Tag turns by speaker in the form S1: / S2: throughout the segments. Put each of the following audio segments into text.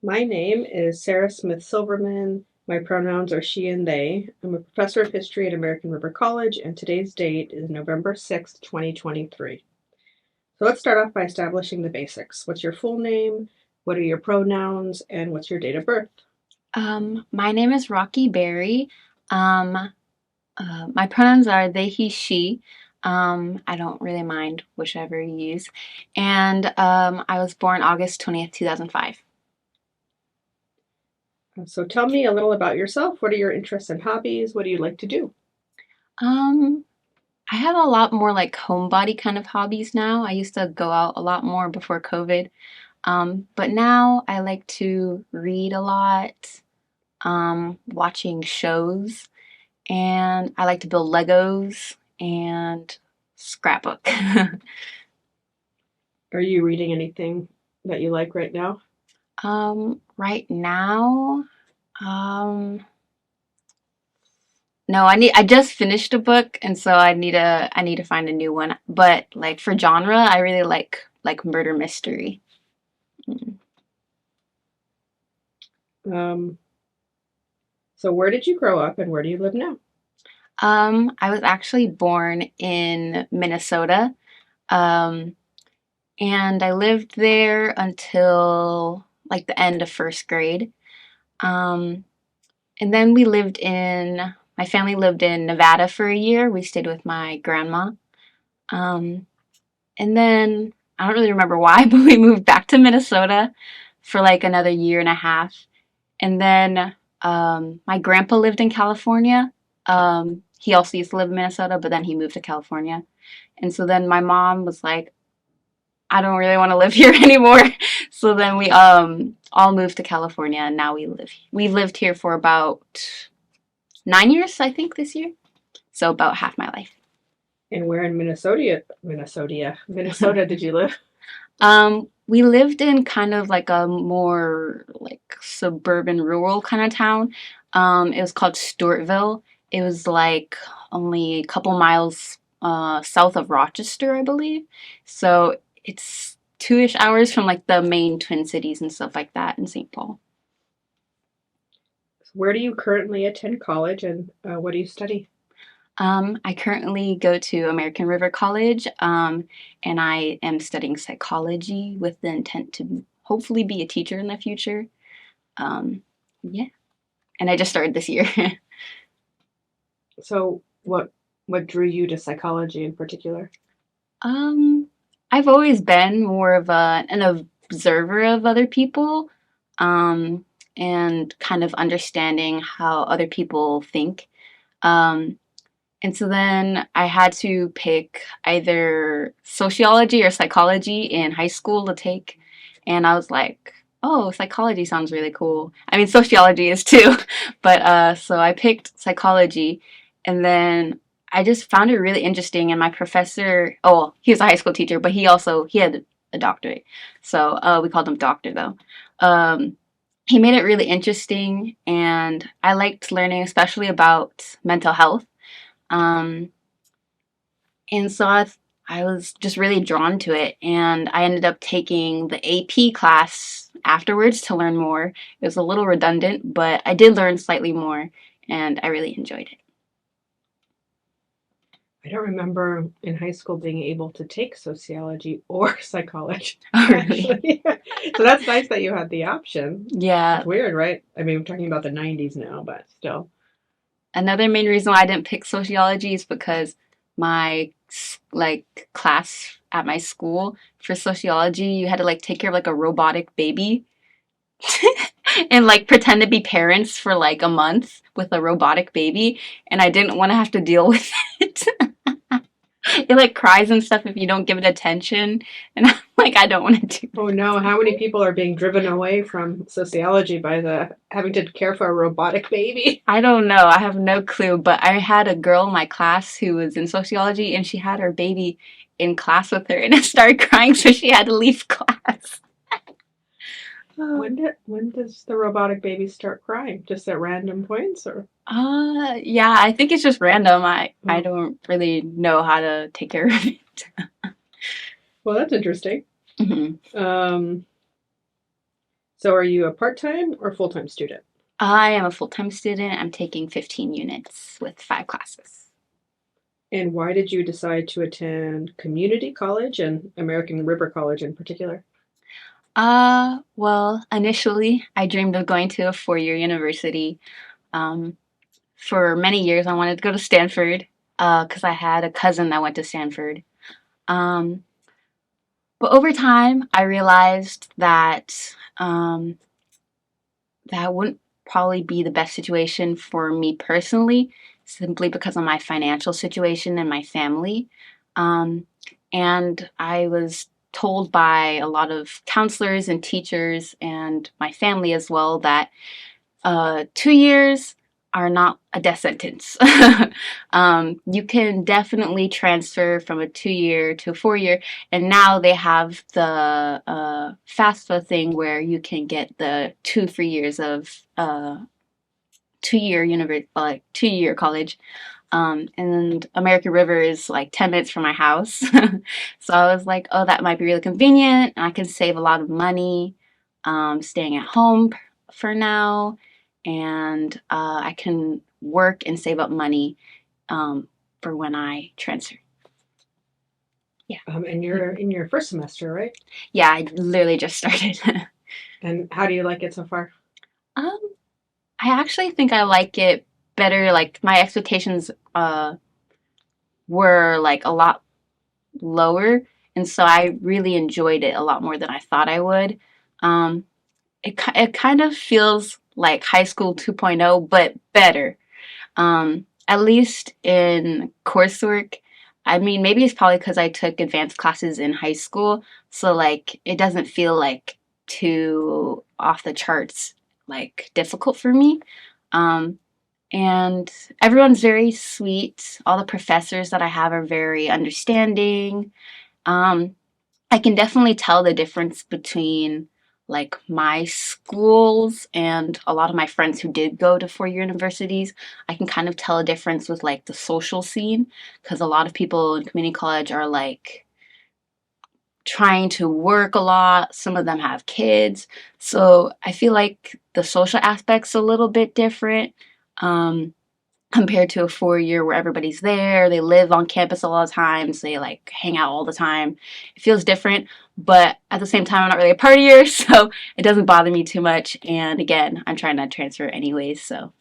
S1: My name is Sara Smith-Silverman. My pronouns are she and they. I'm a professor of history at American River College, and today's date is November 6th, 2023. So let's start off by establishing the basics. What's your full name? What are your pronouns? And what's your date of birth?
S2: My name is Rocky Berry. Um, my pronouns are they, he, she. I don't really mind whichever you use. And I was born August 20th, 2005.
S1: So tell me a little about yourself. What are your interests and hobbies? What do you like to do?
S2: Um, I have a lot more like homebody kind of hobbies now. I used to go out a lot more before COVID. But now I like to read a lot, watching shows, and I like to build Legos and scrapbook.
S1: Are you reading anything that you like right now?
S2: Right now, um, no, I just finished a book, and so I need to find a new one. But like for genre, I really like murder mystery. Mm.
S1: Um, so where did you grow up and where do you live now?
S2: I was actually born in Minnesota, um, and I lived there until like the end of first grade. Um, and then my family lived in Nevada for a year. We stayed with my grandma. Um, And then I don't really remember why, but we moved back to Minnesota for like another year and a half. And then my grandpa lived in California. He also used to live in Minnesota, but then he moved to California. And so then my mom was like, I don't really want to live here anymore. So then we all moved to California, and now we've lived here for about 9 years, I think, this year. So about half my life.
S1: And where in Minnesota did you live?
S2: We lived in kind of like a more like suburban rural kind of town. It was called Stewartville. It was like only a couple miles south of Rochester, I believe. So it's 2-ish hours from like the main Twin Cities and stuff like that in St. Paul.
S1: Where do you currently attend college and what do you study?
S2: I currently go to American River College, and I am studying psychology with the intent to hopefully be a teacher in the future. Um, yeah, and I just started this year.
S1: So what drew you to psychology in particular?
S2: um, I've always been more of an observer of other people, um, and kind of understanding how other people think. Um, and so then I had to pick either sociology or psychology in high school to take, and I was like, oh, psychology sounds really cool. I mean, sociology is too, but so I picked psychology, and then I just found it really interesting. And my professor, oh, he was a high school teacher, but he had a doctorate, so we called him Doctor though. He made it really interesting, and I liked learning, especially about mental health. Um, and so I was just really drawn to it, and I ended up taking the AP class afterwards to learn more. It was a little redundant, but I did learn slightly more, and I really enjoyed it.
S1: I don't remember in high school being able to take sociology or psychology,
S2: Oh, really?
S1: actually. So that's nice that you had the option.
S2: Yeah.
S1: It's weird, right? I mean, we're talking about the 90s now, but still.
S2: Another main reason why I didn't pick sociology is because my like class at my school for sociology, you had to like take care of like a robotic baby and like pretend to be parents for like a month with a robotic baby, and I didn't want to have to deal with it. It like cries and stuff if you don't give it attention, and I'm like, I don't want to do
S1: Oh
S2: that.
S1: no, how many people are being driven away from sociology by the having to care for a robotic baby?
S2: I don't know. I have no clue, but I had a girl in my class who was in sociology, and she had her baby in class with her, and it started crying, so she had to leave class.
S1: When does the robotic baby start crying? Just at random points or
S2: Yeah, I think it's just random. I
S1: oh,
S2: don't really know how to take care of it.
S1: well that's interesting.
S2: Mhm.
S1: Um So are you a part-time or full-time student?
S2: I am a full-time student. I'm taking 15 units with 5 classes.
S1: And why did you decide to attend community college and American River College in particular?
S2: Well, initially I dreamed of going to a 4-year university. Um, for many years I wanted to go to Stanford, because I had a cousin that went to Stanford. Um, but over time I realized that that wouldn't probably be the best situation for me personally, simply because of my financial situation and my family. Um, and I was told by a lot of counselors and teachers and my family as well that 2 years are not a death sentence. You can definitely transfer from a 2-year to a 4-year, and now they have the FAFSA thing where you can get the 2 free years of 2-year college. And American River is like 10 minutes from my house. So I was like, oh, that might be really convenient. And I can save a lot of money staying at home for now. And I can work and save up money for when I transfer. Yeah.
S1: And you're in your first semester, right?
S2: Yeah, I literally just started.
S1: And how do you like it so far?
S2: um, I actually think I like it better. Like my expectations were like a lot lower, and so I really enjoyed it a lot more than I thought I would. Um, it kind of feels like high school 2.0, but better. At least in coursework. I mean, maybe it's probably because I took advanced classes in high school, so like it doesn't feel like too off the charts, like difficult for me. Um, and everyone's very sweet. All the professors that I have are very understanding. Um, I can definitely tell the difference between like my schools and a lot of my friends who did go to 4-year universities. I can kind of tell a difference with like the social scene, because a lot of people in community college are like trying to work a lot. Some of them have kids. So I feel like the social aspect's a little bit different. Um, Compared to a 4-year where everybody's there, they live on campus all the time, so they like hang out all the time. It feels different, but at the same time, I'm not really a partier, so it doesn't bother me too much. And again, I'm trying to transfer anyways, so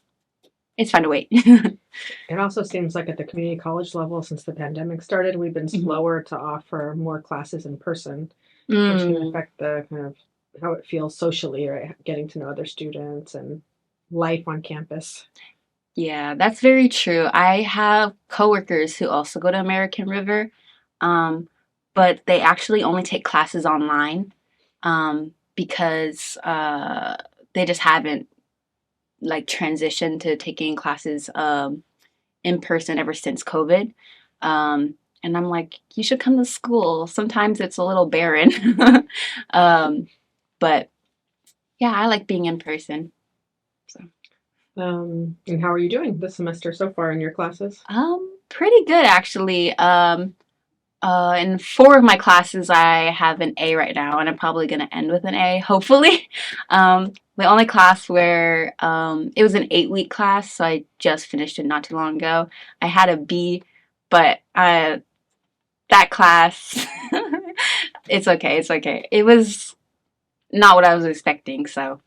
S2: it's fine to wait.
S1: It also seems like at the community college level, since the pandemic started, we've been slower to offer more classes in person, which can
S2: Mm,
S1: affect the kind of how it feels socially, right? Getting to know other students and life on campus.
S2: yeah, that's very true. I have coworkers who also go to American River, um, but they actually only take classes online because they just haven't like transitioned to taking classes in person ever since COVID. And I'm like, you should come to school. Sometimes it's a little barren. um, but yeah, I like being in person. So,
S1: And how are you doing this semester so far in your classes?
S2: pretty good actually. In 4 of my classes, I have an A right now, and I'm probably going to end with an A, hopefully. The only class where it was an 8-week class, so I just finished it not too long ago. I had a B, but that class, it's okay, it's okay. It was not what I was expecting, so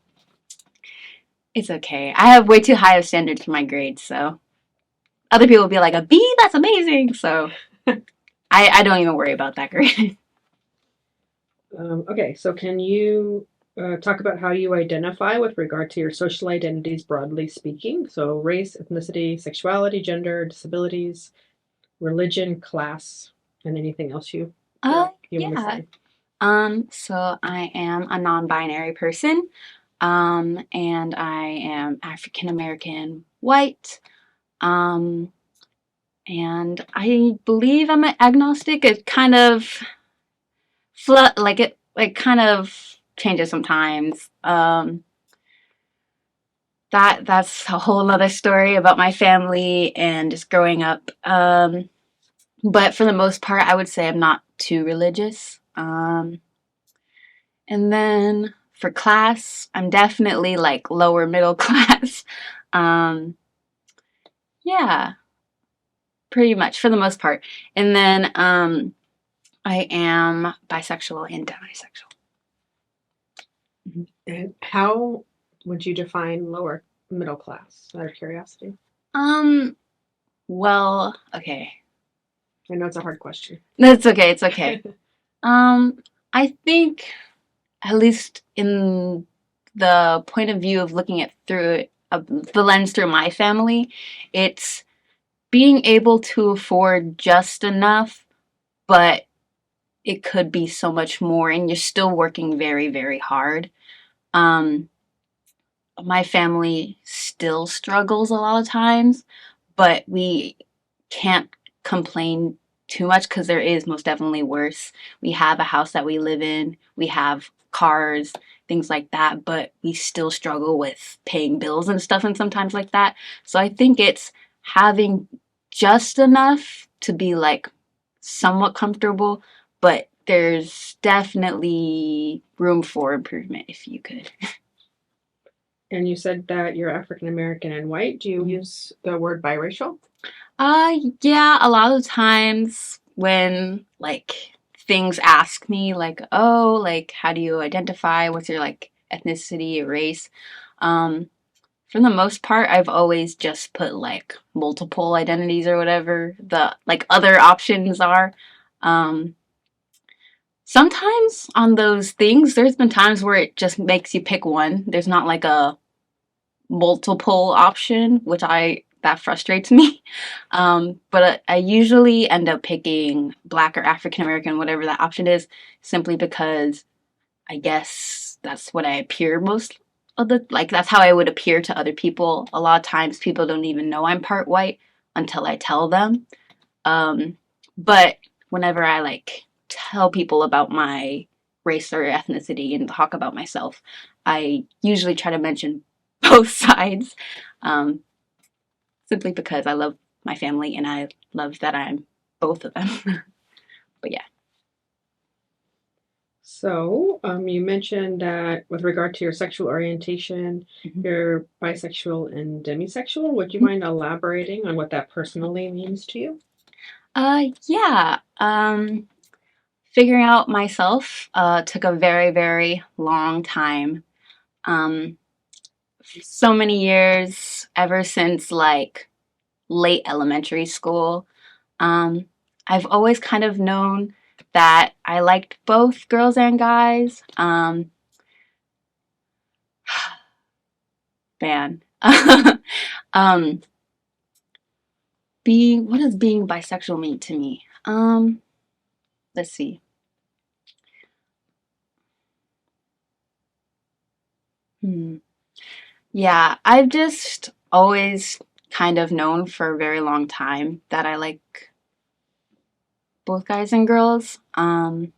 S2: it's okay. I have way too high of standards for my grades, so other people will be like, a B? That's amazing! So I don't even worry about that grade.
S1: Okay, so can you talk about how you identify with regard to your social identities, broadly speaking? So, race, ethnicity, sexuality, gender, disabilities, religion, class, and anything else you feel like you want to
S2: Yeah.
S1: say.
S2: So I am a non-binary person, and I am African American white, um, and I believe I'm an agnostic. It kind of like kind of changes sometimes. That's a whole other story about my family and just growing up. But for the most part, I would say I'm not too religious. And then For class, I'm definitely like lower middle class. Um, yeah, pretty much for the most part. And then I am bisexual and demisexual.
S1: And how would you define lower middle class, out of curiosity?
S2: Um, well, okay.
S1: I know it's a hard question.
S2: That's okay, it's okay. I think at least in the point of view of looking at through the lens through my family, it's being able to afford just enough, but it could be so much more, and you're still working very, very hard. Um, my family still struggles a lot of times, but we can't complain too much because there is most definitely worse. We have a house that we live in, we have cars, things like that, but we still struggle with paying bills and stuff and sometimes like that. So I think it's having just enough to be like somewhat comfortable, but there's definitely room for improvement if you could.
S1: And you said that you're African American and white. Do you use the word biracial?
S2: Yeah, a lot of times when like things ask me like, oh, like how do you identify? What's your like ethnicity or race? Um, for the most part, I've always just put like multiple identities or whatever the like other options are. Um, sometimes on those things, there's been times where it just makes you pick one. There's not like a multiple option, which I that frustrates me. But I usually end up picking Black or African American, whatever that option is, simply because I guess that's what I appear most of the like. That's how I would appear to other people. A lot of times, people don't even know I'm part white until I tell them. But whenever I like tell people about my race or ethnicity and talk about myself, I usually try to mention both sides, um, simply because I love my family and I love that I'm both of them. But yeah.
S1: So, you mentioned that with regard to your sexual orientation,
S2: Mhm.
S1: you're bisexual and demisexual. Would you mind elaborating on what that personally means to you?
S2: Yeah. Figuring out myself took a very, very long time. Um, so many years, ever since like late elementary school. Um, I've always kind of known that I liked both girls and guys. Man. um, what does being bisexual mean to me? Let's see. Hmm. Yeah, I've just always kind of known for a very long time that I like both guys and girls. And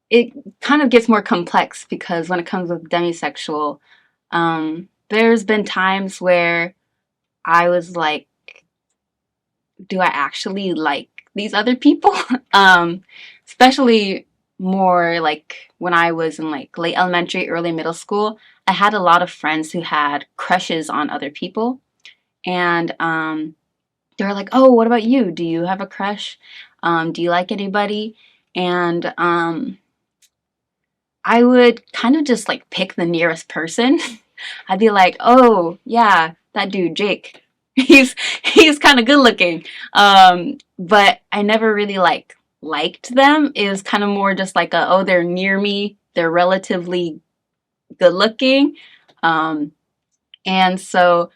S2: it kind of gets more complex because when it comes with demisexual, there's been times where I was like, do I actually like these other people? um, especially more like when I was in like late elementary, early middle school, I had a lot of friends who had crushes on other people. And they were like, oh, what about you? Do you have a crush? Do you like anybody? And I would kind of just like pick the nearest person. I'd be like, oh yeah, that dude Jake. He's kind of good looking. But I never really like liked them. It was kind of more just like a, oh, they're near me. They're relatively good looking. Um, and so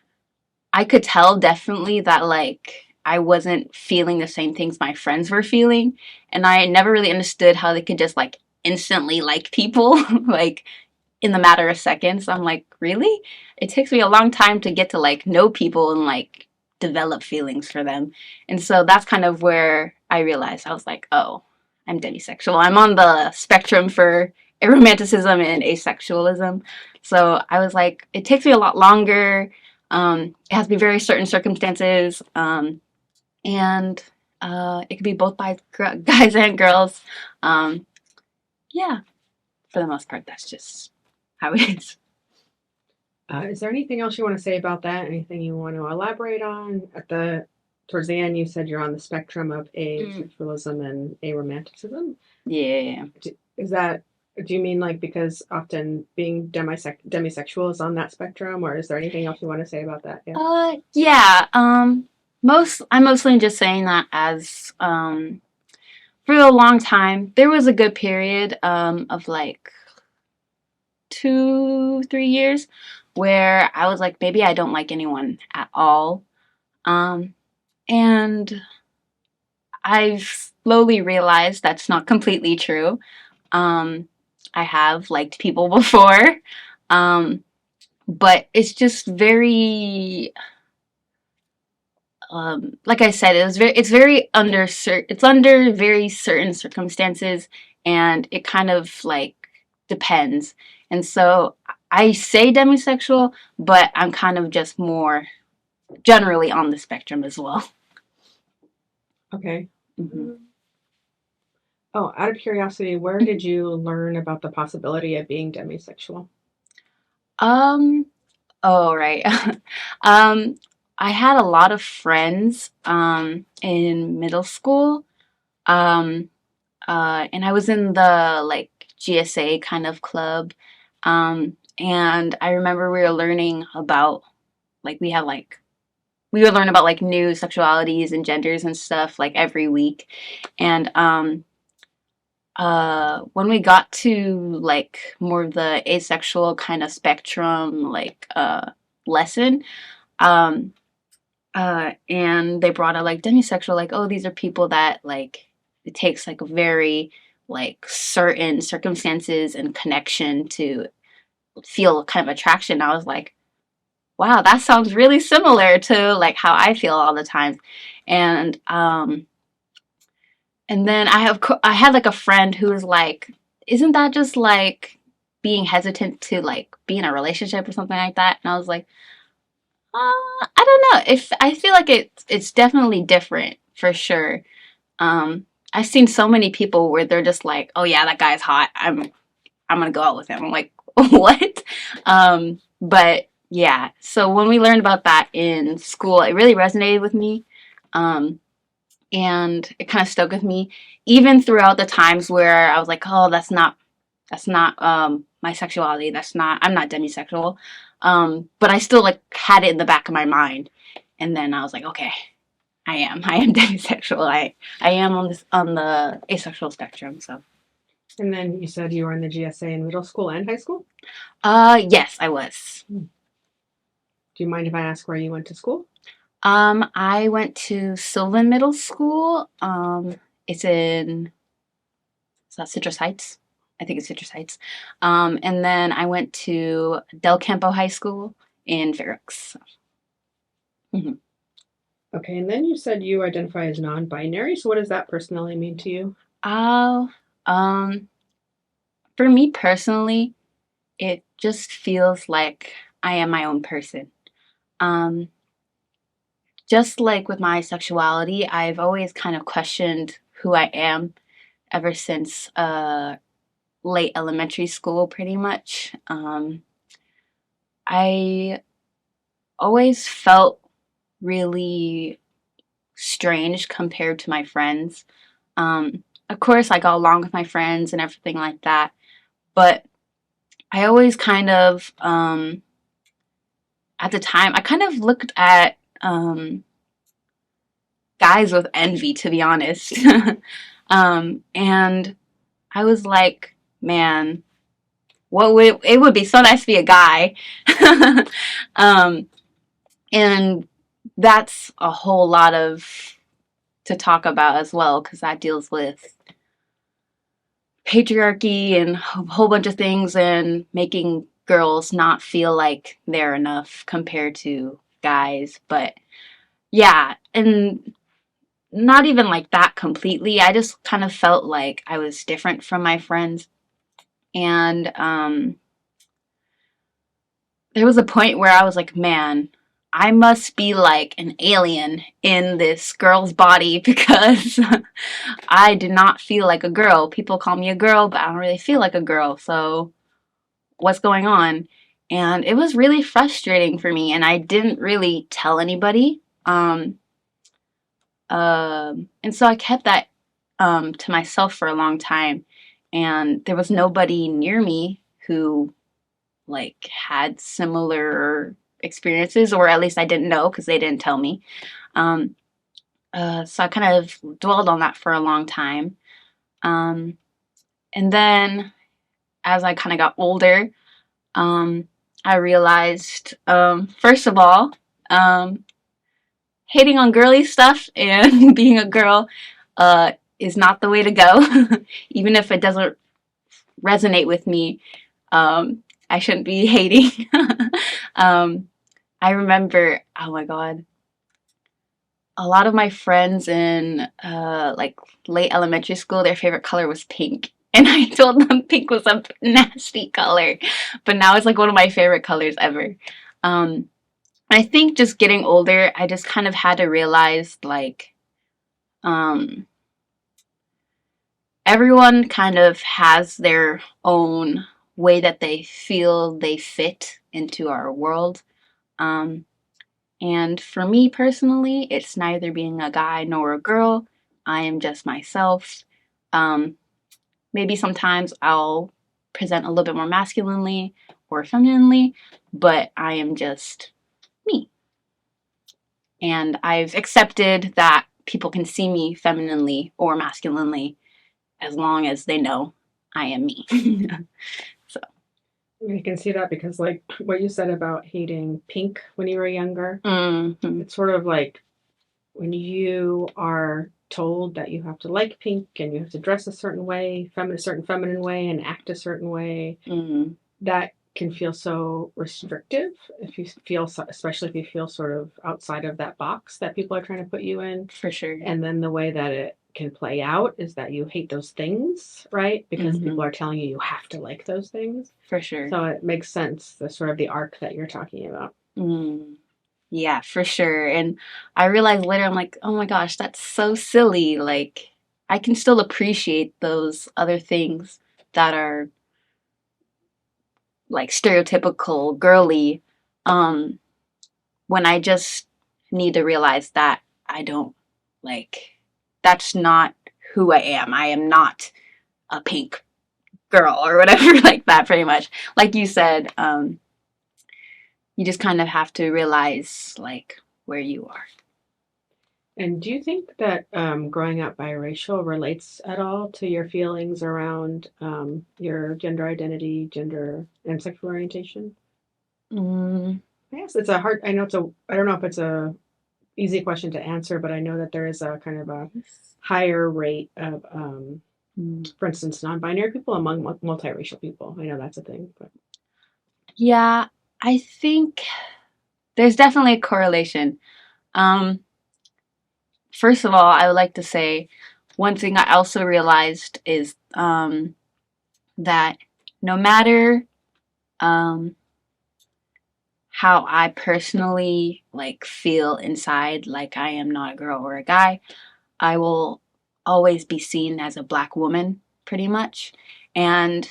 S2: I could tell definitely that like I wasn't feeling the same things my friends were feeling, and I never really understood how they could just like instantly like people like in the matter of seconds. I'm like, really? It takes me a long time to get to like know people and like develop feelings for them. And so that's kind of where I realized I was like, oh, I'm demisexual. I'm on the spectrum for aromanticism and asexualism. So I was like, it takes me a lot longer. It has to be very certain circumstances. And it could be both by guys and girls. Um, Yeah, for the most part, that's just how it is.
S1: Is there anything else you want to say about that? Anything you want to elaborate on? Towards the end, you said you're on the spectrum of
S2: Mm.
S1: asexualism and aromanticism.
S2: Yeah.
S1: Is that do you mean like because often being demisexual is on that spectrum, or is there anything else you want to say about that? Yeah.
S2: Yeah. I'm mostly just saying that as for a long time there was a good period of like 2, 3 years where I was like maybe I don't like anyone at all. Um, and I've slowly realized that's not completely true. Um, I have liked people before, um, but it's just very, like I said, it's very it's under very certain circumstances, and it kind of like depends. And so I say demisexual, but I'm kind of just more generally on the spectrum as well.
S1: Okay.
S2: Hmm.
S1: Oh, out of curiosity, where did you learn about the possibility of being demisexual?
S2: Um, Oh, right. um, I had a lot of friends in middle school. Um, and I was in the like GSA kind of club. And I remember we were learning about like we would learn about like new sexualities and genders and stuff like every week. And when we got to like more of the asexual kind of spectrum like lesson, um and they brought out like demisexual, like, oh, these are people that like it takes like a very like certain circumstances and connection to feel kind of attraction. I was like, wow, that sounds really similar to like how I feel all the time. And and then I had like a friend who was like, isn't that just like being hesitant to like be in a relationship or something like that? And I was like, I don't know. If I feel like it's definitely different for sure. I've seen so many people where they're just like, "Oh yeah, that guy's hot. I'm gonna go out with him." I'm like, "What?" But yeah. So when we learned about that in school, it really resonated with me, um, and it kind of stuck with me, even throughout the times where I was like, "Oh, that's not my sexuality. That's not I'm not demisexual." But I still like had it in the back of my mind. And then I was like, okay, I am demisexual. I am on the asexual spectrum. So
S1: And then you said you were in the GSA in middle school and high school.
S2: yes, I was.
S1: Do you mind if I ask where you went to school?
S2: I went to Sylvan Middle School. It's in Is that Citrus Heights? I think it's Citrus Heights. And then I went to Del Campo High School in Fair Oaks. Mhm.
S1: Okay, and then you said you identify as non-binary. So what does that personally mean to you?
S2: Uh, um, for me personally, it just feels like I am my own person. Um, just like with my sexuality, I've always kind of questioned who I am ever since late elementary school, pretty much. I always felt really strange compared to my friends. Of course, I got along with my friends and everything like that, but I always kind of, at the time, I kind of looked at guys with envy, to be honest. And I was like, man, it would be so nice to be a guy. um, and that's a whole lot of to talk about as well because that deals with patriarchy and a whole bunch of things and making girls not feel like they're enough compared to guys. But yeah, and not even like that completely. I just kind of felt like I was different from my friends. And there was a point where I was like, man, I must be like an alien in this girl's body because I do not feel like a girl. People call me a girl, but I don't really feel like a girl. So what's going on? And it was really frustrating for me, and I didn't really tell anybody. And so I kept that to myself for a long time, and there was nobody near me who like had similar experiences, or at least I didn't know because they didn't tell me. Um, so I kind of dwelled on that for a long time. Um, and then as I kind of got older, um, I realized, first of all, um, hating on girly stuff and being a girl is not the way to go. Even if it doesn't resonate with me, I shouldn't be hating. um, I remember, oh my god, a lot of my friends in like late elementary school, their favorite color was pink. And I told them pink was a nasty color. But now it's like one of my favorite colors ever. Um, I think just getting older, I just kind of had to realize like um, everyone kind of has their own way that they feel they fit into our world. Um, And for me personally, it's neither being a guy nor a girl. I am just myself. Um, Maybe sometimes I'll present a little bit more masculinely or femininely, but I am just me. And I've accepted that people can see me femininely or masculinely as long as they know I am me. So,
S1: I can see that because, like, what you said about hating pink when you were younger,
S2: mhm,
S1: it's sort of like when you are told that you have to like pink and you have to dress a certain way, a certain feminine way, and act a certain way,
S2: mhm,
S1: that can feel so restrictive if you feel, especially if you feel sort of outside of that box that people are trying to put you in.
S2: for sure.
S1: And then the way that it can play out is that you hate those things, right? Because people are telling you you have to like those things.
S2: For sure.
S1: So it makes sense, the sort of the arc that you're talking about.
S2: Mm. Yeah, for sure. And I realized later, I'm like, oh my gosh, that's so silly. Like, I can still appreciate those other things that are like stereotypical girly, um, when I just need to realize that I don't like, that's not who I am. I am not a pink girl or whatever, like that, pretty much. Like you said, you just kind of have to realize like where you are.
S1: And do you think that growing up biracial relates at all to your feelings around your gender identity, gender, and sexual orientation?
S2: Mm,
S1: Yes, it's a hard. I know it's a. I don't know if it's a easy question to answer, but I know that there is a kind of a higher rate of,
S2: mm.
S1: for instance, non-binary people among multiracial people. I know that's a thing, but
S2: Yeah, I think there's definitely a correlation. Um, First of all, I would like to say one thing I also realized is that no matter um, how I personally like feel inside, like I am not a girl or a guy, I will always be seen as a black woman, pretty much. And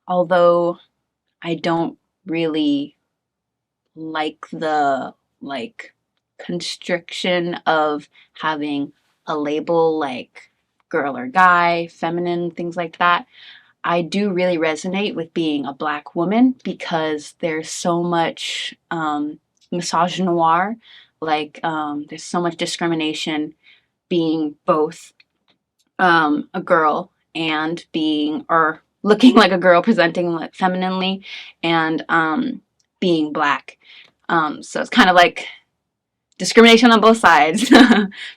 S2: although I don't really like the like constriction of having a label like girl or guy, feminine, things like that. I do really resonate with being a black woman because there's so much misogynoir, like there's so much discrimination being both a girl and being or looking like a girl, presenting like femininely, and being black. So it's kind of like discrimination on both sides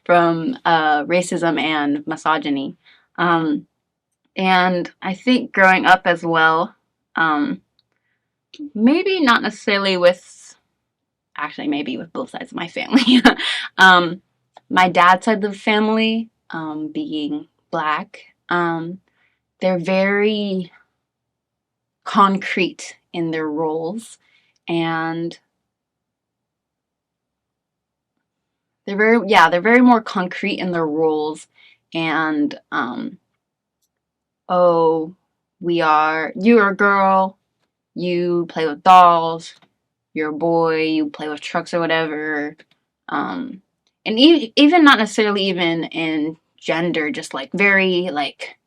S2: from racism and misogyny. Um, and I think growing up as well, um, maybe not necessarily with, actually, maybe with both sides of my family. um, my dad's side of the family, being black, they're very concrete in their roles. And they're very more concrete in their rules. And oh, you're a girl, you play with dolls, you're a boy, you play with trucks or whatever. And even not necessarily even in gender, just like very like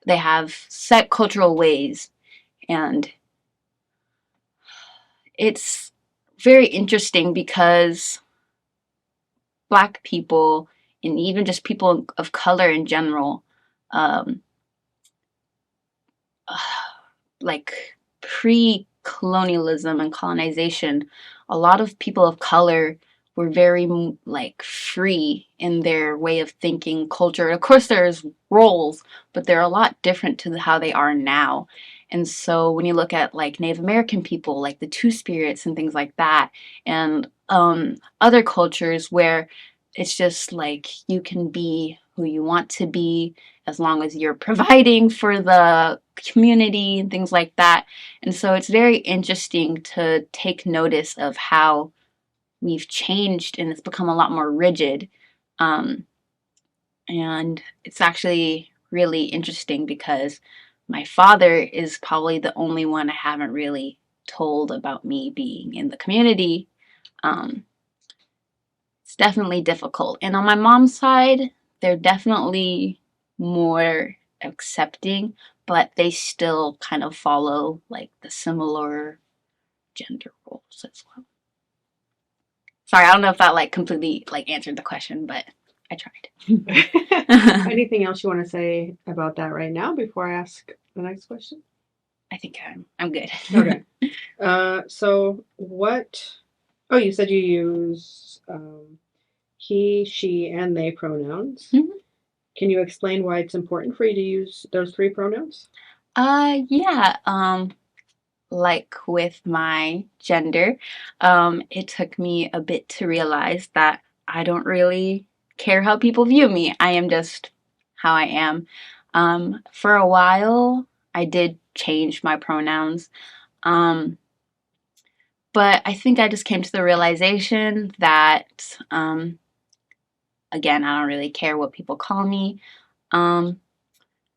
S2: they have set cultural ways. And it's very interesting because Black people and even just people of color in general, um, like pre-colonialism and colonization, a lot of people of color were very like free in their way of thinking, culture. Of course, there's roles, but they're a lot different to how they are now. And so when you look at like Native American people, like the Two Spirits and things like that, and other cultures where it's just like you can be who you want to be as long as you're providing for the community and things like that. And so it's very interesting to take notice of how we've changed and it's become a lot more rigid. Um, and it's actually really interesting because my father is probably the only one I haven't really told about me being in the community. Um, it's definitely difficult. And on my mom's side, they're definitely more accepting, but they still kind of follow like the similar gender roles as well. Sorry, I don't know if that like completely like answered the question, but I tried.
S1: Anything else you want to say about that right now before I ask the next question?
S2: I think I'm good.
S1: Okay. So what? Oh, you said you use he, she, and they pronouns.
S2: Mhm.
S1: Can you explain why it's important for you to use those three pronouns?
S2: Yeah. Like with my gender, it took me a bit to realize that I don't really care how people view me. I am just how I am. For a while, I did change my pronouns. Um, but I think I just came to the realization that, again, I don't really care what people call me. Um,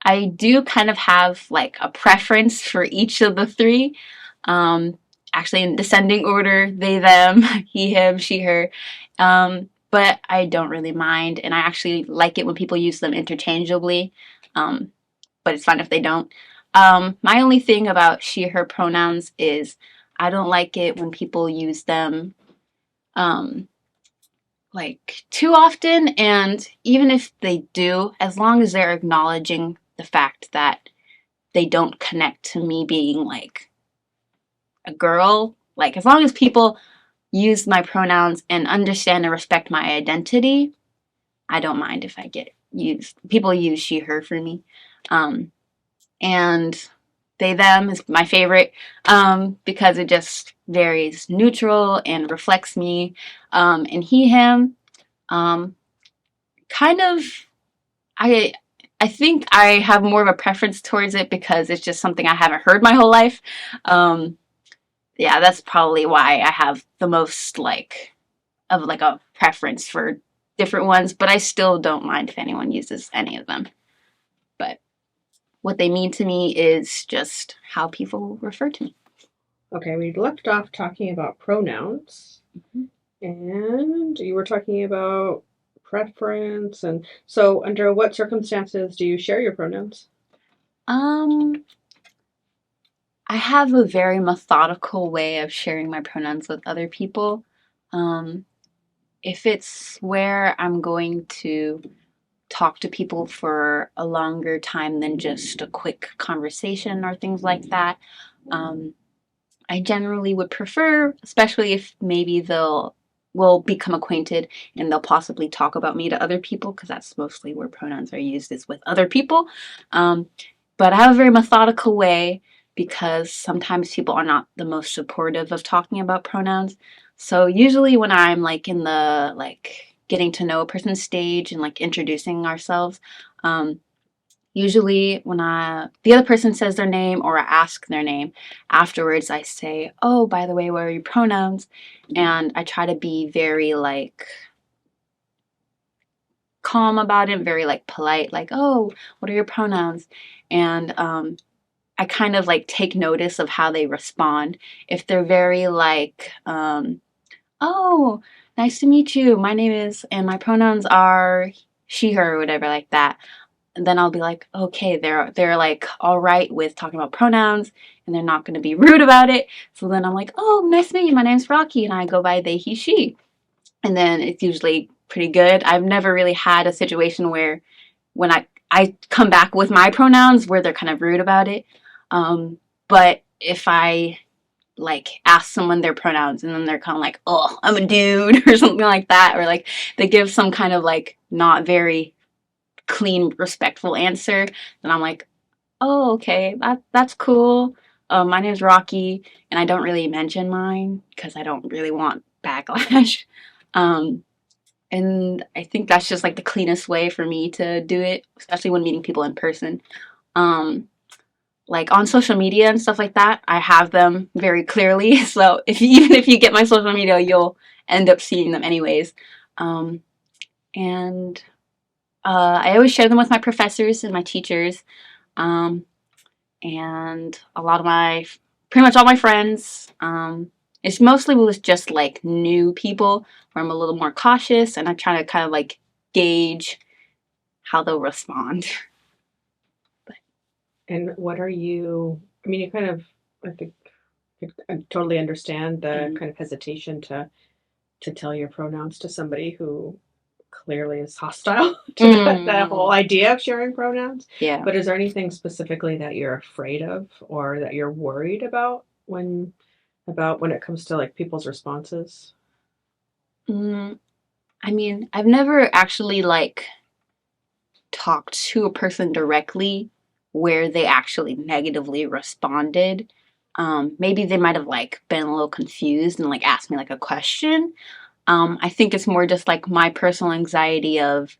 S2: I do kind of have like a preference for each of the three. Um, Actually, in descending order: they, them, he, him, she, her. But I don't really mind, and I actually like it when people use them interchangeably. Um, but it's fine if they don't. My only thing about she, her pronouns is I don't like it when people use them um, like too often. And even if they do, as long as they're acknowledging the fact that they don't connect to me being like a girl, like as long as people use my pronouns and understand and respect my identity, I don't mind if I get used. People use she, her for me. And they, them is my favorite because it just varies neutral and reflects me. And he, him, um, kind of, I I think I have more of a preference towards it because it's just something I haven't heard my whole life. Um, yeah, that's probably why I have the most like of like a preference for different ones, but I still don't mind if anyone uses any of them. But what they mean to me is just how people refer to me.
S1: Okay, we left off talking about pronouns, and you were talking about preference, and so under what circumstances do you share your pronouns?
S2: Um, I have a very methodical way of sharing my pronouns with other people. Um, if it's where I'm going to talk to people for a longer time than just a quick conversation or things like that, um, I generally would prefer, especially if maybe they'll will become acquainted and they'll possibly talk about me to other people because that's mostly where pronouns are used is with other people. Um, but I have a very methodical way because sometimes people are not the most supportive of talking about pronouns. So usually when I'm like in the like getting to know a person stage and like introducing ourselves, um, usually when the other person says their name or I ask their name, afterwards I say, "Oh, by the way, what are your pronouns?" And I try to be very like calm about it, very like polite, like, oh, what are your pronouns? And I kind of like take notice of how they respond. If they're very like, oh, nice to meet you. My name is, and my pronouns are she, her, or whatever, like that. And then I'll be like, okay, they're like all right with talking about pronouns, and they're not going to be rude about it. So then I'm like, oh, nice to meet you. My name's Rocky, and I go by they, he, she. And then it's usually pretty good. I've never really had a situation where when I come back with my pronouns where they're kind of rude about it. But if I like ask someone their pronouns and then they're kind of like, oh, I'm a dude or something like that, or like they give some kind of like not very clean, respectful answer, then I'm like, oh, okay, that's cool. My name's Rocky, and I don't really mention mine because I don't really want backlash. Um, and I think that's just like the cleanest way for me to do it, especially when meeting people in person. Um, like on social media and stuff like that, I have them very clearly. So even if you get my social media, you'll end up seeing them anyways. Um, and I always share them with my professors and my teachers. Um, and a lot of pretty much all my friends. It's mostly with just like new people where I'm a little more cautious and I try to kind of like gauge how they'll respond.
S1: And what are you? I mean, you kind of, I think, I totally understand the
S2: Mm.
S1: kind of hesitation to tell your pronouns to somebody who clearly is hostile to that whole
S2: Mm.
S1: idea of sharing pronouns.
S2: Yeah.
S1: But is there anything specifically that you're afraid of or that you're worried when it comes to like people's responses?
S2: Mm. I mean, I've never actually like talked to a person directly where they actually negatively responded. Maybe they might have like been a little confused and like asked me like a question. I think it's more just like my personal anxiety of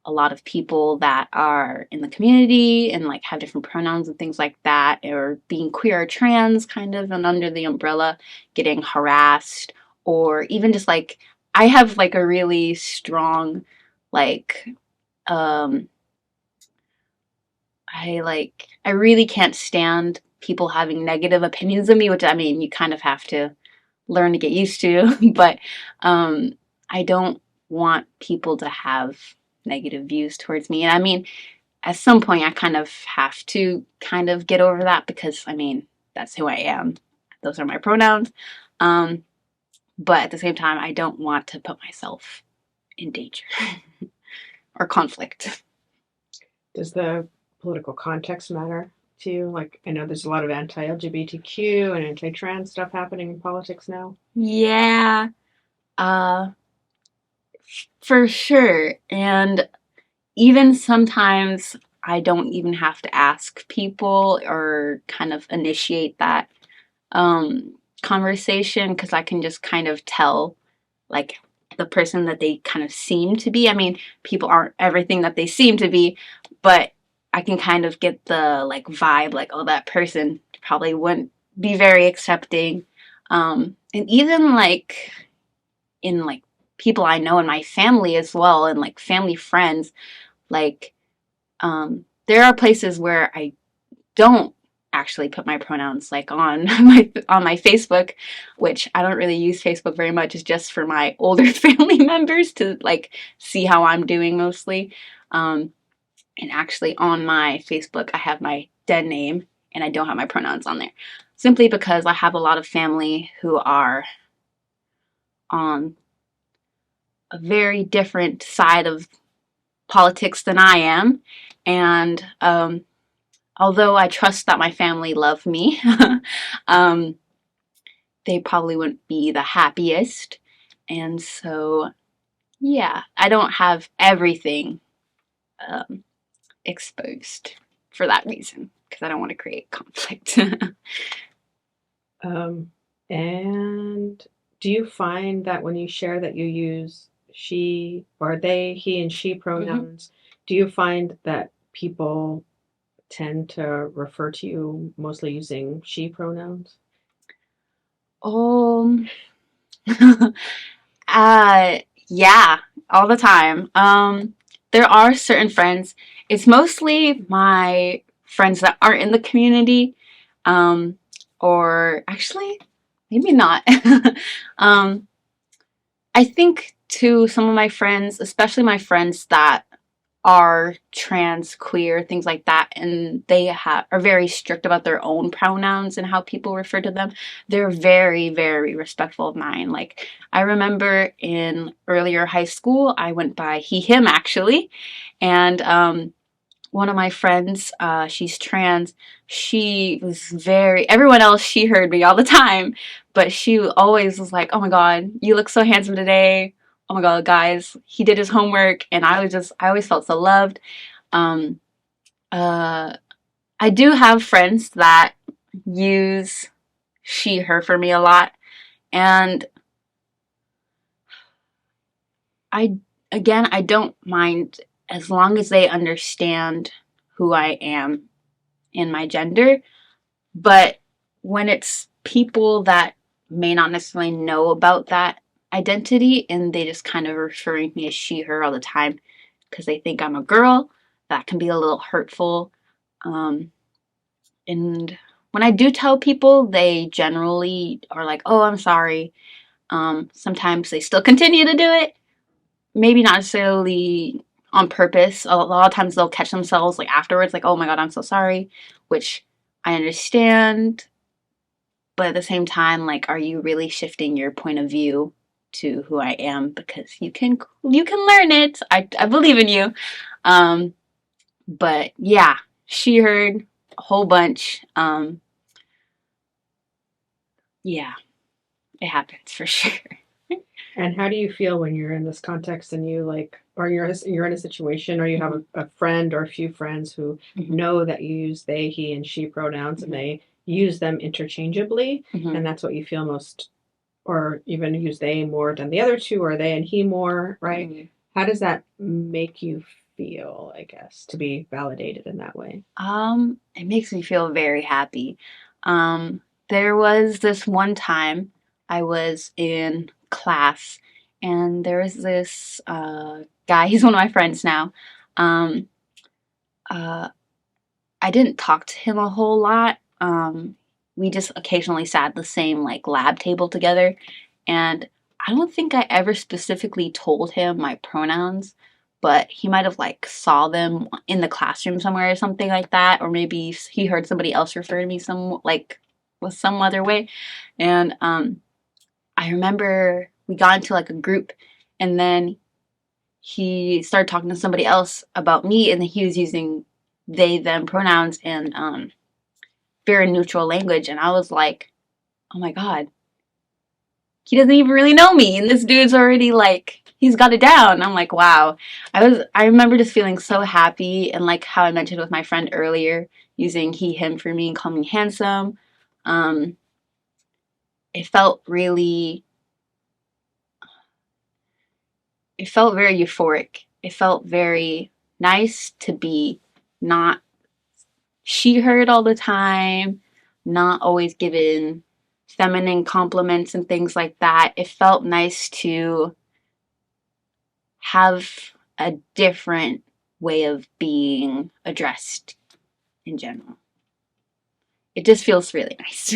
S2: a lot of people that are in the community and like have different pronouns and things like that, or being queer or trans kind of and under the umbrella, getting harassed, or even just like I have like a really strong like um I really can't stand people having negative opinions of me, which I mean you kind of have to learn to get used to, but um I don't want people to have negative views towards me. And I mean, at some point I kind of have to kind of get over that because I mean, that's who I am. Those are my pronouns. Um but at the same time I don't want to put myself in danger or conflict.
S1: Does the political context matter to you? Like, I know there's a lot of anti-LGBTQ and anti-trans stuff happening in politics now.
S2: Yeah. Uh for sure. And even sometimes I don't even have to ask people or kind of initiate that conversation because I can just kind of tell like the person that they kind of seem to be. I mean, people aren't everything that they seem to be, but I can kind of get the like vibe like, oh, that person probably wouldn't be very accepting. And even like in like people I know in my family as well and like family friends, like there are places where I don't actually put my pronouns like on my Facebook, which I don't really use Facebook very much. It's just for my older family members to like see how I'm doing mostly. Um, and actually on my Facebook, I have my dead name and I don't have my pronouns on there, simply because I have a lot of family who are on a very different side of politics than I am, and although I trust that my family love me, um, they probably wouldn't be the happiest. And so, yeah, I don't have everything um, exposed for that reason because I don't want to create conflict.
S1: Um, and do you find that when you share that you use she or they, he and she
S2: Mhm.
S1: pronouns, do you find that people tend to refer to you mostly using she pronouns?
S2: Um, uh, yeah, all the time. there are certain friends. It's mostly my friends that aren't in the community, um, or actually, maybe not. um, I think to some of my friends, especially my friends that are trans, queer, things like that, and they are very strict about their own pronouns and how people refer to them. They're very, very respectful of mine. Like I remember in earlier high school, I went by he, him actually, and one of my friends, she's trans. She was very, everyone else, she heard me all the time, but she always was like, oh my God, you look so handsome today. Oh my God, guys, he did his homework. And I always felt so loved. Um, uh, I do have friends that use she, her for me a lot. And I, again, I don't mind as long as they understand who I am in my gender. But when it's people that may not necessarily know about that identity and they just kind of referring to me as she, her all the time because they think I'm a girl, that can be a little hurtful. Um, and when I do tell people, they generally are like, oh, I'm sorry. Sometimes they still continue to do it. Maybe not necessarily on purpose. A lot of times they'll catch themselves like afterwards, like, oh my God, I'm so sorry, which I understand. But at the same time, like, are you really shifting your point of view to who I am? Because you can learn it. I believe in you. Um, but yeah, she heard a whole bunch. Yeah, it happens for sure.
S1: And how do you feel when you're in this context and you like, or you're in a situation, or you have a friend or a few friends who
S2: Mhm.
S1: know that you use they, he, and she pronouns, and they use them interchangeably,
S2: Mhm.
S1: and that's what you feel most, or even use they more than the other two, or they and he more, right?
S2: Mhm.
S1: How does that make you feel? I guess to be validated in that way.
S2: It makes me feel very happy. Um, there was this one time I was in class, and there was this guy. He's one of my friends now. Um, uh, I didn't talk to him a whole lot. We just occasionally sat at the same like lab table together, and I don't think I ever specifically told him my pronouns, but he might have like saw them in the classroom somewhere or something like that, or maybe he heard somebody else refer to me some like with some other way. And I remember we got into like a group, and then he started talking to somebody else about me, and then he was using they them pronouns and very neutral language, and I was like, oh my God, he doesn't even really know me, and this dude's already like he's got it down. I'm like, wow. I remember just feeling so happy, and like how I mentioned with my friend earlier, using he him for me and calling me handsome. um it felt really it felt very euphoric. It felt very nice to be not she heard all the time, not always given feminine compliments and things like that. It felt nice to have a different way of being addressed in general. It just feels really nice.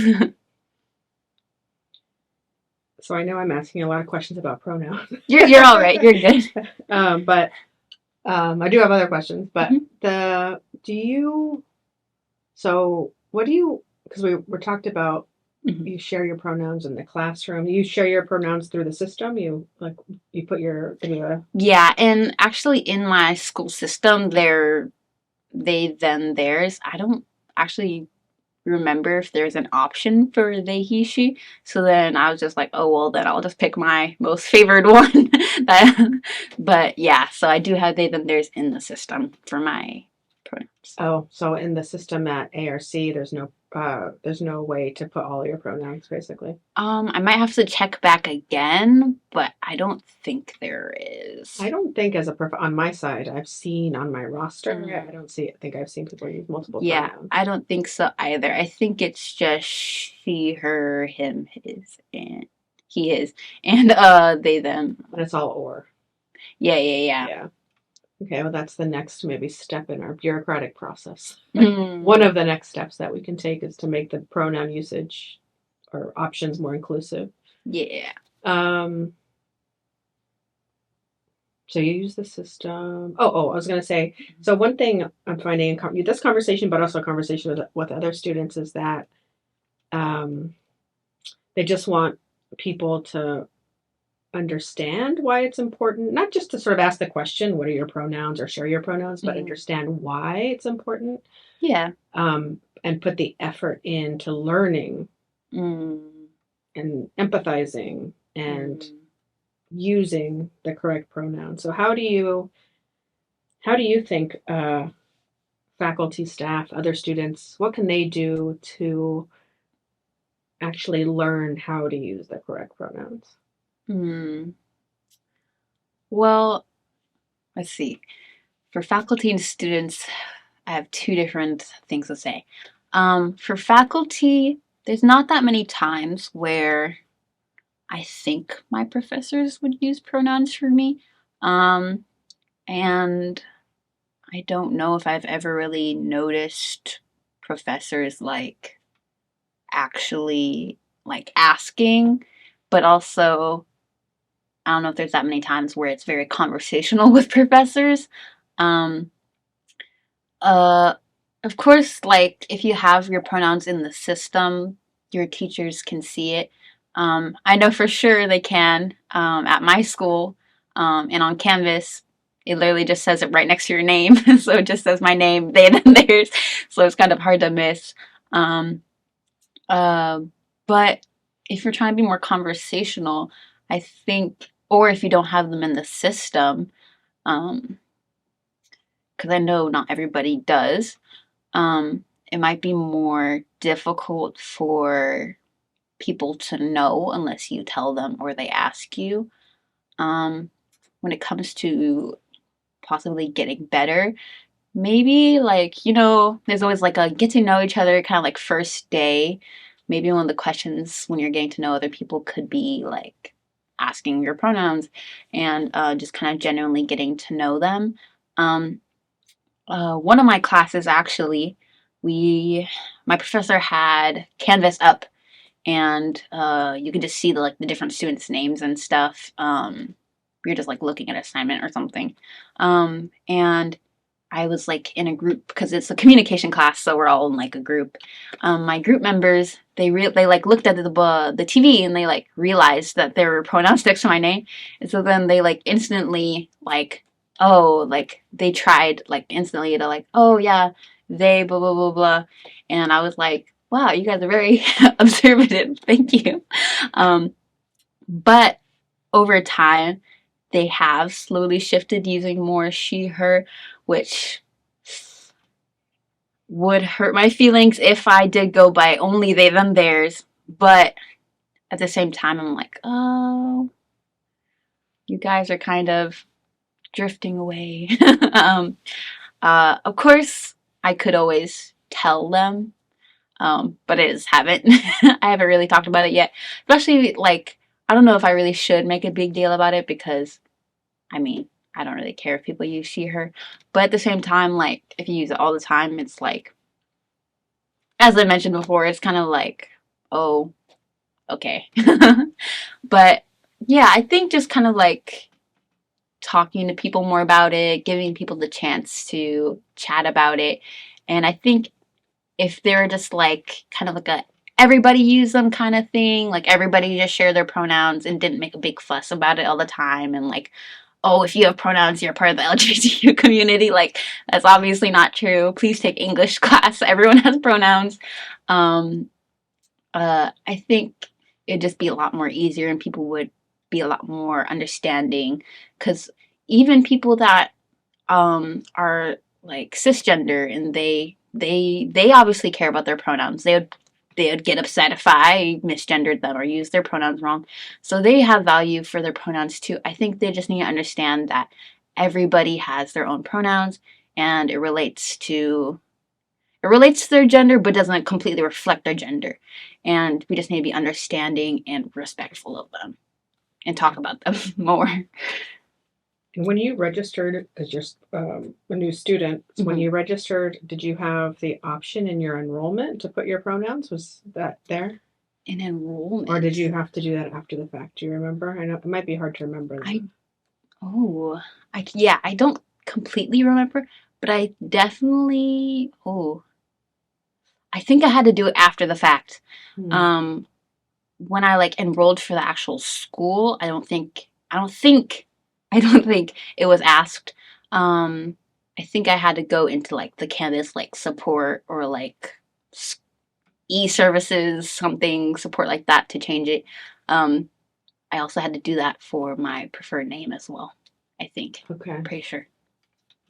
S1: So I know I'm asking a lot of questions about pronouns.
S2: You're all right. You're good.
S1: But I do have other questions. But
S2: Mhm.
S1: the do you so what do you because we talked about
S2: Mhm.
S1: you share your pronouns in the classroom. You share your pronouns through the system. You like you put your
S2: Yeah, and actually in my school system, they're they them theirs. I don't actually remember if there's an option for they he she, so then I was just like, oh well, then I'll just pick my most favored one. But yeah, so I do have they them theirs in the system for my pronouns.
S1: oh, so in the system at ARC there's no way to put all your pronouns basically.
S2: I might have to check back again, but I don't think there is.
S1: I don't think on my side I've seen on my roster.
S2: Mm.
S1: I don't see. I think I've seen people use multiple
S2: Yeah,
S1: pronouns.
S2: I don't think so either. I think it's just she, her, him, his, and he, his, and they, them.
S1: And it's all or.
S2: Yeah, yeah, yeah.
S1: Yeah. Okay, well, that's the next maybe step in our bureaucratic process. One
S2: Mm,
S1: of the next steps that we can take is to make the pronoun usage or options more inclusive.
S2: yeah.
S1: Um, so you use the system. I was going to say. So one thing I'm finding in this conversation, but also a conversation with other students, is that um, they just want people to understand why it's important, not just to sort of ask the question, what are your pronouns, or share your pronouns, but
S2: Mhm.
S1: understand why it's important,
S2: Yeah.
S1: and put the effort into learning
S2: Mm,
S1: and empathizing and
S2: mm,
S1: using the correct pronoun. So how do you think faculty, staff, other students, what can they do to actually learn how to use the correct pronouns?
S2: mm. Well, let's see. For faculty and students, I have two different things to say. For faculty, there's not that many times where I think my professors would use pronouns for me. Um, and I don't know if I've ever really noticed professors like actually like asking, but also I don't know if there's that many times where it's very conversational with professors. Um, uh, of course, like if you have your pronouns in the system, your teachers can see it. I know for sure they can at my school and on Canvas. It literally just says it right next to your name. So it just says my name, they, and then theirs. So it's kind of hard to miss. Um, uh, but if you're trying to be more conversational, I think, or if you don't have them in the system, because I know not everybody does, it might be more difficult for people to know unless you tell them or they ask you. Um, when it comes to possibly getting better, maybe like, there's always like a get to know each other kind of like first day. Maybe one of the questions when you're getting to know other people could be like asking your pronouns and just kind of genuinely getting to know them. Um, one of my classes actually, we my professor had Canvas up, and you could just see the different students' names and stuff. We were just like looking at an assignment or something, and I was like in a group because it's a communication class, so we're all in like a group. My group members they like looked at the TV and they like realized that there were pronouns next to my name, and so then they like instantly like like they tried like instantly to like oh yeah they blah blah blah blah, and I was like wow you guys are very observative, thank you. Um, but over time they have slowly shifted using more she her, which would hurt my feelings if I did go by only they, them, theirs. But at the same time, I'm like, oh, you guys are kind of drifting away. um, of course, I could always tell them, but I just haven't. I haven't really talked about it yet. Especially, like, I don't know if I really should make a big deal about it because, I mean, I don't really care if people use she, her. But at the same time, like, if you use it all the time, it's like, as I mentioned before, it's kind of like, oh, okay. But yeah, I think just kind of like talking to people more about it, giving people the chance to chat about it. And I think if they're just like kind of like a everybody use them kind of thing, like everybody just share their pronouns and didn't make a big fuss about it all the time and like oh, if you have pronouns, you're part of the LGBTQ community. Like, that's obviously not true. Please take English class. Everyone has pronouns. Um, I think it'd just be a lot more easier and people would be a lot more understanding because even people that are like cisgender and they obviously care about their pronouns. They would get upset if I misgendered them or used their pronouns wrong. So they have value for their pronouns too. I think they just need to understand that everybody has their own pronouns and it relates to their gender but doesn't completely reflect their gender. And we just need to be understanding and respectful of them and talk about them more.
S1: And when you registered, because you're a new student, when
S2: Mhm.
S1: you registered, did you have the option in your enrollment to put your pronouns? Was that there?
S2: In
S1: Or did
S2: enrollment.
S1: you have to do that after the fact? Do you remember? I know it might be hard to remember
S2: I
S1: that.
S2: oh, yeah, I don't completely remember, but I definitely I think I had to do it after the fact.
S1: Hmm.
S2: Um, when I like enrolled for the actual school, I don't think it was asked. Um, I think I had to go into like the Canvas like support or like e-services, something support like that to change it. Um, I also had to do that for my preferred name as well. I think.
S1: Okay.
S2: Pretty sure.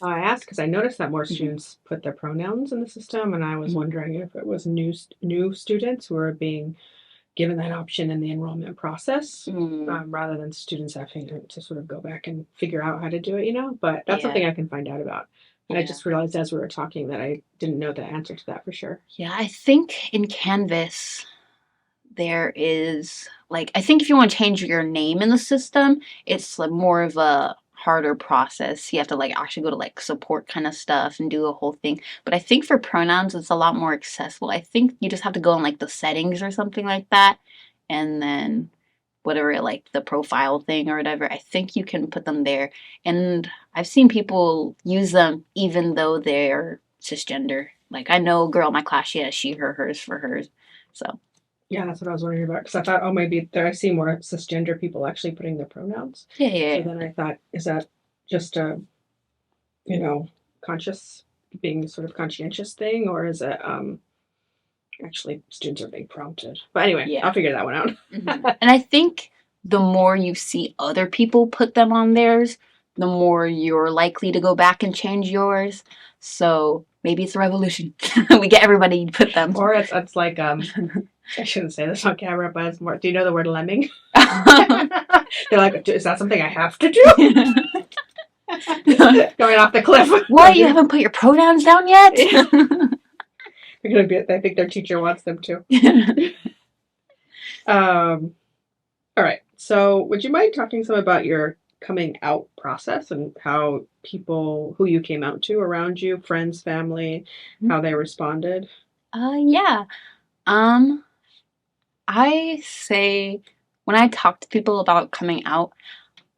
S1: I asked because I noticed that more
S2: Hmm.
S1: students put their pronouns in the system, and I was
S2: Hmm.
S1: wondering if it was new students who are being given that option in the enrollment process,
S2: Mm,
S1: rather than students having to sort of go back and figure out how to do it, you know? But that's
S2: yeah.
S1: something I can find out about. And I
S2: Yeah.
S1: just realized as we were talking that I didn't know the answer to that for sure.
S2: Yeah, I think in Canvas there is like I think if you want to change your name in the system, it's like more of a harder process. You have to like actually go to like support kind of stuff and do a whole thing. But I think for pronouns it's a lot more accessible. I think you just have to go in like the settings or something like that and then whatever like the profile thing or whatever. I think you can put them there. And I've seen people use them even though they're cisgender. Like I know a girl in my class, she has she, her, hers for hers. So
S1: Yeah, that's what I was wondering about because I thought, oh, maybe there I see more cisgender people actually putting their pronouns.
S2: yeah,
S1: So
S2: yeah.
S1: then I thought, is that just a, you know, conscious being sort of conscientious thing, or is it actually students are being prompted? But anyway,
S2: Yeah.
S1: I'll figure that one
S2: Hmm.
S1: out.
S2: And I think the more you see other people put them on theirs, the more you're likely to go back and change yours. So maybe it's a revolution. We get everybody to put them.
S1: Or it's like I shouldn't say this on camera, but it's more. Do you know the word lemming? They're like, is that something I have to do? Going off the cliff.
S2: What? You haven't put your pronouns down yet?
S1: They're gonna be. I think their teacher wants them to. All right. So, would you mind talking some about your coming out process and how people who you came out to around you, friends, family, how they responded?
S2: Yeah. Um, I say when I talk to people about coming out,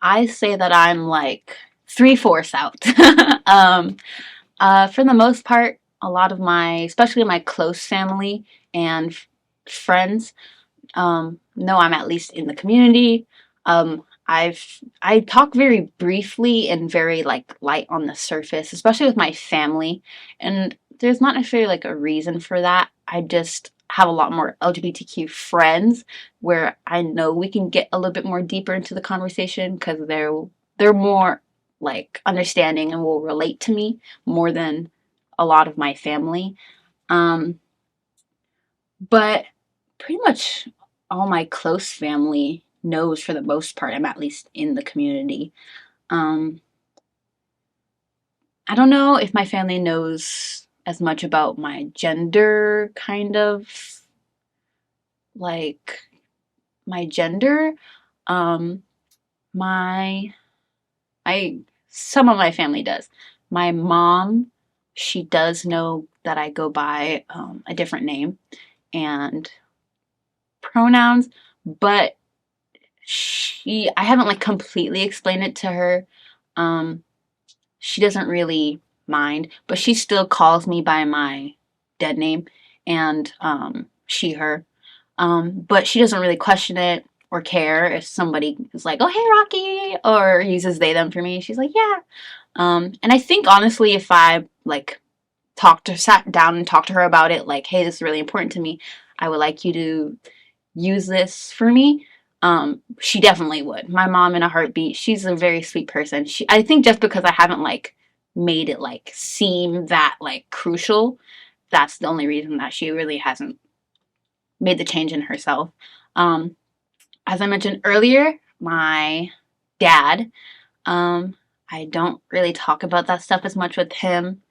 S2: I say that I'm like three-fourths out. um, for the most part, a lot of my, especially my close family and friends, know I'm at least in the community. I talk very briefly and very like light on the surface, especially with my family, and there's not necessarily like a reason for that. I just have a lot more LGBTQ friends where I know we can get a little bit more deeper into the conversation because they're more like understanding and will relate to me more than a lot of my family. Um, but pretty much all my close family knows for the most part I'm at least in the community. Um, I don't know if my family knows as much about my gender, kind of like my gender. Um, my I some of my family does. My mom, she does know that I go by a different name and pronouns, but I haven't like completely explained it to her. Um, she doesn't really mind, but she still calls me by my dead name and she, her. But she doesn't really question it or care if somebody is like, oh, hey, Rocky, or uses they, them for me. She's like, yeah. And I think honestly, if I like sat down and talked to her about it, like, hey, this is really important to me. I would like you to use this for me, she definitely would. My mom in a heartbeat. She's a very sweet person. I think just because I haven't like made it like seem that like crucial, that's the only reason that she really hasn't made the change in herself. Um, as I mentioned earlier, my dad, um, I don't really talk about that stuff as much with him.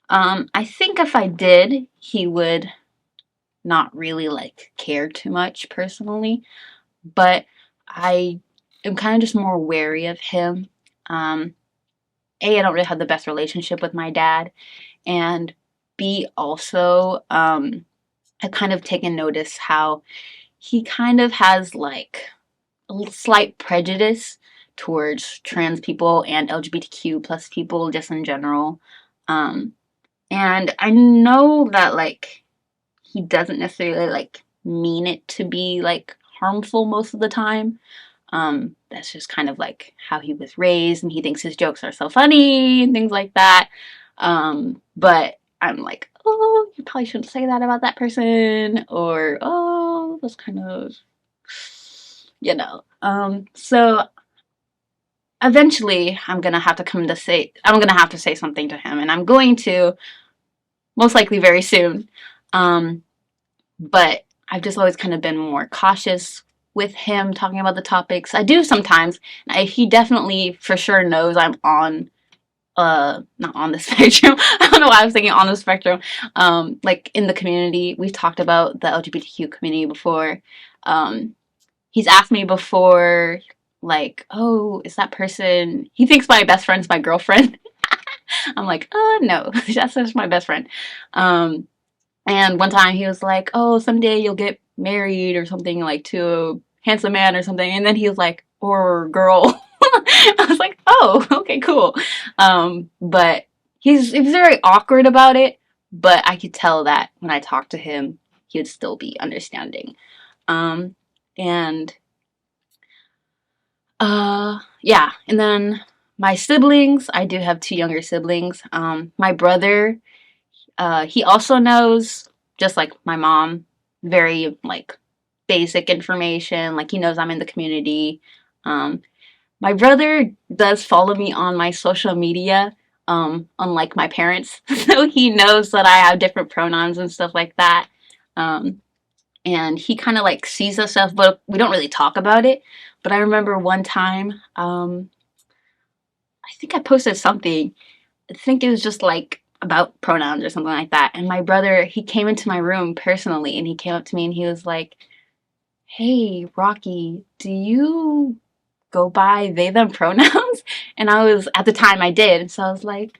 S2: I think if I did, he would not really like care too much personally. But I am kind of just more wary of him. A, I don't really have the best relationship with my dad, and B, also, I've kind of taken notice how he kind of has like a slight prejudice towards trans people and LGBTQ plus people just in general. Um, and I know that like he doesn't necessarily like mean it to be like harmful most of the time. That's just kind of like how he was raised, and he thinks his jokes are so funny and things like that. But I'm like, oh, you probably shouldn't say that about that person, or oh, that's kind of, So eventually, I'm gonna have to say something to him, and I'm going to most likely very soon. Um, but I've just always kind of been more cautious with him talking about the topics. I do sometimes. He definitely for sure knows I'm on not on the spectrum. I don't know why I was thinking on the spectrum. Like in the community, we've talked about the LGBTQ community before. He's asked me before, like, oh, is that person, he thinks my best friend's my girlfriend. I'm like, no, that's just my best friend. And one time he was like, oh, someday you'll get married or something, like to a handsome man or something. And then he was like, or girl. I was like, oh, okay, cool. But he's very awkward about it. But I could tell that when I talked to him, he would still be understanding. And yeah. And then my siblings, I do have two younger siblings. My brother, he also knows, just like my mom, very like basic information. Like he knows I'm in the community. Um, my brother does follow me on my social media, unlike my parents, so he knows that I have different pronouns and stuff like that. Um, and he kind of like sees the stuff, but we don't really talk about it. But I remember one time, I think I posted something. I think it was just like about pronouns or something like that. And my brother, he came into my room personally and he came up to me and he was like, hey, Rocky, do you go by they, them pronouns? And I was, at the time I did. And so I was like,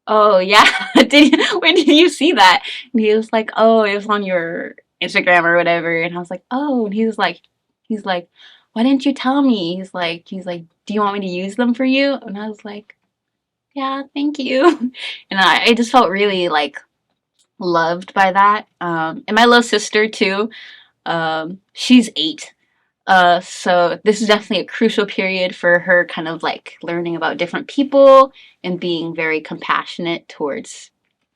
S2: oh, yeah. Where did you see that? And he was like, oh, it was on your Instagram or whatever. And I was like, oh. And he's like, why didn't you tell me? He's like, do you want me to use them for you? And I was like, yeah, thank you. And I just felt really like loved by that. And my little sister too. She's 8. So this is definitely a crucial period for her, kind of like learning about different people and being very compassionate towards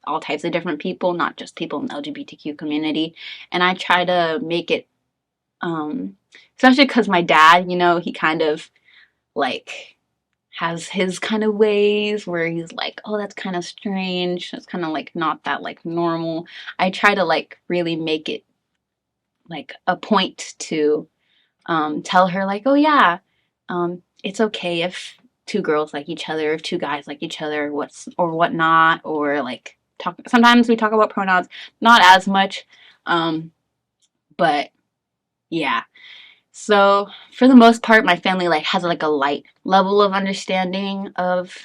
S2: all types of different people, not just people in the LGBTQ community. And I try to make it, especially because my dad, he kind of like has his kind of ways where he's like, oh, that's kind of strange. That's kind of like not that like normal. I try to like really make it like a point to tell her like, oh yeah, it's okay if two girls like each other, if two guys like each other, or whatnot, or like talk. Sometimes we talk about pronouns, not as much, but yeah. So for the most part, my family like has like a light level of understanding of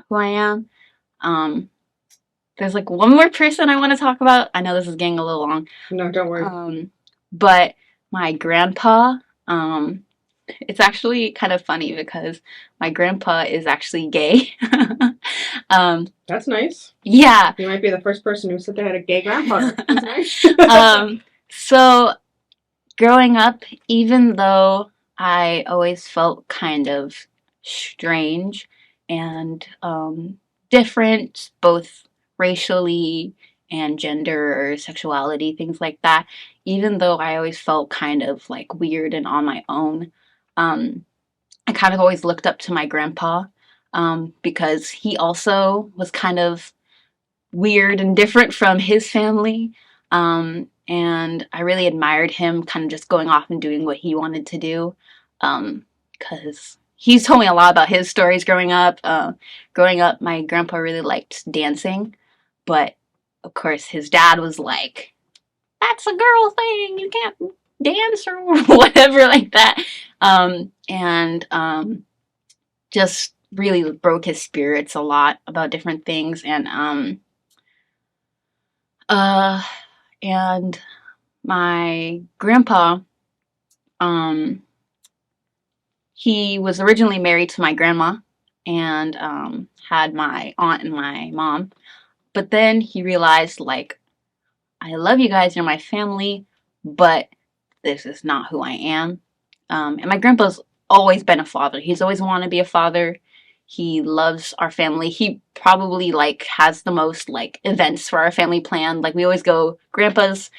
S2: who I am. Um, there's like one more person I want to talk about. I know this is getting a little long.
S1: No, don't worry.
S2: But my grandpa, it's actually kind of funny because my grandpa is actually gay.
S1: That's nice.
S2: Yeah.
S1: You might be the first person who said they had a gay grandpa. That's nice.
S2: So growing up, even though I always felt kind of strange and different, both racially and gender or sexuality, things like that, even though I always felt kind of like weird and on my own, I kind of always looked up to my grandpa, because he also was kind of weird and different from his family. And I really admired him kind of just going off and doing what he wanted to do. Because he's told me a lot about his stories growing up. Growing up, my grandpa really liked dancing. But, of course, his dad was like, that's a girl thing. You can't dance or whatever like that. And just really broke his spirits a lot about different things. Uh and my grandpa, um he was originally married to my grandma, and had my aunt and my mom. But then he realized, like, I love you guys, you're my family, but this is not who I am. And my grandpa's always been a father. He's always wanted to be a father. He loves our family. He probably like has the most like events for our family planned. Like we always go grandpa's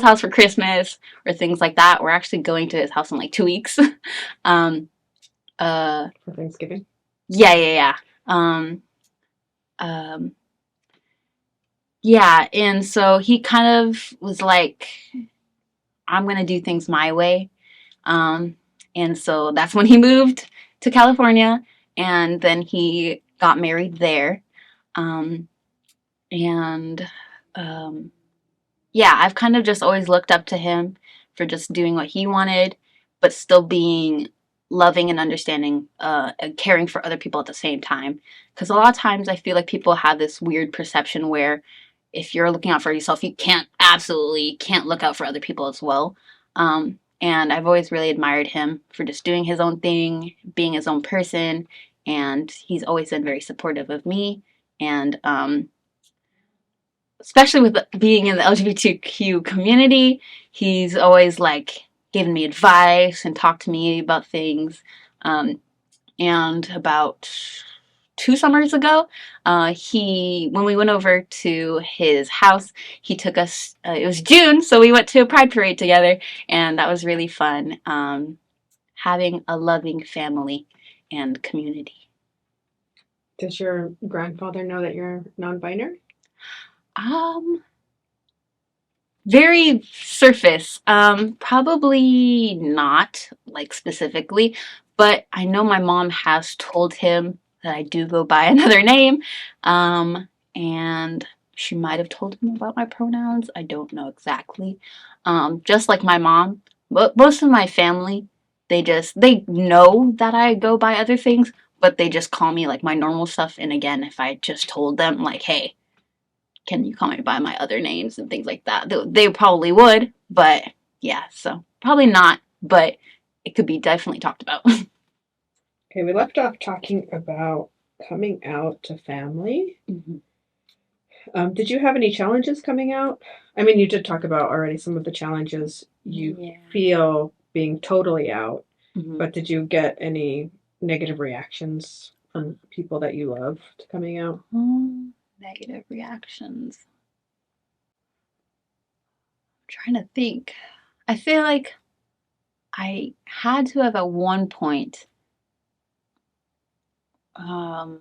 S2: house for Christmas or things like that. We're actually going to his house in like 2 weeks. um,
S1: For Thanksgiving.
S2: yeah. Um, yeah, and so he kind of was like, I'm gonna do things my way. Um, and so that's when he moved to California, and then he got married there. Um, and um, yeah, I've kind of just always looked up to him for just doing what he wanted, but still being loving and understanding, and caring for other people at the same time. Because a lot of times I feel like people have this weird perception where if you're looking out for yourself, you absolutely can't look out for other people as well. And I've always really admired him for just doing his own thing, being his own person, and he's always been very supportive of me. And especially with being in the LGBTQ community, he's always like given me advice and talked to me about things. And about 2 summers ago, when we went over to his house, he took us. It was June, so we went to a pride parade together, and that was really fun. Having a loving family and community.
S1: Does your grandfather know that you're non-binary?
S2: Um, Very surface. Probably not like specifically, but I know my mom has told him that I do go by another name. And she might have told him about my pronouns. I don't know exactly. Just like my mom, but most of my family, they know that I go by other things, but they just call me like my normal stuff. And again, if I just told them like, hey, can you call me by my other names and things like that? They probably would, but yeah, so probably not, but it could be definitely talked about.
S1: Okay, we left off talking about coming out to family.
S2: Mhm.
S1: Did you have any challenges coming out? I mean, you did talk about already some of the challenges you
S2: Yeah.
S1: feel being totally out,
S2: Mhm.
S1: but did you get any negative reactions from people that you loved coming out?
S2: Negative reactions. I'm trying to think. I feel like I had to have at one point. Um,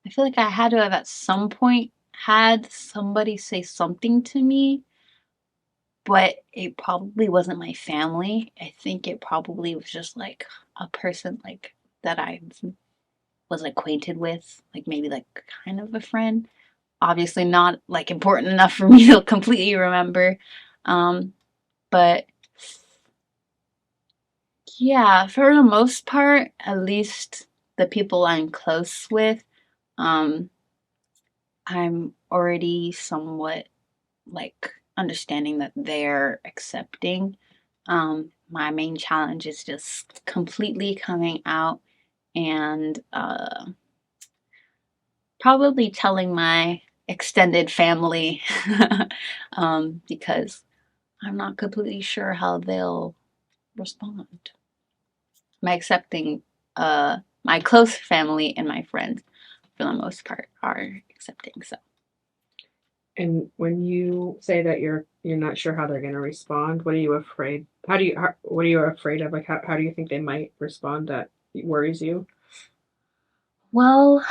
S2: I feel like I had to have at some point had somebody say something to me, but it probably wasn't my family. I think it probably was just like a person like that I was acquainted with, like maybe like kind of a friend. Obviously not like important enough for me to completely remember. Um, but yeah, for the most part, at least the people I'm close with, um, I'm already somewhat like understanding that they're accepting. My main challenge is just completely coming out and probably telling my extended family because I'm not completely sure how they'll respond. My accepting, my close family and my friends, for the most part, are accepting. So.
S1: And when you say that you're not sure how they're going to respond, what are you afraid? What are you afraid of? Like how do you think they might respond that worries you?
S2: Well,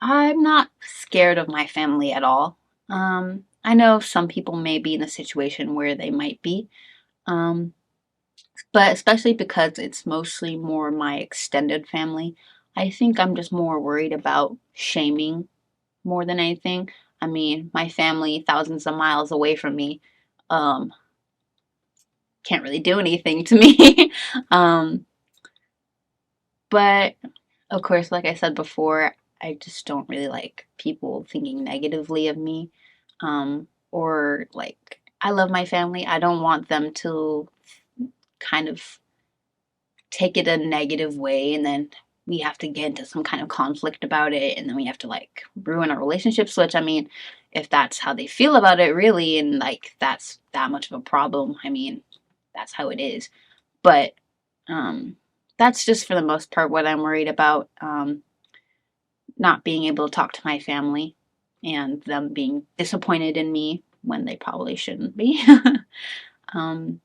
S2: I'm not scared of my family at all. I know some people may be in a situation where they might be, um, but especially because it's mostly more my extended family, I think I'm just more worried about shaming more than anything. I mean, my family, thousands of miles away from me, um, can't really do anything to me. um, But of course, like I said before, I just don't really like people thinking negatively of me. Or like, I love my family. I don't want them to kind of take it a negative way and then we have to get into some kind of conflict about it and then we have to like ruin our relationships, which I mean, if that's how they feel about it really and like that's that much of a problem, I mean, that's how it is. But um that's just for the most part what I'm worried about, not being able to talk to my family and them being disappointed in me when they probably shouldn't be. um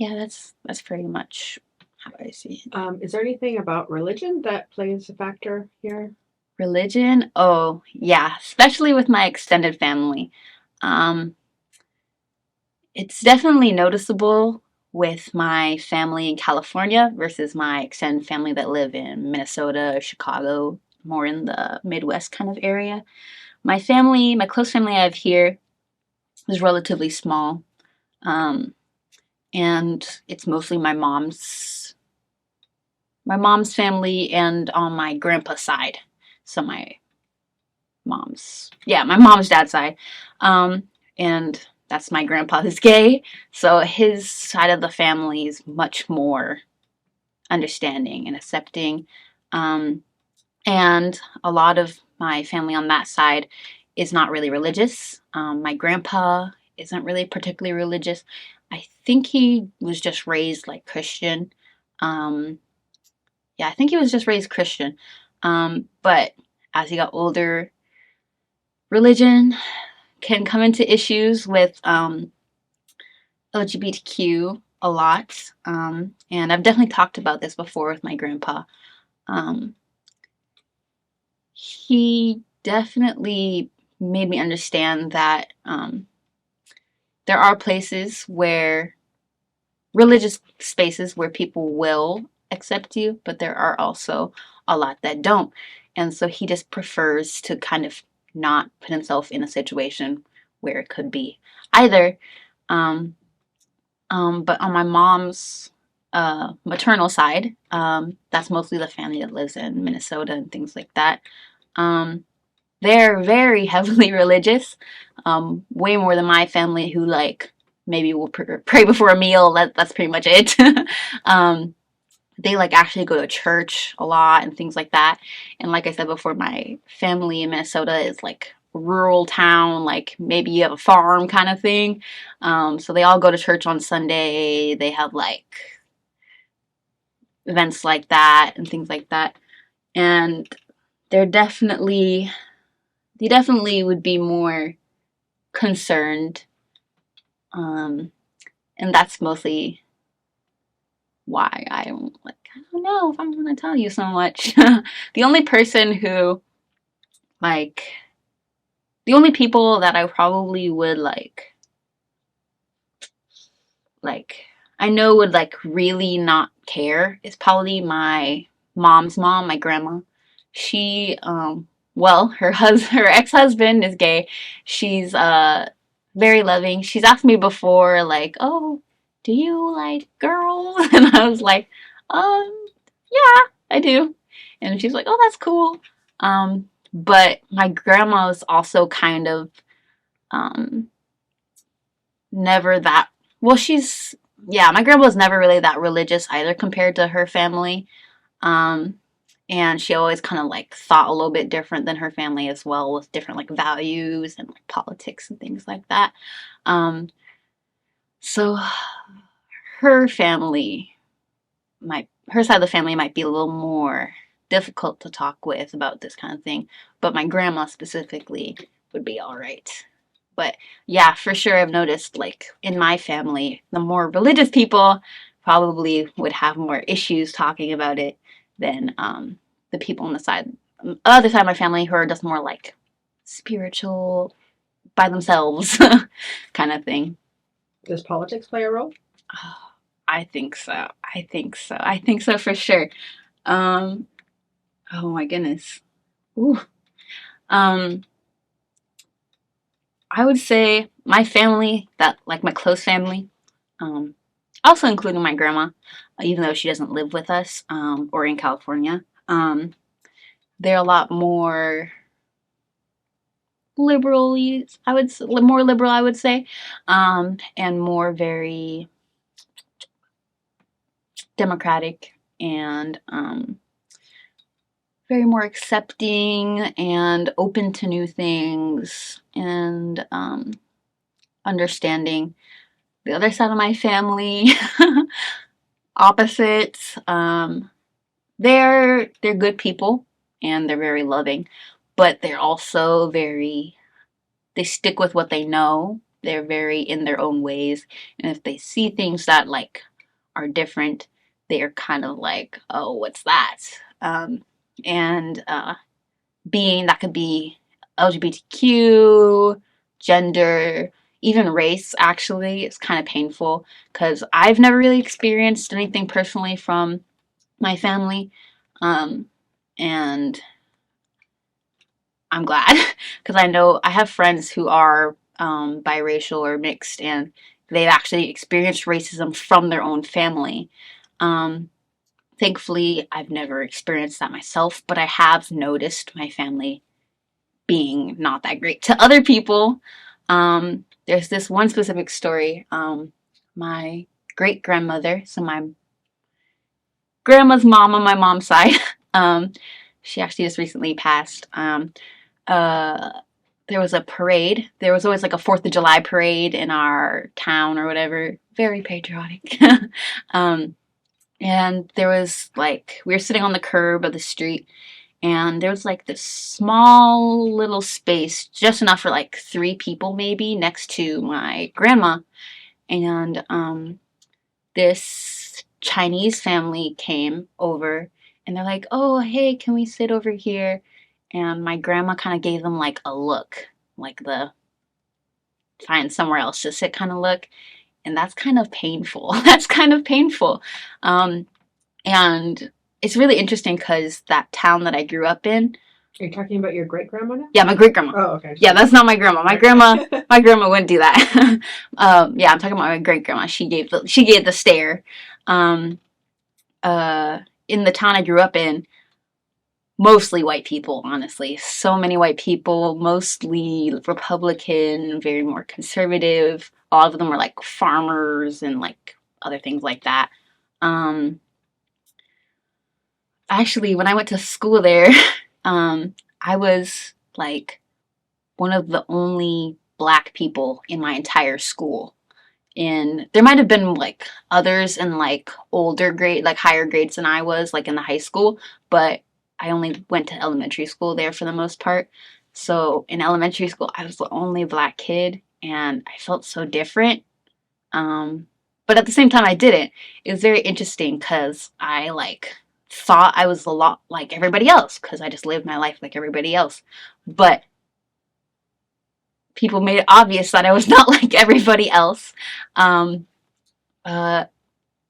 S2: yeah, that's pretty much how I see it.
S1: Is there anything about religion that plays a factor here?
S2: Religion? Oh, yeah, especially with my extended family. Um, it's definitely noticeable with my family in California versus my extended family that live in Minnesota or Chicago, more in the Midwest kind of area. My family, my close family I have here is relatively small. Um, and it's mostly my mom's family and on my grandpa's side. So my mom's dad's side. And that's my grandpa who's gay. So his side of the family is much more understanding and accepting. Um, and a lot of my family on that side is not really religious. My grandpa isn't really particularly religious. I think he was just raised like Christian. Um, yeah, I think he was just raised Christian. But as he got older, religion can come into issues with LGBTQ a lot. And I've definitely talked about this before with my grandpa. Um, he definitely made me understand that there are places where religious spaces where people will accept you, but there are also a lot that don't. And so he just prefers to kind of not put himself in a situation where it could be either. Um, but on my mom's maternal side, that's mostly the family that lives in Minnesota and things like that. Um, they're very heavily religious, way more than my family, who like maybe will pray before a meal. That's pretty much it. um, they like actually go to church a lot and things like that. And like I said before, my family in Minnesota is like a rural town, like maybe you have a farm kind of thing. So they all go to church on Sunday. They have like events like that and things like that. And they're definitely they definitely would be more concerned. Um, and that's mostly why I don't like. I don't know if I'm gonna tell you so much. The only person who like the only people that I probably would like I know would like really not care is probably my mom's mom, my grandma. She well, her ex-husband is gay. She's very loving. She's asked me before like, "Oh, do you like girls?" And I was like, yeah, I do." And she's like, "Oh, that's cool." But my grandma's also kind of um never that well, she's yeah, my grandma was never really that religious either compared to her family. Um, and she always kind of like thought a little bit different than her family as well, with different like values and like politics and things like that. Um, so her family her side of the family might be a little more difficult to talk with about this kind of thing, but my grandma specifically would be all right. But yeah, for sure, I've noticed like in my family, the more religious people probably would have more issues talking about it than the people on the other side of my family who are just more like spiritual by themselves kind of thing.
S1: Does politics play a role?
S2: Oh, I think so. I think so. I think so for sure. Um, oh my goodness. Ooh. Um, I would say my family, that like my close family, um, also including my grandma, even though she doesn't live with us or in California. They're a lot more liberally, I would more liberal, I would say, and more very democratic and very more accepting and open to new things and understanding. The other side of my family, opposites. They're good people and they're very loving, but they're also very, they stick with what they know. They're very in their own ways, and if they see things that like are different, they are kind of like, oh, what's that? And being that could be LGBTQ, gender, even race. Actually, it's kind of painful because I've never really experienced anything personally from my family, um, and I'm glad because I know I have friends who are biracial or mixed, and they've actually experienced racism from their own family. Um, Thankfully, I've never experienced that myself, but I have noticed my family being not that great to other people. There's this one specific story. My great grandmother, so my grandma's mom on my mom's side, um, she actually just recently passed. Uh, there was a parade. There was always like a 4th of July parade in our town or whatever. Very patriotic. um, and there was like, we were sitting on the curb of the street, and there was like this small little space, just enough for like 3 people maybe, next to my grandma. And this Chinese family came over, and they're like, oh, hey, can we sit over here? And my grandma kind of gave them like a look, like the find somewhere else to sit kind of look. And that's kind of painful. That's kind of painful. Um, and it's really interesting because that town that I grew up in.
S1: Are you talking about your great grandma now?
S2: Yeah, my great grandma.
S1: Oh, okay.
S2: Yeah, that's not my grandma. My grandma wouldn't do that. Yeah, I'm talking about my great grandma. She gave the stare. Um, in the town I grew up in, mostly white people, honestly. So many white people, mostly Republican, very more conservative. All of them were like farmers and like other things like that. Um, Actually, when I went to school there, I was like one of the only black people in my entire school. And there might have been like others in like older grade, like higher grades than I was, like in the high school, but I only went to elementary school there for the most part. So in elementary school, I was the only black kid, and I felt so different. Um, but at the same time, I didn't. It was very interesting because I like thought I was a lot like everybody else because I just lived my life like everybody else. But people made it obvious that I was not like everybody else. Um, uh,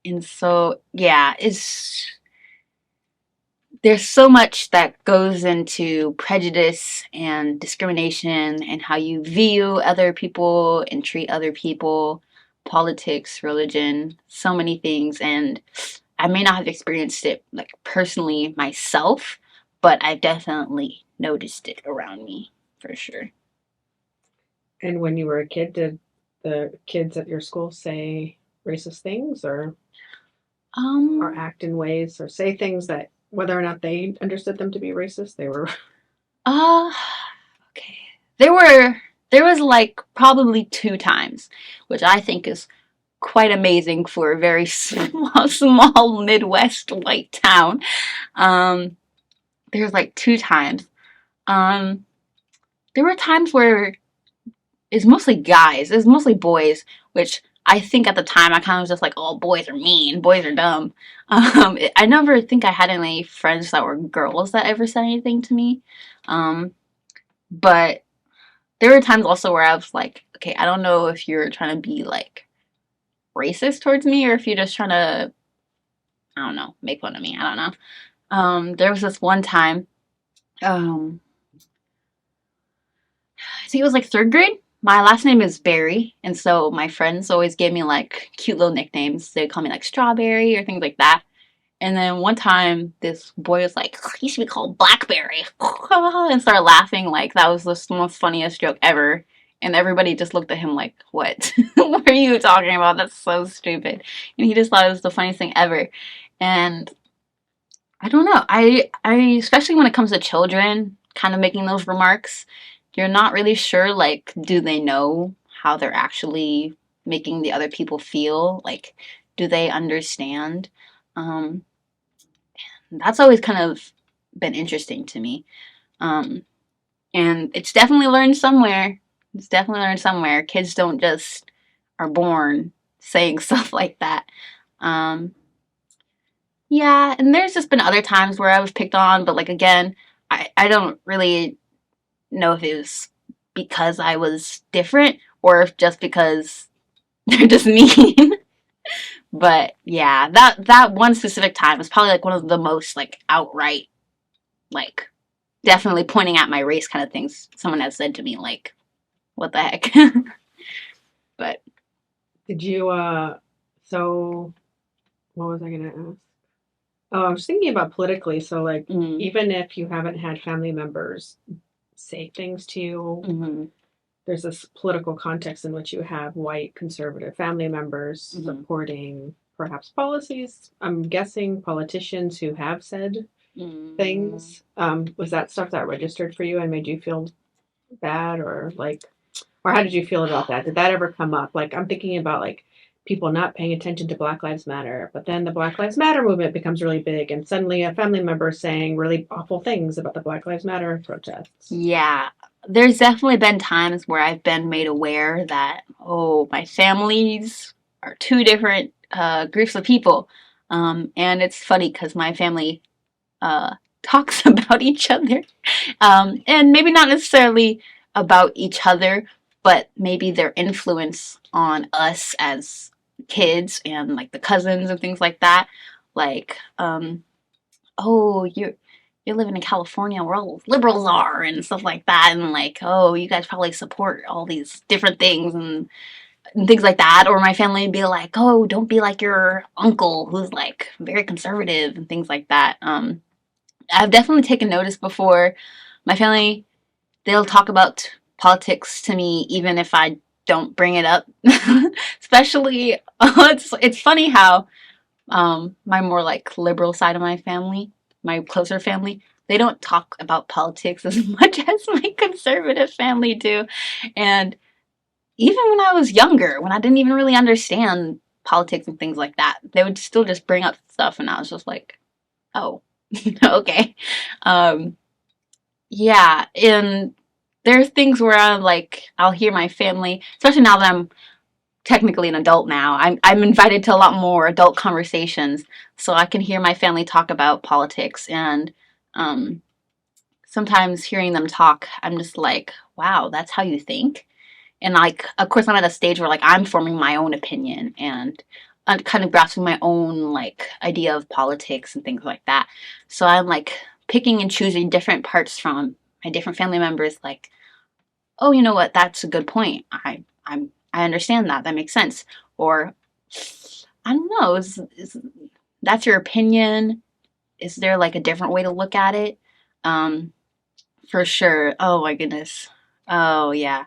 S2: and so, yeah, there's so much that goes into prejudice and discrimination and how you view other people and treat other people, politics, religion, so many things. And I may not have experienced it like personally myself, but I've definitely noticed it around me for sure.
S1: And when you were a kid, did the kids at your school say racist things or
S2: Um,
S1: act in ways or say things that whether or not they understood them to be racist, they were
S2: uh, okay. There were, there was like probably 2 times, which I think is quite amazing for a very small Midwest white town. Um, there's like 2 times. Um, there were times where it's mostly guys, it's mostly boys, which I think at the time I kind of was just like, oh, boys are mean, boys are dumb. I never think I had any friends that were girls that ever said anything to me. Um, but there were times also where I was like, okay, I don't know if you're trying to be like racist towards me or if you're just trying to, I don't know, make fun of me. I don't know. There was this one time, um, I think it was like 3rd grade. my last name is Berry, and so my friends always gave me like cute little nicknames. They call me like Strawberry or things like that. And then one time, this boy was like, "You should be called Blackberry," and started laughing like that was the most funniest joke ever. And everybody just looked at him like, "What? What are you talking about? That's so stupid." And he just thought it was the funniest thing ever. And I don't know. I especially when it comes to children, kind of making those remarks, you're not really sure. Like, do they know how they're actually making the other people feel? Like, do they understand? Um, that's always kind of been interesting to me. Um, and it's definitely learned somewhere. It's definitely learned somewhere. Kids don't just are born saying stuff like that. Um, yeah, and there's just been other times where I was picked on, but like again, I don't really know if it was because I was different or if just because they're just mean. But yeah, that one specific time was probably like one of the most like outright like definitely pointing at my race kind of things someone has said to me like what the heck. But
S1: Did you, so what was I going to ask? Oh, I was thinking about politically. So, like,
S2: mm,
S1: even if you haven't had family members say things to you,
S2: mm-hmm,
S1: there's this political context in which you have white conservative family members
S2: mm-hmm,
S1: supporting perhaps policies. I'm guessing politicians who have said
S2: mm,
S1: things. Was that stuff that registered for you and made you feel bad, or like, or how did you feel about that? Did that ever come up? Like, I'm thinking about like people not paying attention to Black Lives Matter, but then the Black Lives Matter movement becomes really big, and suddenly a family member saying really awful things about the Black Lives Matter protests.
S2: yeah, there's definitely been times where I've been made aware that oh my families are two different groups of people, and it's funny because my family talks about each other, and maybe not necessarily about each other, but maybe their influence on us as kids and like the cousins and things like that. Like, oh, you're living in California where all liberals are and stuff like that, and like, oh, you guys probably support all these different things and things like that. Or my family would be like, oh, don't be like your uncle who's like very conservative and things like that. I've definitely taken notice before. My family, they'll talk about politics to me even if I don't bring it up. Especially, it's funny how my more like liberal side of my family, my closer family, they don't talk about politics as much as my conservative family do. And even when I was younger, when I didn't even really understand politics and things like that, they would still just bring up stuff, and I was just like, oh, okay. Um, yeah, and there's things where I'm like, I'll hear my family, especially now that I'm technically an adult now. I'm invited to a lot more adult conversations, so I can hear my family talk about politics, and um, sometimes hearing them talk, I'm just like, wow, that's how you think. And like, of course, I'm at a stage where like I'm forming my own opinion and I'm kind of grasping my own like idea of politics and things like that. So I'm like picking and choosing different parts from my different family members. Like, oh, you know what? That's a good point. I understand that. That makes sense. Or I don't know. Is that's your opinion? Is there like a different way to look at it? Um, for sure. Oh my goodness. Oh yeah.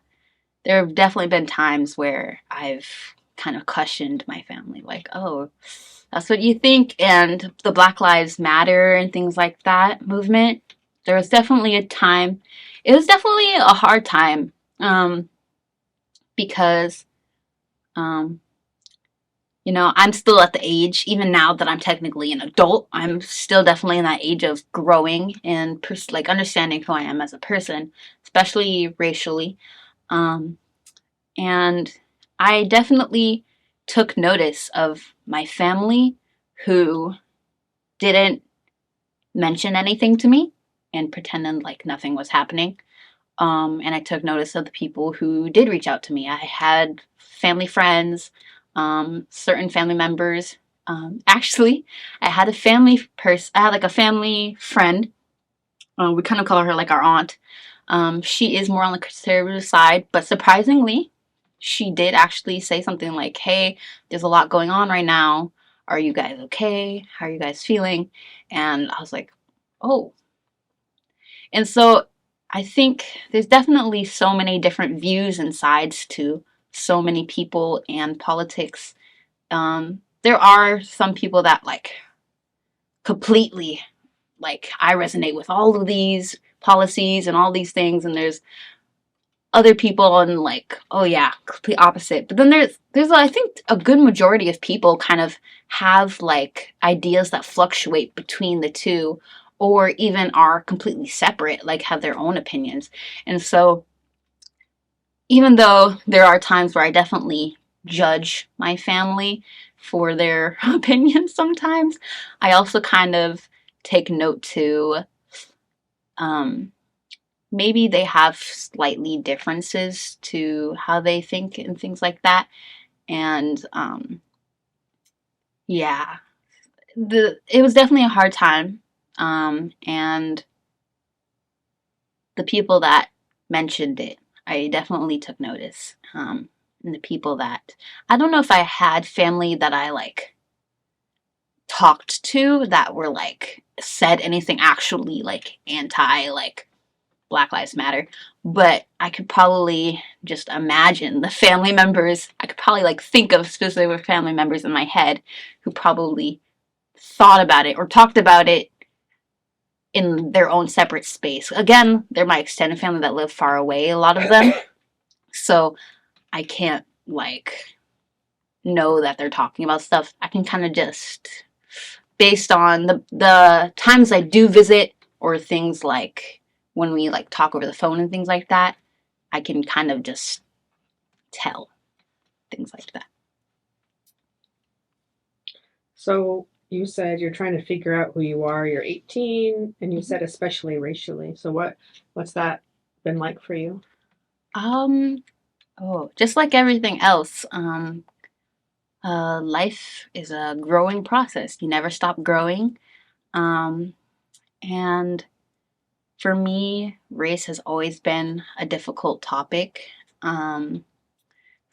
S2: There have definitely been times where I've kind of questioned my family, like, oh, that's what you think, and the Black Lives Matter and things like that movement. There was definitely a time. It was definitely a hard time, because um, I'm still at the age, even now that I'm technically an adult, I'm still definitely in that age of growing and like understanding who I am as a person, especially racially. Um, And I definitely took notice of my family who didn't mention anything to me and pretended like nothing was happening. And I took notice of the people who did reach out to me. I had family friends, certain family members. Actually, I had a family person. I had like a family friend. We kind of call her like our aunt. She is more on the conservative side, but surprisingly, she did actually say something like, hey, there's a lot going on right now. Are you guys okay? How are you guys feeling? And I was like, oh. And so I think there's definitely so many different views and sides to so many people and politics. There are some people that like completely, like, I resonate with all of these policies and all these things, and there's other people and like, oh yeah, complete opposite. But then there's I think a good majority of people kind of have like ideas that fluctuate between the two, or even are completely separate, like have their own opinions. And so even though there are times where I definitely judge my family for their opinions sometimes, I also kind of take note to um maybe they have slightly differences to how they think and things like that. And yeah, it was definitely a hard time. And the people that mentioned it, I definitely took notice. And the people that, I don't know if I had family that I like talked to that were like said anything actually like anti like Black Lives Matter, but I could probably just imagine the family members. I could probably like think of specific family members in my head who probably thought about it or talked about it in their own separate space. Again, they're my extended family that live far away, a lot of them. So I can't like know that they're talking about stuff. I can kind of just, based on the times I do visit, or things like when we like talk over the phone and things like that, I can kind of just tell things like that.
S1: So you said you're trying to figure out who you are. You're 18, and you said especially racially. So what's that been like for you?
S2: Um, oh, just like everything else, life is a growing process. You never stop growing. Um, and for me, race has always been a difficult topic, um,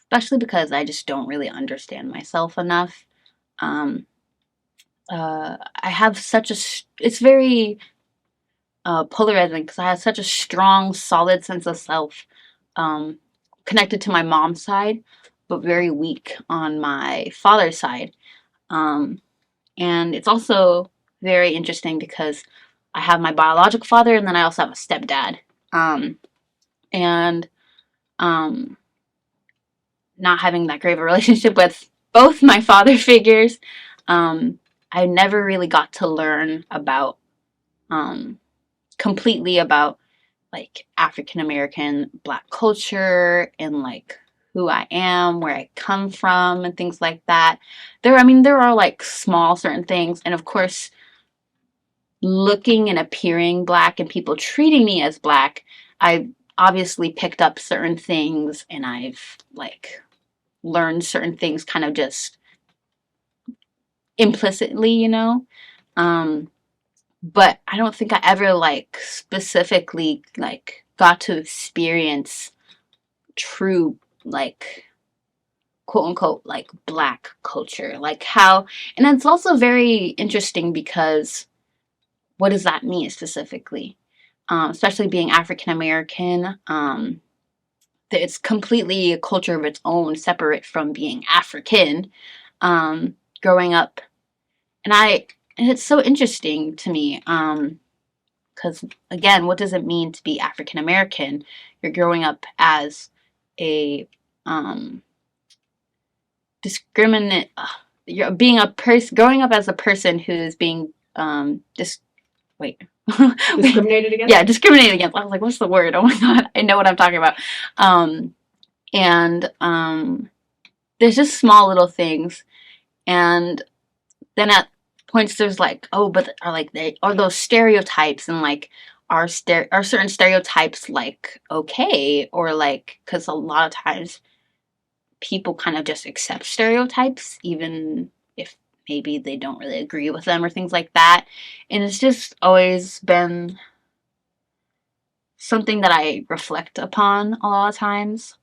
S2: especially because I just don't really understand myself enough. Um, I have such a, it's very polarizing because I have such a strong, solid sense of self, um, connected to my mom's side, but very weak on my father's side. Um, and it's also very interesting because I have my biological father and then I also have a stepdad. Um, and um, not having that great of a relationship with both my father figures, um, I never really got to learn about um, completely about like African American Black culture and like who I am, where I come from, and things like that. There are like small certain things, and of course, looking and appearing Black and people treating me as Black, I obviously picked up certain things, and I've like learned certain things kind of just implicitly, you know. Um, but I don't think I ever like specifically like got to experience true like quote unquote like Black culture, like how. And it's also very interesting because what does that mean specifically, especially being African American. It's completely a culture of its own, separate from being African. Growing up, and it's so interesting to me, because again, what does it mean to be African American? You're growing up as a um, discriminate. You're being a person, growing up as a person who is being wait.
S1: Discriminated against?
S2: Yeah, discriminated against. I was like, what's the word? Oh my god, I know what I'm talking about. And there's just small little things, and then at points there's like, oh, but are like they are those stereotypes, and like are certain stereotypes like okay, or like, because a lot of times people kind of just accept stereotypes even if maybe they don't really agree with them or things like that. And it's just always been something that I reflect upon a lot of times.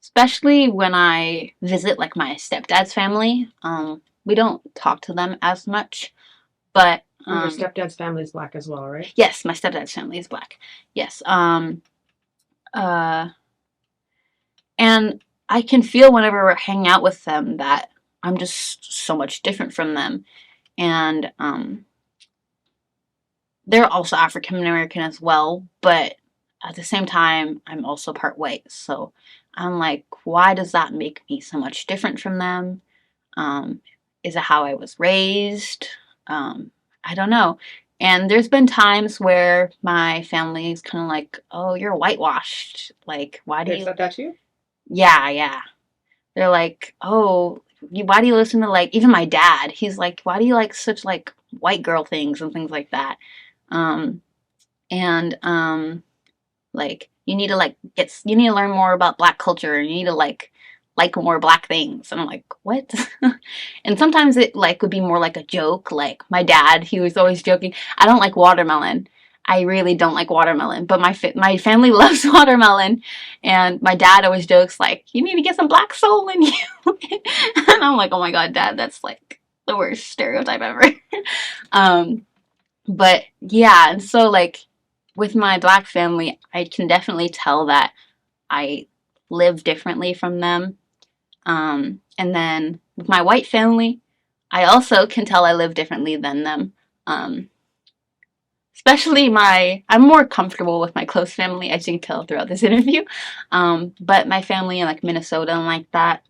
S2: Especially when I visit like my stepdad's family. We don't talk to them as much, but
S1: And your stepdad's family is black as well, right?
S2: yes, my stepdad's family is black. Yes. Uh, and I can feel whenever we're hanging out with them that I'm just so much different from them. And they're also African American as well, but at the same time, I'm also part white. So I'm like, why does that make me so much different from them? Um, is it how I was raised? I don't know. And there's been times where my family is kind of like, oh, you're whitewashed. Like, why do
S1: They've
S2: you?
S1: said that to you?
S2: Yeah, yeah. They're like, oh, why do you listen to like, even my dad, he's like, why do you like such like white girl things and things like that? Um, and like you need to you need to learn more about black culture and you need to like more black things. And I'm like, what? And sometimes it like would be more like a joke. Like my dad, he was always joking, I don't like watermelon. I really don't like watermelon, but my family loves watermelon, and my dad always jokes like, "You need to get some black soul in you," and I'm like, "Oh my god, Dad, that's like the worst stereotype ever." um, but yeah, and so like with my black family, I can definitely tell that I live differently from them. And then with my white family, I also can tell I live differently than them. Um, especially I'm more comfortable with my close family, as you can tell throughout this interview. But my family in like Minnesota and like that,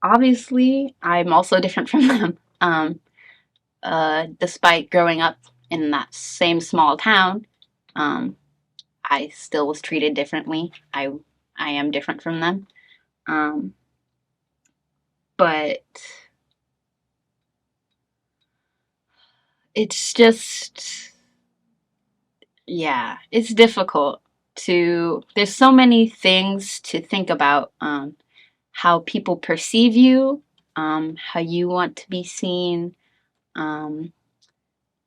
S2: obviously I'm also different from them. Despite growing up in that same small town, um, I still was treated differently. I am different from them. Um, but it's just, yeah, it's difficult there's so many things to think about. How people perceive you, how you want to be seen, um,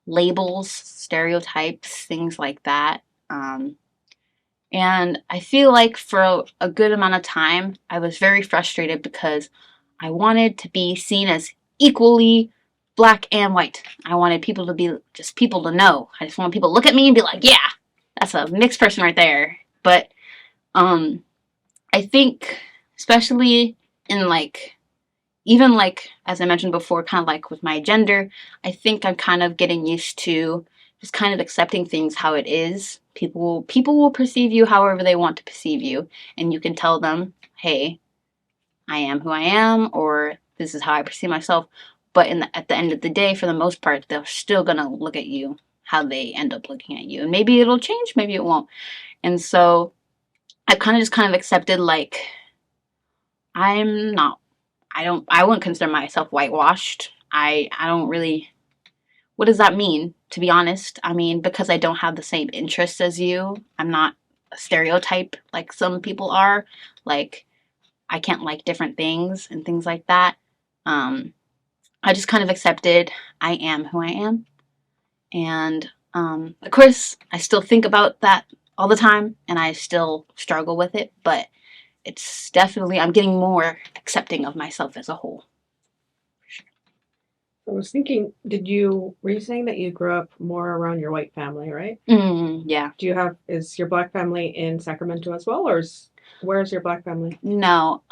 S2: labels, stereotypes, things like that. Um, And I feel like for a good amount of time, I was very frustrated because I wanted to be seen as equally black and white. I wanted people to be just people to know. I just want people to look at me and be like, yeah, that's a mixed person right there. But um, I think, especially in like, even like, as I mentioned before, kind of like with my gender, I think I'm kind of getting used to just kind of accepting things how it is. People will perceive you however they want to perceive you, and you can tell them, "Hey, I am who I am," or "This is how I perceive myself." But at the end of the day, for the most part, they're still gonna look at you how they end up looking at you, and maybe it'll change, maybe it won't. And so I've kind of accepted like I'm not. I wouldn't consider myself whitewashed. I don't really. What does that mean, to be honest? I mean, because I don't have the same interests as you, I'm not a stereotype like some people are. Like, I can't like different things and things like that. Um, I just kind of accepted I am who I am. And of course, I still think about that all the time and I still struggle with it, but it's definitely, I'm getting more accepting of myself as a whole.
S1: I was thinking, were you saying that you grew up more around your white family, right?
S2: Yeah.
S1: Is your black family in Sacramento as well, where's your black family?
S2: No.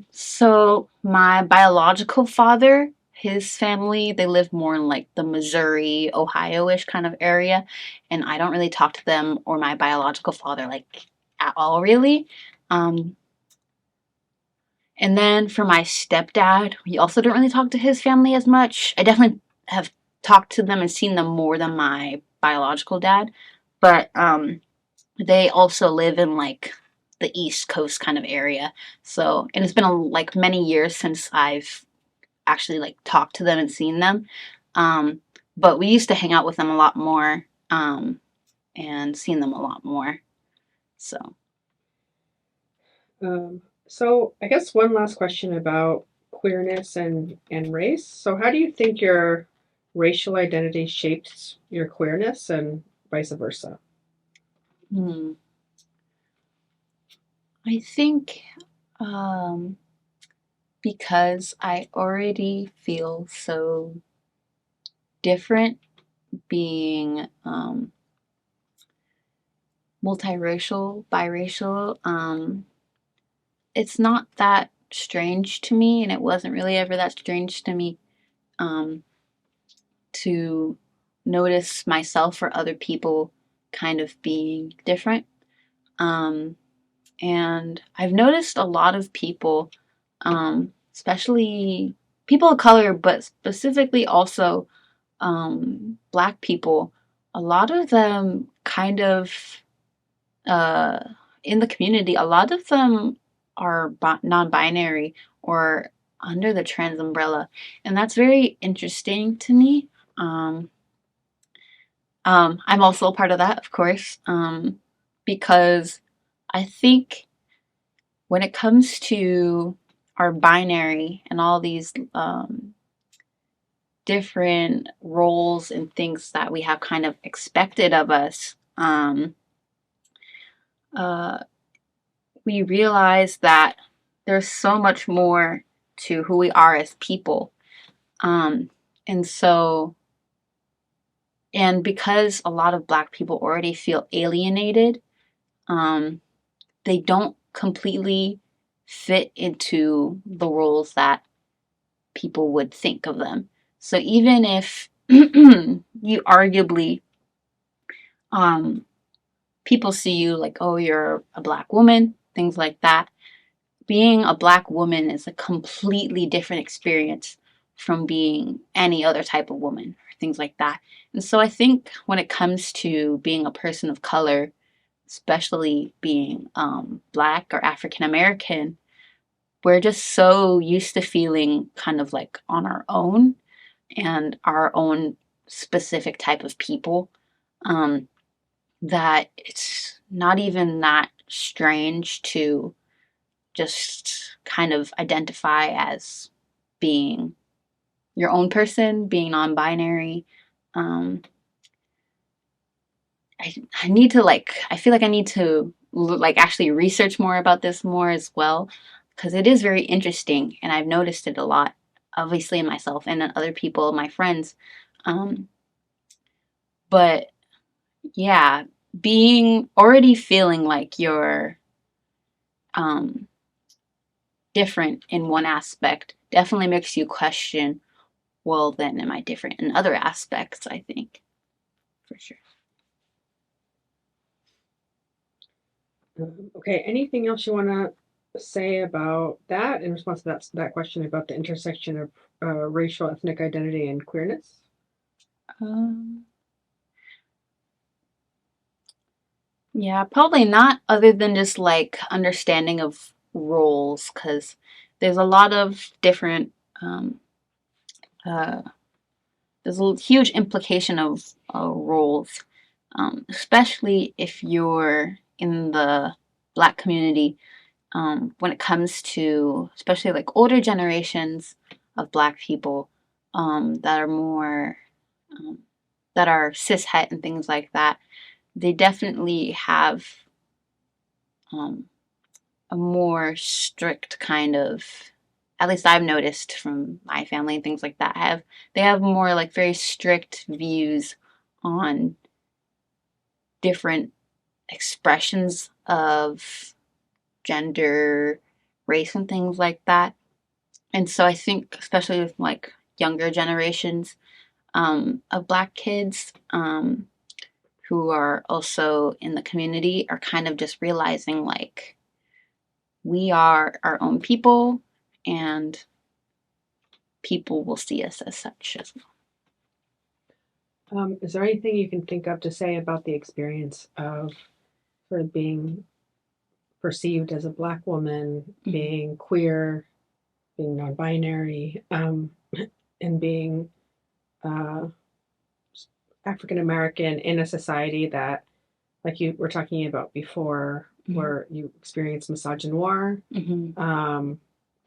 S2: So my biological father, his family, they live more in like the Missouri, Ohio-ish kind of area, and I don't really talk to them or my biological father like at all really. Um, and then for my stepdad, we also don't really talk to his family as much. I definitely have talked to them and seen them more than my biological dad, but they also live in like the East Coast kind of area. So, and it's been like many years since I've actually like talked to them and seen them. Um, but we used to hang out with them a lot more, and seen them a lot more. So,
S1: So I guess one last question about queerness and race. So how do you think your racial identity shapes your queerness and vice versa?
S2: Hmm. I think um, because I already feel so different being multiracial, biracial, it's not that strange to me, and it wasn't really ever that strange to me um, to notice myself or other people kind of being different. Um, and I've noticed a lot of people, especially people of color, but specifically also Black people, a lot of them kind of uh, in the community, a lot of them are non-binary or under the trans umbrella, and that's very interesting to me. Um, I'm also a part of that, of course, because I think when it comes to our binary and all these different roles and things that we have kind of expected of us, uh, we realize that there's so much more to who we are as people. Um, and so, and because a lot of Black people already feel alienated, um, they don't completely fit into the roles that people would think of them. So even if you arguably, um, people see you like, oh, you're a Black woman, things like that, being a Black woman is a completely different experience from being any other type of woman or things like that. And so I think when it comes to being a person of color, especially being Black or African American, we're just so used to feeling kind of like on our own and our own specific type of people, um, that it's not even that strange to just kind of identify as being your own person, being non-binary. Um, I need to like, I feel like I need to like actually research more about this more as well, because it is very interesting and I've noticed it a lot, obviously in myself and in other people, my friends. Um, but yeah, being already feeling like you're um, different in one aspect definitely makes you question, well, then am I different in other aspects? I think for sure.
S1: Okay, anything else you want to say about that in response to that question about the intersection of racial, ethnic identity, and queerness?
S2: Um, yeah, probably not, other than just like understanding of roles, because there's a lot of different um, uh, there's a huge implication of roles, especially if you're in the Black community. When it comes to especially like older generations of Black people, that are more um, that are cishet and things like that, they definitely have um, a more strict kind of, at least I've noticed from my family and things like that, have they have more like very strict views on different expressions of gender, race, and things like that. And so I think, especially with like younger generations of Black kids who are also in the community, are kind of just realizing like we are our own people and people will see us as such as
S1: Is there anything you can think of to say about the experience of sort of being perceived as a Black woman,
S2: well.
S1: being queer, being non-binary, and being uh, African American in a society that, like you were talking about before,
S2: Mm-hmm.
S1: where you experience misogynoir?
S2: Mm-hmm.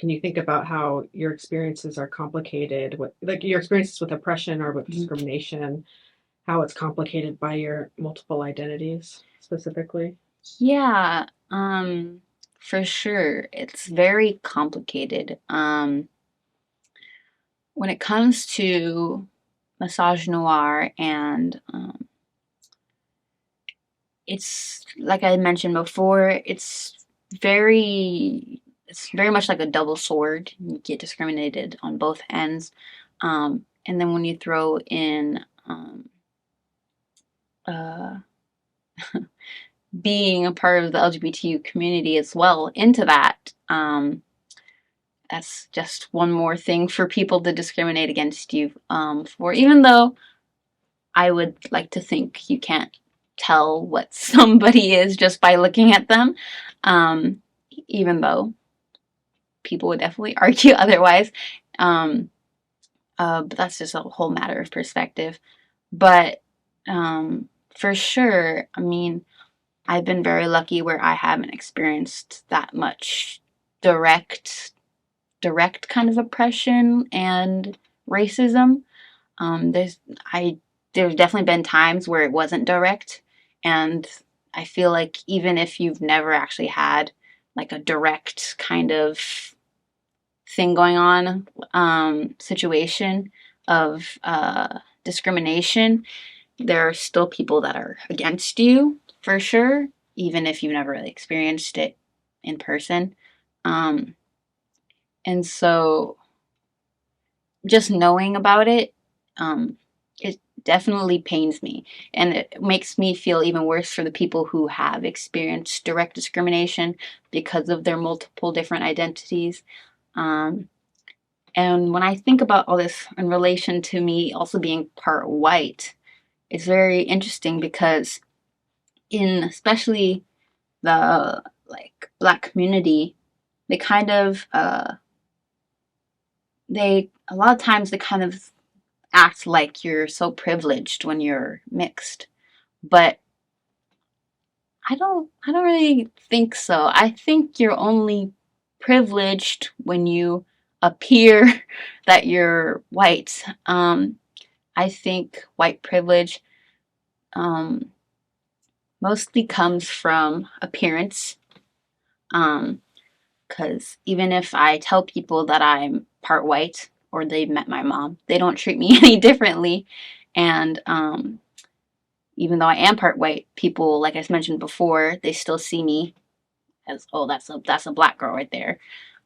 S1: Can you think about how your experiences are complicated with, like your experiences with oppression or with
S2: Mm-hmm.
S1: discrimination? how it's complicated by your multiple identities specifically?
S2: Yeah, for sure. It's very complicated. When it comes to misogynoir and it's like I mentioned before, it's very much like a double sword. You get discriminated on both ends. And then when you throw in uh, being a part of the LGBTQ community as well into that, that's just one more thing for people to discriminate against you for, even though I would like to think you can't tell what somebody is just by looking at them, um, even though people would definitely argue otherwise. Um, but that's just a whole matter of perspective. But for sure, I mean, I've been very lucky where I haven't experienced that much direct kind of oppression and racism. Um, there's I there's definitely been times where it wasn't direct, and I feel like even if you've never actually had like a direct kind of thing going on, situation of discrimination, there are still people that are against you for sure, even if you've never really experienced it in person. Um, and so just knowing about it, um, it definitely pains me. And it makes me feel even worse for the people who have experienced direct discrimination because of their multiple different identities. Um, and when I think about all this in relation to me also being part white, it's very interesting because in especially the like black community, they kind of they a lot of times they kind of act like you're so privileged when you're mixed. But I don't really think so. I think you're only privileged when you appear that you're white. I think white privilege um, mostly comes from appearance. Because even if I tell people that I'm part white or they've met my mom, they don't treat me any differently. And even though I am part white, people, like I mentioned before, they still see me as, oh, that's a black girl right there.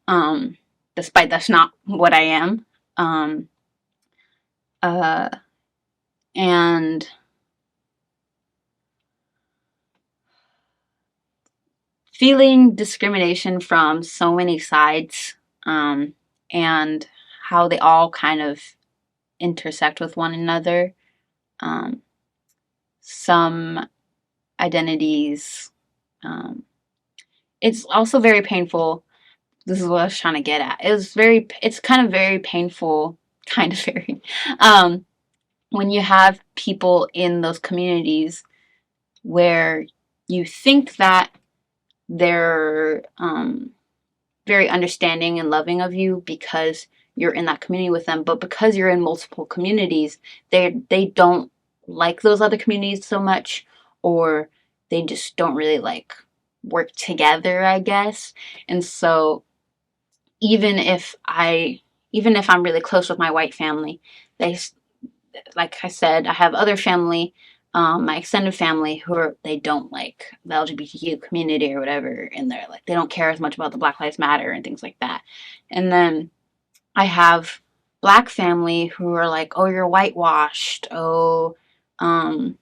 S2: Um, Despite that's not what I am. Um, uh, and feeling discrimination from so many sides, and how they all kind of intersect with one another. Um, some identities. Um, it's also very painful. This is what I was trying to get at. It's kind of very painful, kind of very, um, when you have people in those communities where you think that they're very understanding and loving of you because you're in that community with them, but because you're in multiple communities, they don't like those other communities so much, or they just don't really like work together, I guess. And so even if I'm really close with my white family, they, like I said, I have other family, my extended family they don't like the LGBTQ community or whatever, and they're like they don't care as much about the Black Lives Matter and things like that. And then I have black family who are like, oh, you're whitewashed, oh, um,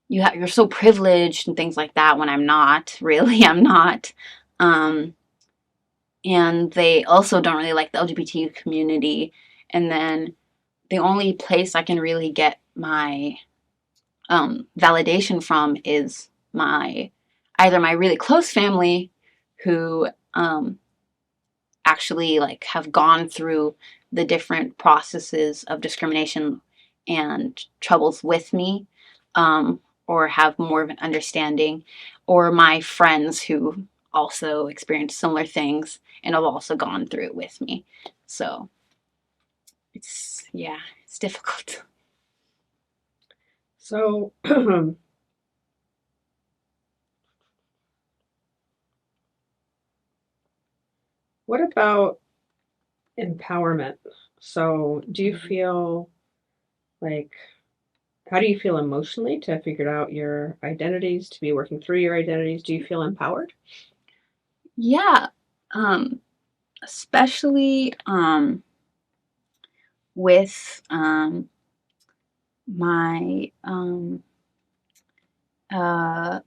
S2: you're so privileged and things like that. When I'm not really, I'm not. Um, and they also don't really like the LGBTQ community. And then the only place I can really get my validation from is my either my really close family who actually like have gone through the different processes of discrimination and troubles with me, or have more of an understanding, or my friends who also experience similar things and have also gone through it with me. So it's, yeah, it's difficult.
S1: So, what about empowerment? So, do you feel like, how do you feel emotionally to have figured out your identities, to be working through your identities? Do you feel empowered?
S2: Yeah, especially with my uh,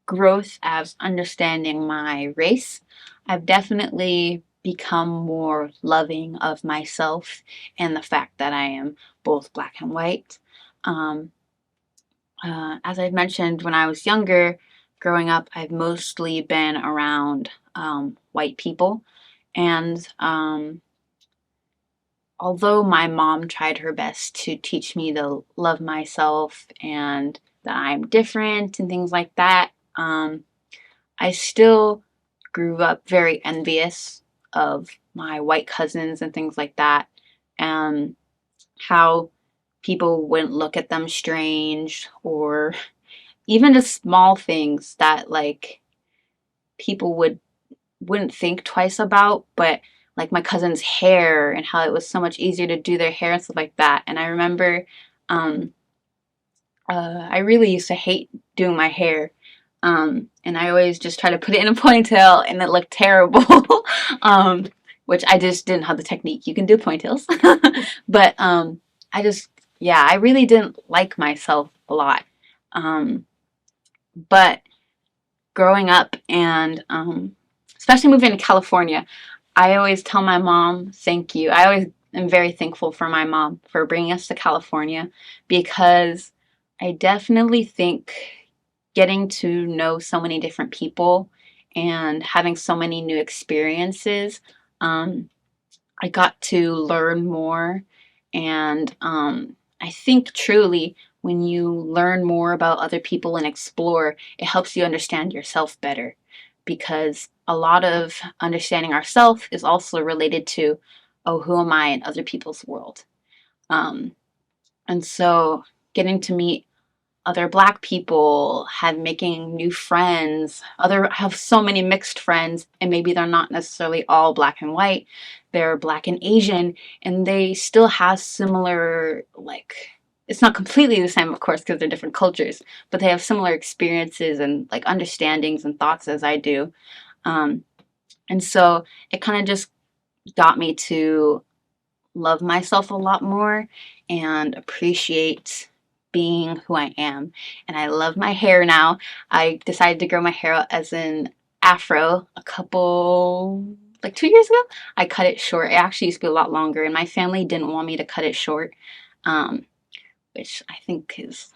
S2: growth as understanding my race. I've definitely become more loving of myself and the fact that I am both black and white. Um, as I mentioned, when I was younger, growing up, I've mostly been around white people. And although my mom tried her best to teach me to love myself and that I'm different and things like that, I still grew up very envious of my white cousins and things like that, and how people wouldn't look at them strange, or even just small things that like people wouldn't think twice about, but like my cousin's hair and how it was so much easier to do their hair and stuff like that. And I remember um, I really used to hate doing my hair. And I always just try to put it in a ponytail and it looked terrible. um, which I just didn't have the technique. You can do ponytails. But I just, yeah, I really didn't like myself a lot. Um, but growing up and especially moving to California, I always tell my mom, thank you. I always am very thankful for my mom for bringing us to California, because I definitely think getting to know so many different people and having so many new experiences, um, I got to learn more. And I think truly, when you learn more about other people and explore, it helps you understand yourself better, because a lot of understanding ourselves is also related to, oh, who am I in other people's world? Um, and so getting to meet other black people, have making new friends, other have so many mixed friends, and maybe they're not necessarily all black and white, they're black and Asian, and they still have similar, like, it's not completely the same, of course, because they're different cultures, but they have similar experiences and like understandings and thoughts as I do. um, and so it kind of just got me to love myself a lot more and appreciate being who I am. And I love my hair now. I decided to grow my hair out as an afro a couple, like 2 years ago. I cut it short. It actually used to be a lot longer, and my family didn't want me to cut it short, um, which I think is,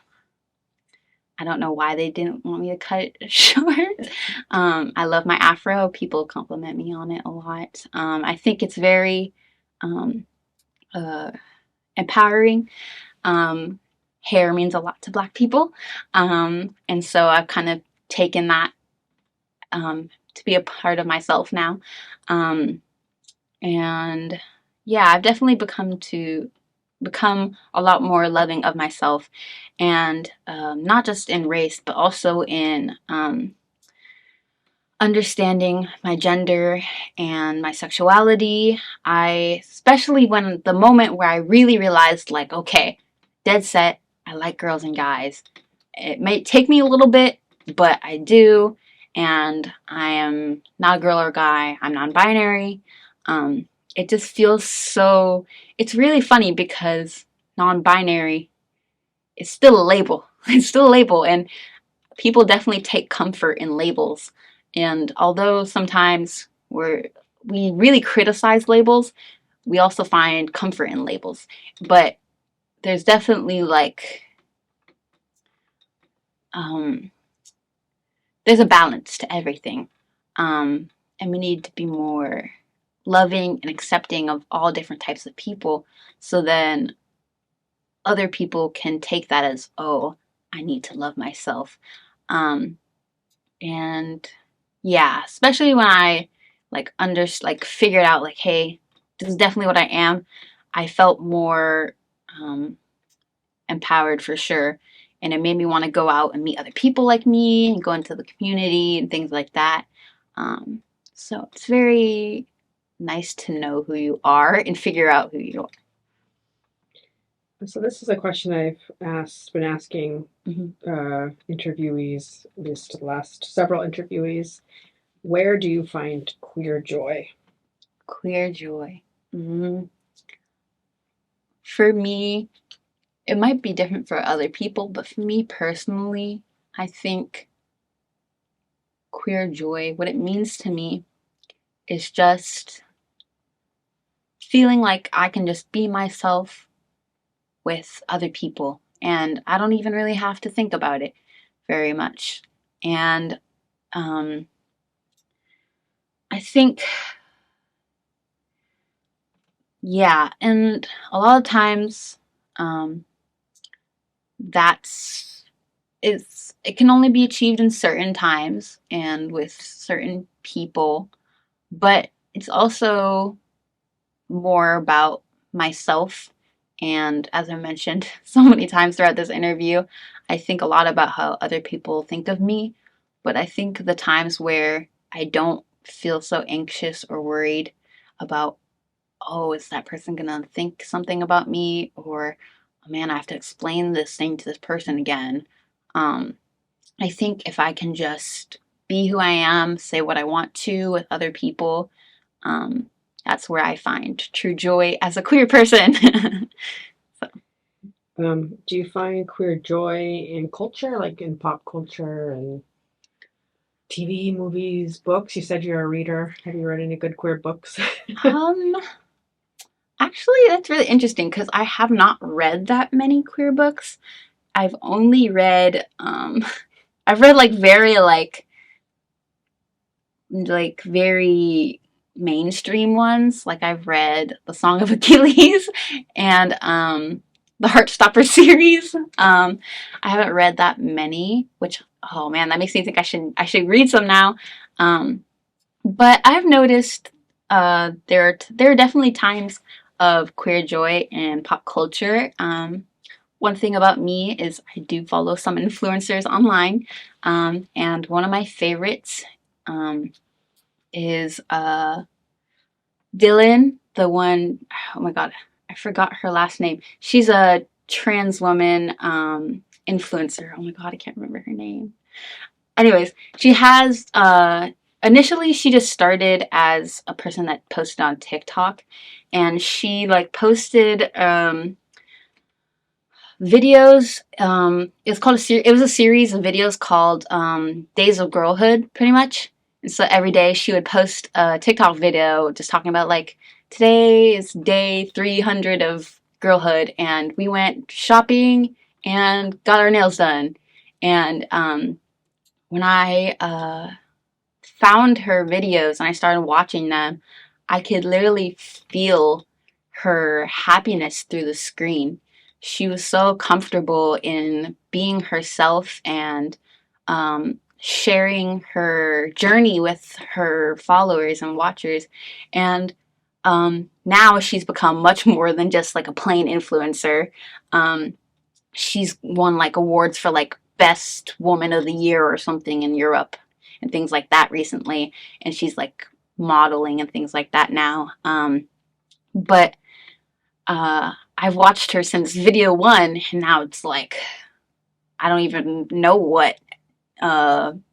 S2: I don't know why they didn't want me to cut it short. I love my afro. People compliment me on it a lot. I think it's very um, uh, empowering. Um, Hair means a lot to Black people. And so I've kind of taken that to be a part of myself now. Um, and yeah, I've definitely become a lot more loving of myself, and not just in race, but also in understanding my gender and my sexuality. I, especially when the moment where I really realized, like, okay, dead set, I like girls and guys. It may take me a little bit, but I do. And I am not a girl or a guy. I'm non-binary. It just feels so, it's really funny because non-binary is still a label. It's still a label. And people definitely take comfort in labels. And although sometimes we really criticize labels, we also find comfort in labels. But there's definitely like um, there's a balance to everything, and we need to be more loving and accepting of all different types of people. So then other people can take that as, oh, I need to love myself. Um, and yeah, especially when I like figured out like, hey, this is definitely what I am. I felt more um, empowered for sure, and it made me want to go out and meet other people like me and go into the community and things like that. So it's very nice to know who you are and figure out who you
S1: So this is a question I've been asking
S2: are.
S1: interviewees, at least the last several interviewees. Where do you find queer joy?
S2: Queer joy. For me, it might be different for other people, but for me personally, I think queer joy, what it means to me, is just feeling like I can just be myself with other people. And I don't even really have to think about it very much. And I think, yeah, and a lot of times that's it can only be achieved in certain times and with certain people, but it's also more about myself. And as I mentioned so many times throughout this interview, I think a lot about how other people think of me. But I think the times where I don't feel so anxious or worried about, oh, is that person going to think something about me? Or, oh, man, I have to explain this thing to this person again. I think if I can just be who I am, say what I want to with other people, that's where I find true joy as a queer person. So,
S1: Do you find queer joy in culture, like in pop culture and TV, movies, books? You said you're a reader. Have you read any good queer books?
S2: um, actually, that's really interesting because I have not read that many queer books. I've only read, I've read like very very mainstream ones. Like I've read The Song of Achilles and the Heartstopper series. I haven't read that many, which, oh man, that makes me think I should read some now. But I've noticed there are definitely times of queer joy in pop culture. One thing about me is I do follow some influencers online, and one of my favorites is Dylan, the one, oh my god, I forgot her last name. She's a trans woman influencer. Oh my god, I can't remember her name. Anyways, she has initially she just started as a person that posted on TikTok, and she like posted videos. It was a series of videos called Days of Girlhood, pretty much. And so every day she would post a TikTok video just talking about like, today is day 300 of girlhood, and we went shopping and got our nails done. And when I found her videos and I started watching them, I could literally feel her happiness through the screen. She was so comfortable in being herself and sharing her journey with her followers and watchers. And now she's become much more than just like a plain influencer. She's won like awards for like best woman of the year or something in Europe and things like that recently. And she's like modeling and things like that now. But I've watched her since video one, and now it's like I don't even know what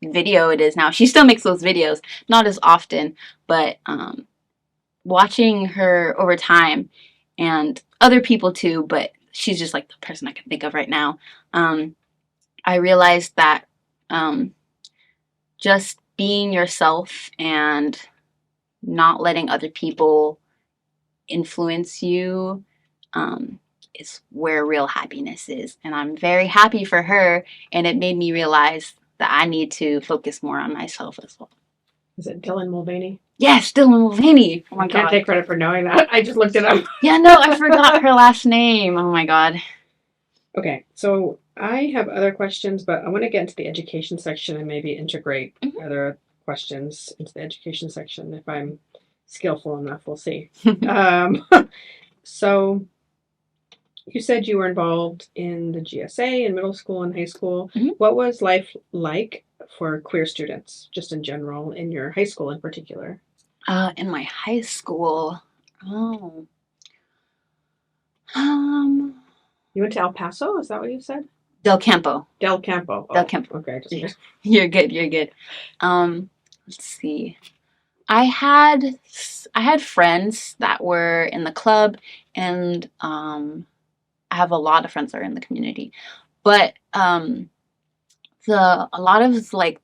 S2: video it is now. She still makes those videos, not as often, but watching her over time and other people too, but she's just like the person I can think of right now. I realized that just being yourself and not letting other people influence you is where real happiness is. And I'm very happy for her, and it made me realize that I need to focus more on myself as well.
S1: Is it Dylan Mulvaney?
S2: Yes, Dylan Mulvaney. Oh my god.
S1: I can't take credit for knowing that. I just looked it up.
S2: Yeah, no, I forgot her last name. Oh my god.
S1: Okay, so I have other questions, but I want to get into the education section and maybe integrate other questions into the education section if I'm skillful enough. We'll see. So You said you were involved in the GSA in middle school and high school.
S2: Mhm.
S1: What was life like for queer students, just in general, in your high school in particular?
S2: In my high school, oh, um,
S1: You went to El Paso, is that what you said?
S2: Del Campo.
S1: Del Campo.
S2: Del
S1: Oh,
S2: Campo.
S1: okay.
S2: Yeah. You're good. You're good. Let's see. I had I had friends that were in the club, and I have a lot of friends that are in the community. But a lot of like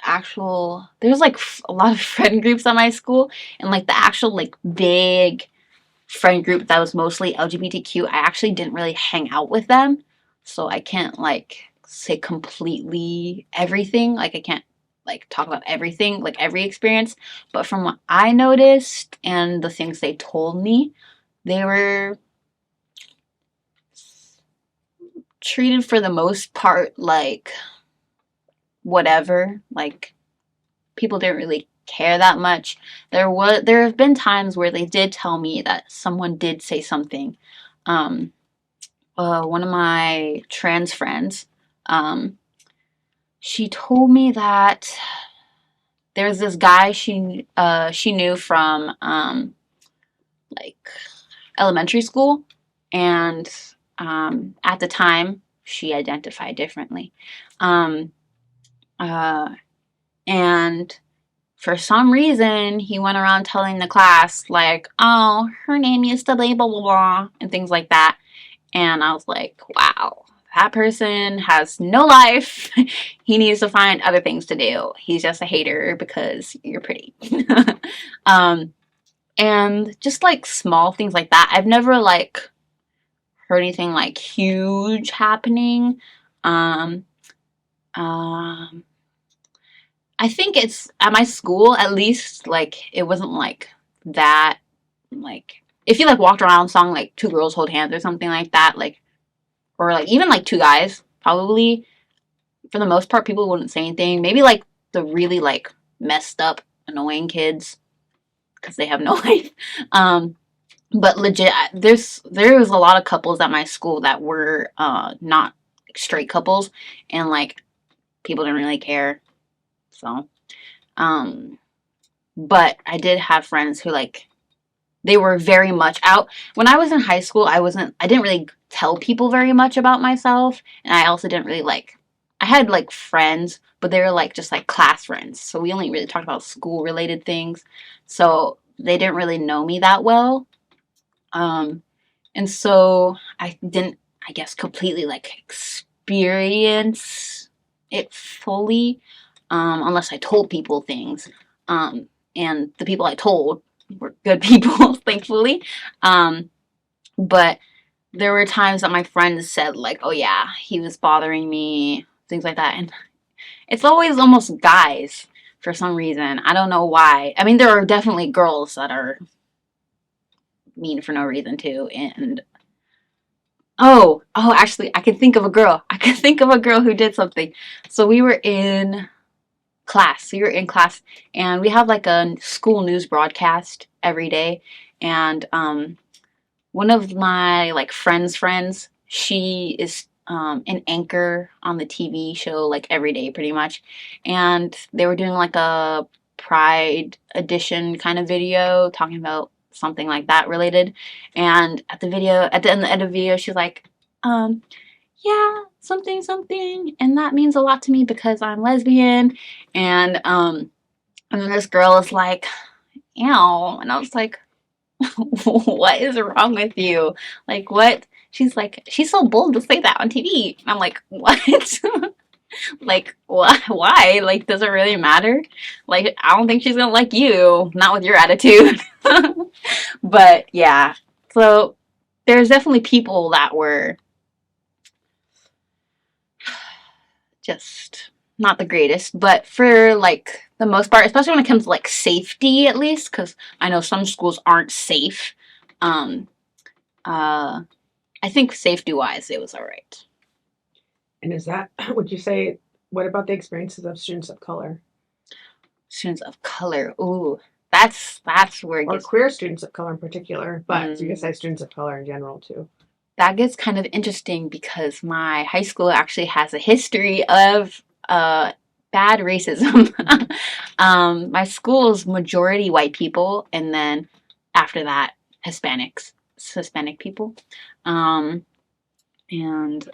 S2: actual there's like a lot of friend groups at my school, and like the actual like big friend group that was mostly LGBTQ, I actually didn't really hang out with them, so I can't like say completely everything. Like I can't like talk about everything, like every experience. But from what I noticed and the things they told me, they were treated for the most part like whatever. Like people didn't really care that much. There have been times where they did tell me that someone did say something. Um, One of my trans friends, um, she told me that there's this guy she knew from like elementary school, and at the time she identified differently, um, uh, and for some reason he went around telling the class like, "Oh, her name used to be blah blah blah," and things like that. And I was like, wow, that person has no life. He needs to find other things to do. He's just a hater because you're pretty. um, and just like small things like that. I've never like heard anything like huge happening. Um, um, I think it's at my school at least like it wasn't like that. Like if you like walked around song like two girls hold hands or something like that, like or like even like two guys, probably for the most part people wouldn't say anything. Maybe like the really like messed up annoying kids because they have no life. Um, but legit, there was a lot of couples at my school that were not straight couples, and like people didn't really care. So, um, but I did have friends who like they were very much out. When I was in high school, I didn't really tell people very much about myself. And I also didn't really like, I had like friends, but they were like just like class friends. So we only really talked about school related things. So they didn't really know me that well. Um, and so I didn't, I guess, completely like experience it fully, unless I told people things. Um, and the people I told were good people, thankfully. Um, but there were times that my friends said, like, oh yeah, he was bothering me, things like that. And it's always almost guys for some reason. I don't know why. I mean, there are definitely girls that are mean for no reason too. And actually, I can think of a girl. I can think of a girl who did something. So we were in class. We were in class, and we have like a school news broadcast every day. And one of my like friends, she is an anchor on the TV show like every day, pretty much. And they were doing like a Pride edition kind of video talking about something like that related. And at the end of the video, she's like, um, yeah, something, something, and that means a lot to me because I'm lesbian. And then this girl is like, ew, and I was like, what is wrong with you? Like, what? She's like, she's so bold to say that on TV. And I'm like, what? Like, what? Why? Like, does it really matter? Like, I don't think she's gonna like you, not with your attitude. But yeah, so there's definitely people that were just not the greatest, but for like the most part, especially when it comes to like safety, at least, because I know some schools aren't safe. Um, uh, I think safety wise, it was all right.
S1: And is that, would you say, what about the experiences of students of color
S2: Students of color, ooh, that's where it
S1: or
S2: gets.
S1: queer students of color in particular? But you can
S2: Mm,
S1: say students of color in general too.
S2: that gets kind of interesting because my high school actually has a history of bad racism. My school is majority white people, and then after that, Hispanic people. Um, and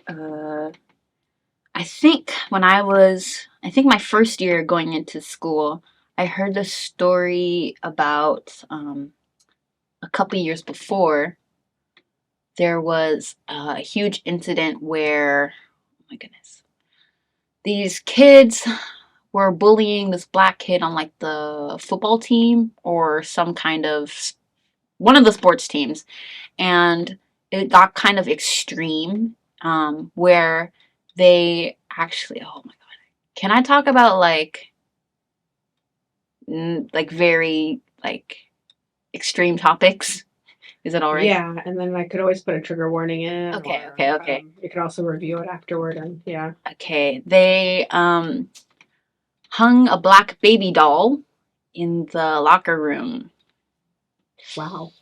S2: I think my first year going into school, I heard the story about a couple years before there was a huge incident where, oh my goodness, these kids were bullying this black kid on like the football team or some kind of one of the sports teams, and it got kind of extreme, where they actually, oh my god, can I talk about like very like extreme topics? Is it all right?
S1: Yeah, and then I could always put a trigger warning in,
S2: Okay,
S1: or
S2: okay, okay.
S1: you could also review it afterward. And yeah,
S2: Okay, they hung a black baby doll in the locker room.
S1: wow.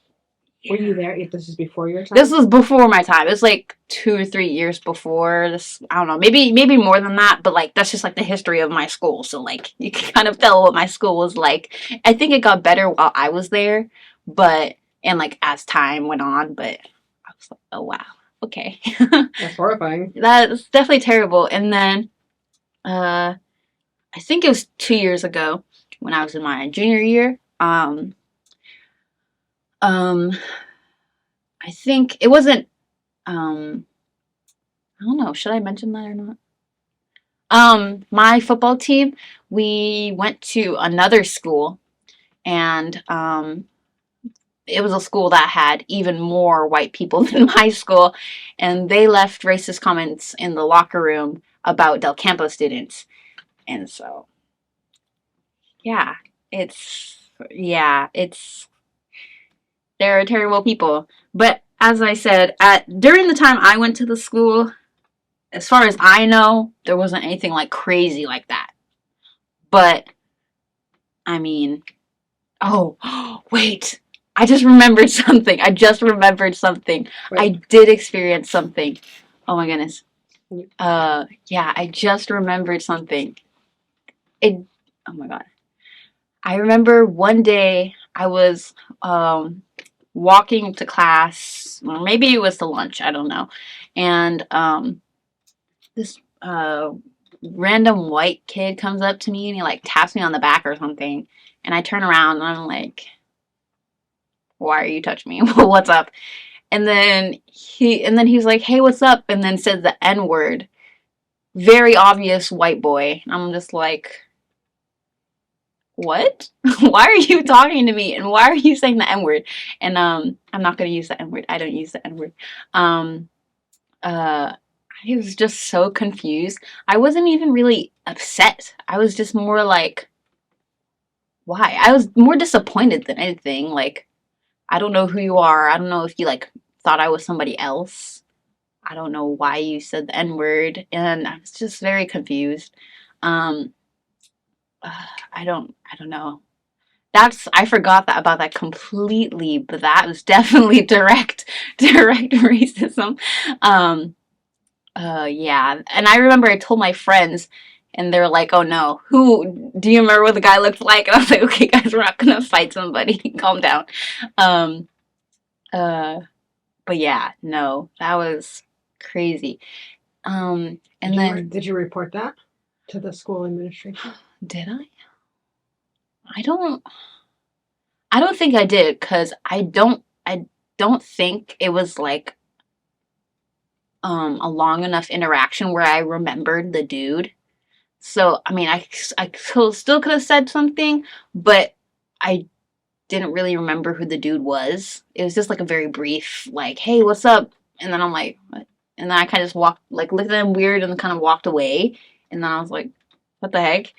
S1: Were
S2: Yeah.
S1: you there? This is before your
S2: This
S1: time.
S2: was before my time. It was like 2 or 3 years before this. I don't know, maybe more than that. But like that's just like the history of my school. So like you can kind of tell what my school was like. I think it got better while I was there, but and like as time went on. But I was like, oh wow, okay,
S1: That's horrifying.
S2: that's definitely terrible. And then I think it was 2 years ago when I was in my junior year. Um, I think it wasn't. Um, I don't know. Should I mention that or not? My football team, we went to another school, and it was a school that had even more white people than my school, and they left racist comments in the locker room about Del Campo students, and so yeah, it's they're terrible people. But as I said, at during the time I went to the school, as far as I know, there wasn't anything like crazy like that. But I mean, oh, wait. I just remembered something. I just remembered something. I
S1: Wait.
S2: did experience something. Oh my goodness.
S1: You-
S2: Yeah, I just remembered something. It oh my god. I remember one day I was walking to class, or maybe it was to lunch, I don't know. And this random white kid comes up to me and he like taps me on the back or something. And I turn around and I'm like, why are you touching me? What's up? And then he's like, hey, what's up? And then says the N word. Very obvious white boy. I'm just like, what? Why are you talking to me? And why are you saying the N word? And I'm not gonna use the N word. I don't use the N word. Um uh I was just so confused. I wasn't even really upset. I was just more like, why? I was more disappointed than anything. Like, I don't know who you are. I don't know if you like thought I was somebody else. I don't know why you said the N word, and I was just very confused. Um, I don't know. I forgot that about that completely, but that was definitely direct racism. Um, yeah, and I remember I told my friends, and they were like, "Oh no, who? Do you remember what the guy looked like?" And I was like, "Okay, guys, we're not gonna fight somebody. Calm down." Um, uh, but yeah, no, that was crazy. And then
S1: did you report that to the school administration?
S2: did I? I don't. I don't think I did because I don't think it was like a long enough interaction where I remembered the dude. So I mean, I still could have said something, but I didn't really remember who the dude was. It was just like a very brief, like, "Hey, what's up?" And then I'm like, "What?" And then I kind of just walked, like, looked at him weird, and kind of walked away. And then I was like, "What the heck?"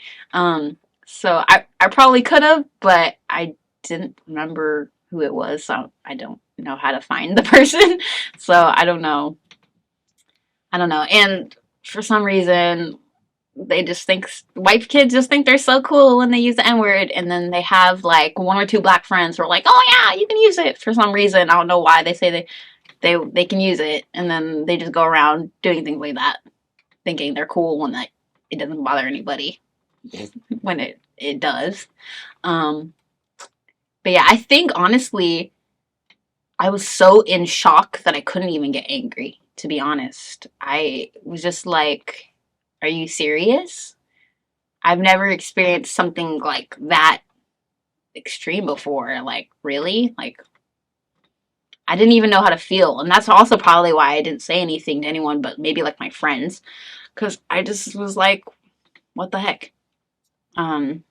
S2: So I probably could have, but I didn't remember who it was, so I don't know how to find the person. So I don't know. I don't know. And for some reason, they just think white kids just think they're so cool when they use the N word, and then they have like one or two black friends who are like, "Oh yeah, you can use it." For some reason, I don't know why they say they can use it, and then they just go around doing things like that, thinking they're cool when that it doesn't bother anybody when it does. Um, but yeah, I think honestly, I was so in shock that I couldn't even get angry. To be honest, I was just like, "Are you serious?" I've never experienced something like that extreme before. Like, really? Like, I didn't even know how to feel. And that's also probably why I didn't say anything to anyone but maybe like my friends. Because I just was like, what the heck? And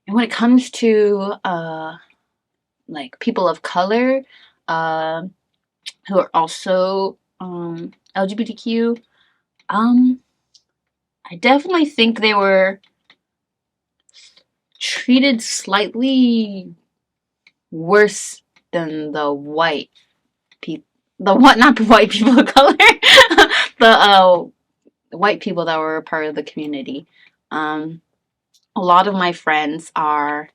S2: when it comes to like people of color uh, who are also LGBTQ, I definitely think they were treated slightly worse than the white people. The what? Not the white people of color. The white people that were a part of the community. Um, a lot of my friends are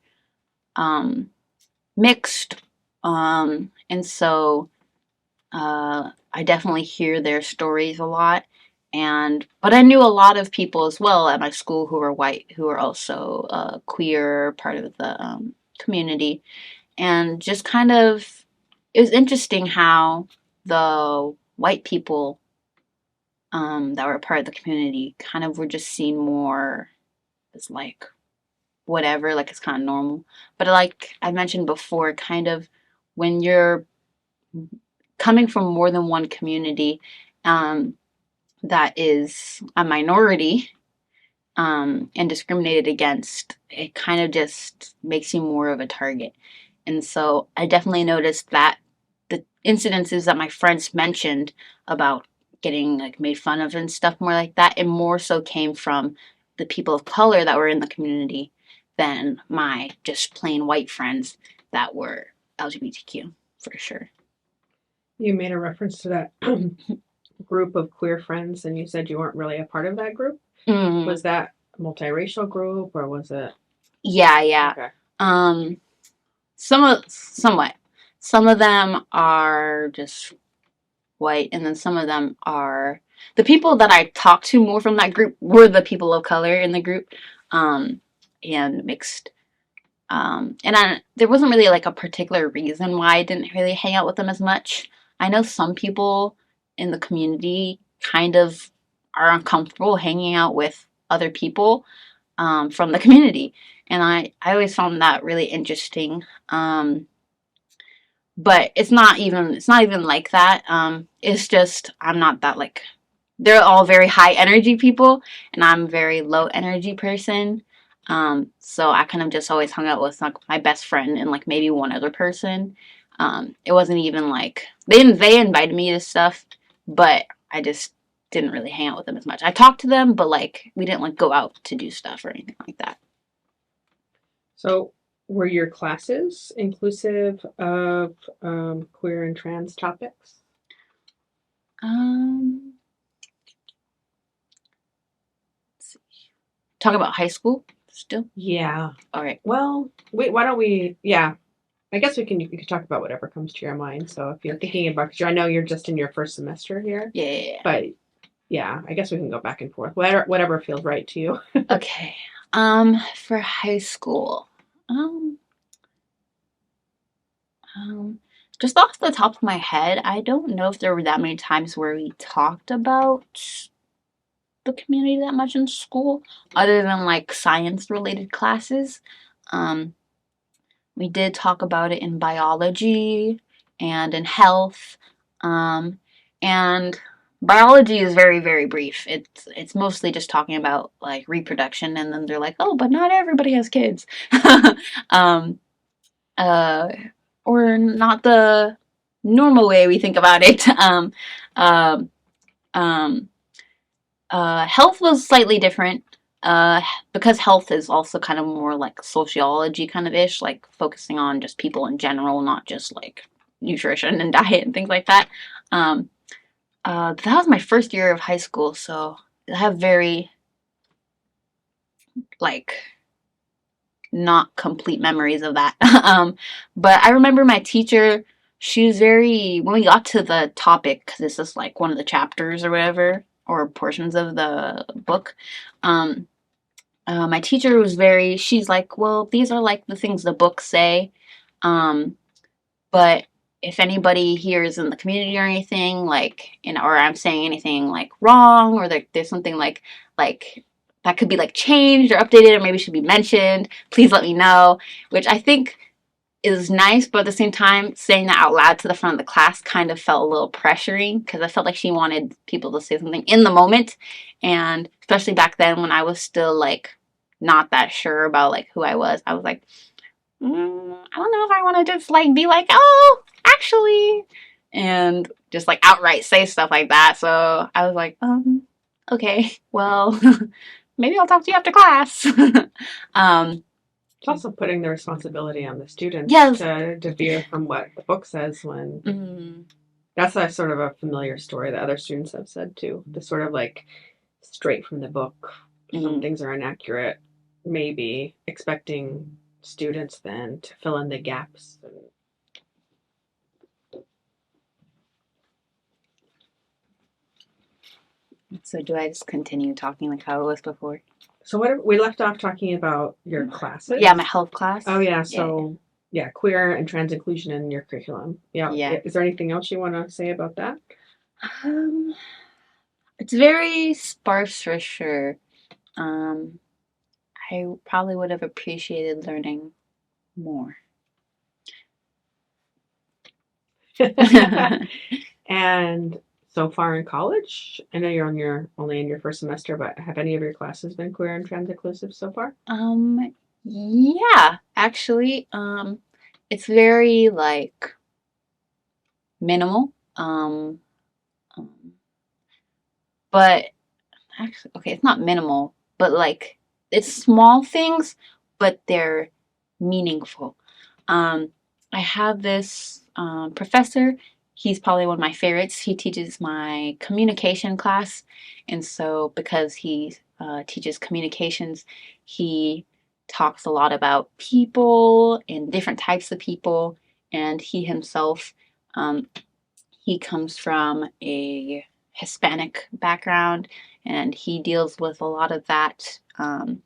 S2: mixed, and so I definitely hear their stories a lot. But I knew a lot of people as well at my school who were white, who were also queer, part of the community, and just kind of it was interesting how the white people that were a part of the community kind of were just seen more as like whatever, like it's kind of normal. But like I mentioned before, kind of when you're coming from more than one community um, that is a minority and discriminated against, it kind of just makes you more of a target. And so I definitely noticed that the incidences that my friends mentioned about getting like made fun of and stuff more like that, it more so came from the people of color that were in the community than my just plain white friends that were LGBTQ for sure.
S1: You made a reference to that group of queer friends, and you said you weren't really a part of that group.
S2: Mm,
S1: Was that a multiracial group, or was it?
S2: yeah, yeah.
S1: Okay.
S2: Somewhat. Some of them are just white, and then some of them are the people that I talked to more from that group were the people of color in the group, um, and mixed. There wasn't really like a particular reason why I didn't really hang out with them as much. I know some people in the community kind of are uncomfortable hanging out with other people from the community, and I always found that really interesting. But it's not even like that. It's just I'm not that like they're all very high energy people, and I'm a very low energy person. So I kind of just always hung out with like my best friend and like maybe one other person. It wasn't even like they invited me to stuff, but I just didn't really hang out with them as much. I talked to them, but like we didn't like go out to do stuff or anything like that.
S1: So, were your classes inclusive of queer and trans topics?
S2: Um, let's see. Talk about high school still.
S1: Yeah.
S2: All right.
S1: Well, wait. Why don't we? Yeah, I guess we can. You can talk about whatever comes to your mind. So, if you're thinking about, because I know you're just in your first semester here,
S2: Yeah, yeah, yeah.
S1: but yeah, I guess we can go back and forth. Whatever feels right to you.
S2: Okay. For high school, um, um, just off the top of my head, I don't know if there were that many times where we talked about the community that much in school, other than like science related classes. Um, we did talk about it in biology and in health. Um, and biology is very, very brief. It's mostly just talking about like reproduction, and then they're like, oh, but not everybody has kids. um, uh, or not the normal way we think about it. Um, um, Health was slightly different because health is also kind of more like sociology kind of ish, like focusing on just people in general, not just like nutrition and diet and things like that. Um, that was my first year of high school, so I have very like not complete memories of that. But I remember my teacher she was very, when we got to the topic, because this is like one of the chapters or whatever, or portions of the book, um, my teacher was very, she's like, well, these are like the things the books say. Um, but if anybody here is in the community or anything, like, or I'm saying anything like wrong, or like there's something like that could be like changed or updated or maybe should be mentioned, please let me know. Which I think is nice, but at the same time, saying that out loud to the front of the class kind of felt a little pressuring because I felt like she wanted people to say something in the moment. And especially back then when I was still like not that sure about like who I was like, I don't know if I want to just like be like, oh, actually, and just like outright say stuff like that. So I was like, okay, well, maybe I'll talk to you after class. um,
S1: It's also putting the responsibility on the students
S2: yes.
S1: to veer from what the book says when that's a sort of a familiar story that other students have said too. The sort of like straight from the book, some things are inaccurate, maybe expecting students then to fill in the gaps.
S2: So do I just continue talking like how it was before?
S1: So what we left off talking about your classes.
S2: Yeah, my health class.
S1: Oh yeah, so yeah, queer and trans inclusion in your curriculum. Yeah. Is there anything else you want to say about that?
S2: It's very sparse for sure. I probably would have appreciated learning more.
S1: And so far in college, I know you're only in your first semester, but have any of your classes been queer and trans inclusive so far?
S2: Yeah, actually, it's very like minimal. But actually, okay, it's not minimal, but like it's small things, but they're meaningful. I have this professor. He's probably one of my favorites. He teaches my communication class, and so because he teaches communications, he talks a lot about people and different types of people. And he himself, um, he comes from a Hispanic background, and he deals with a lot of that. And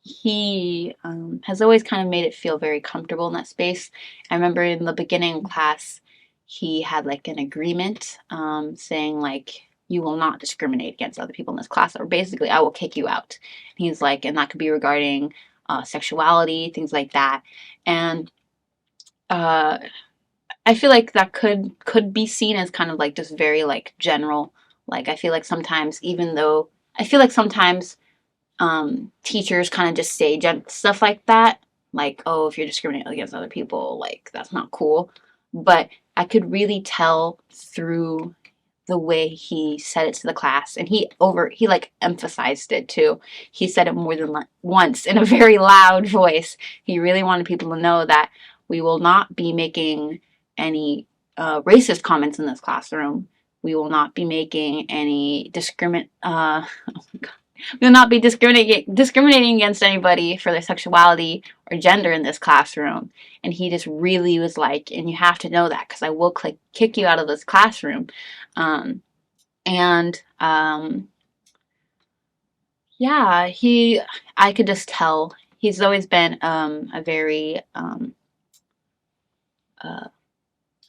S2: he has always kind of made it feel very comfortable in that space. I remember in the beginning class, he had like an agreement saying like, you will not discriminate against other people in this class, or basically I will kick you out. And he's like, and that could be regarding sexuality, things like that. And I feel like that could be seen as kind of like just very like general. Like I feel like sometimes, even though I feel like sometimes teachers kind of just say stuff like that, like, oh, if you're discriminating against other people, like that's not cool. But I could really tell through the way he said it to the class, and he like emphasized it too. He said it more than once in a very loud voice. He really wanted people to know that we will not be making any racist comments in this classroom. We will not be making any we will not be discriminating against anybody for their sexuality or gender in this classroom. And he just really was like, and you have to know that because I will kick you out of this classroom. And yeah, I could just tell he's always been a very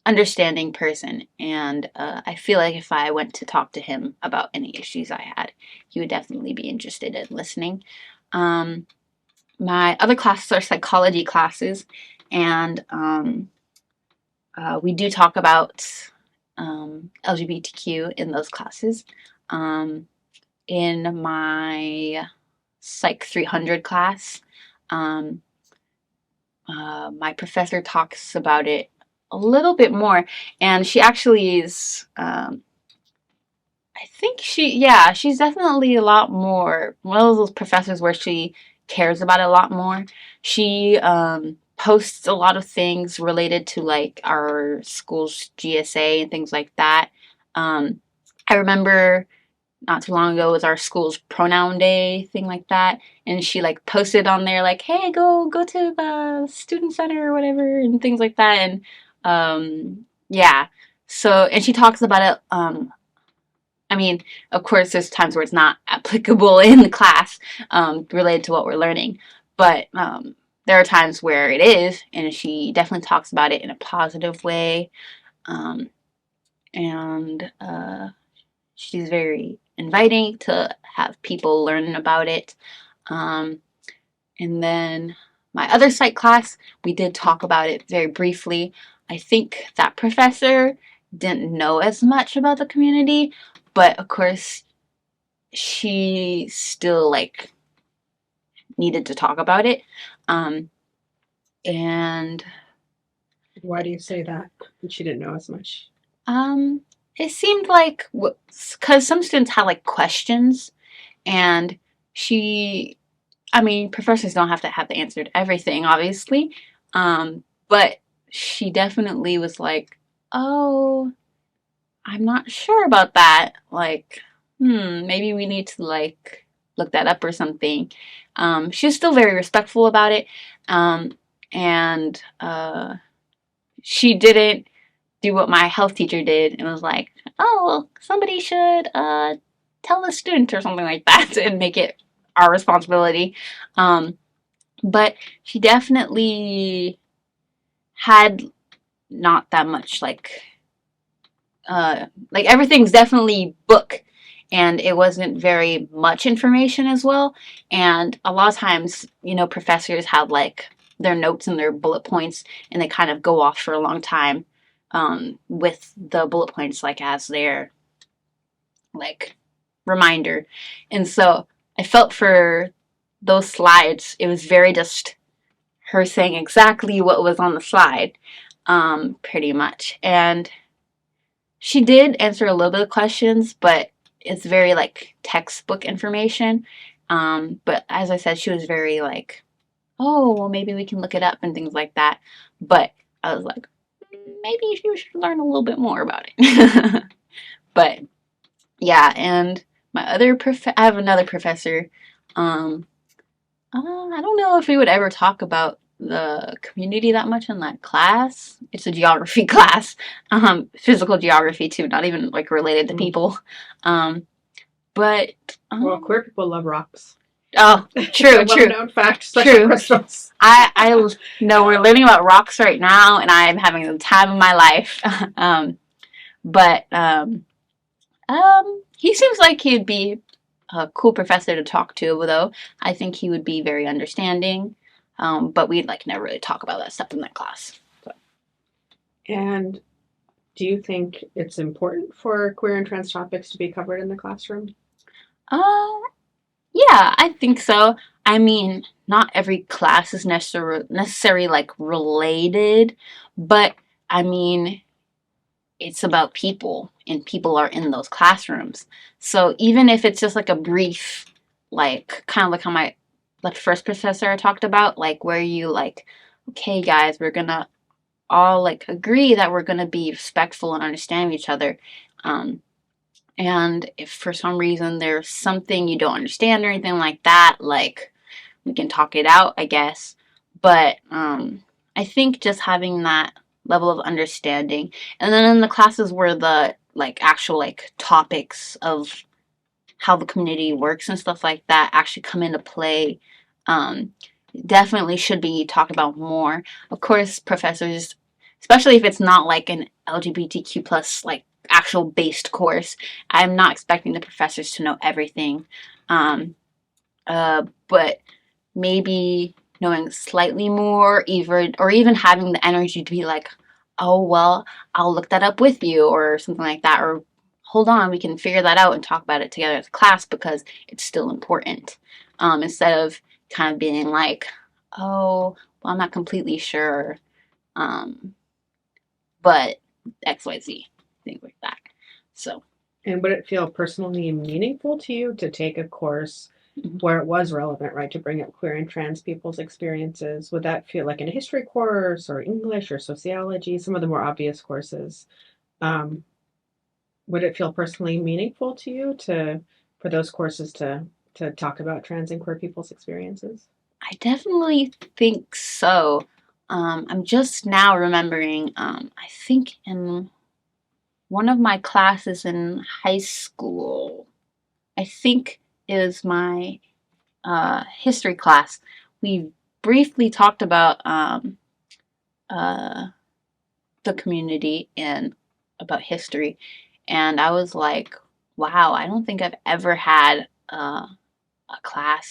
S2: understanding person, and I feel like if I went to talk to him about any issues I had, he would definitely be interested in listening. My other classes are psychology classes, and we do talk about LGBTQ in those classes. In my Psych 300 class, my professor talks about it a little bit more, and she actually is I think she's definitely a lot more one of those professors where she cares about it a lot more. She posts a lot of things related to like our school's GSA and things like that. I remember not too long ago was our school's pronoun day thing like that, and she like posted on there like, hey, go to the student center or whatever and things like that. And yeah, so and she talks about it. I mean, of course there's times where it's not applicable in the class, related to what we're learning, but there are times where it is, and she definitely talks about it in a positive way. um, and she's very inviting to have people learn about it. Um, and then my other psych class, we did talk about it very briefly. I think that professor didn't know as much about the community, but of course, she still like needed to talk about it. Um, and
S1: Why do you say that? She didn't know as much.
S2: um, it seemed like because some students had like questions, and she I mean, professors don't have to have the answer to everything, obviously. But she definitely was like, oh, I'm not sure about that. Like, maybe we need to like look that up or something. She was still very respectful about it. And she didn't do what my health teacher did and was like, oh, well, somebody should tell the student or something like that and make it our responsibility. Um, but she definitely had not that much like everything's definitely book, and it wasn't very much information as well. And a lot of times, professors have like their notes and their bullet points, and they kind of go off for a long time, with the bullet points like as their like reminder. And so I felt for those slides, it was very just her saying exactly what was on the slide, pretty much. And she did answer a little bit of questions, but it's very like textbook information. But as I said, she was very like, oh, well, maybe we can look it up and things like that. But I was like, maybe you should learn a little bit more about it. But yeah, and I have another professor. Um, I don't know if we would ever talk about the community that much in that class. It's a geography class, physical geography too, not even like related to people. Um, but
S1: Well, queer people love rocks.
S2: Oh, true,
S1: Well
S2: true,
S1: known fact, especially
S2: true.
S1: crystals.
S2: I know we're learning about rocks right now, and I'm having the time of my life. But he seems like he'd be a cool professor to talk to, though. I think he would be very understanding. But we'd like never really talk about that stuff in that class. So.
S1: And do you think it's important for queer and trans topics to be covered in the classroom?
S2: Uh, yeah, I think so. I mean, not every class is necessarily like related, but I mean, it's about people, and people are in those classrooms. So even if it's just like a brief, like kind of like how my like first professor I talked about, like where you like, okay, guys, we're gonna all like agree that we're gonna be respectful and understand each other. And if for some reason there's something you don't understand or anything like that, like we can talk it out, I guess. But I think just having that level of understanding, and then in the classes where the like actual like topics of how the community works and stuff like that actually come into play, um, definitely should be talked about more. Of course, professors, especially if it's not like an LGBTQ plus like actual based course, I'm not expecting the professors to know everything. But maybe knowing slightly more, even having the energy to be like, oh well, I'll look that up with you or something like that, or hold on, we can figure that out and talk about it together as a class because it's still important. Instead of kind of being like, oh, well, I'm not completely sure, um, but XYZ, things like that. So.
S1: And would it feel personally meaningful to you to take a course where it was relevant, right, to bring up queer and trans people's experiences? Would that feel like in a history course or English or sociology, some of the more obvious courses? Um, would it feel personally meaningful to you for those courses to talk about trans and queer people's experiences?
S2: I definitely think so. I'm just now remembering, I think in one of my classes in high school, I think it was my history class, we briefly talked about uh, the community and about history. And I was like, wow, I don't think I've ever had a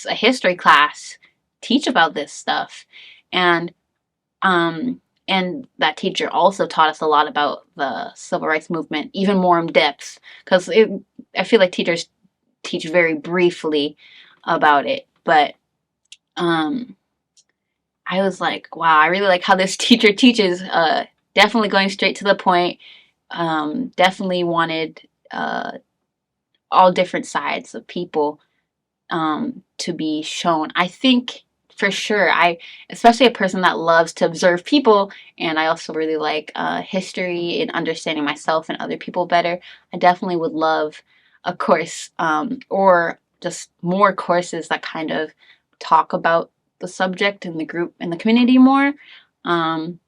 S2: history class, teach about this stuff. And and that teacher also taught us a lot about the civil rights movement, even more in depth, because I feel like teachers teach very briefly about it. But um, I was like, wow, I really like how this teacher teaches. Definitely going straight to the point. Definitely wanted all different sides of people to be shown. I think for sure, especially a person that loves to observe people, and I also really like history and understanding myself and other people better. I definitely would love a course or just more courses that kind of talk about the subject and the group and the community more. Um,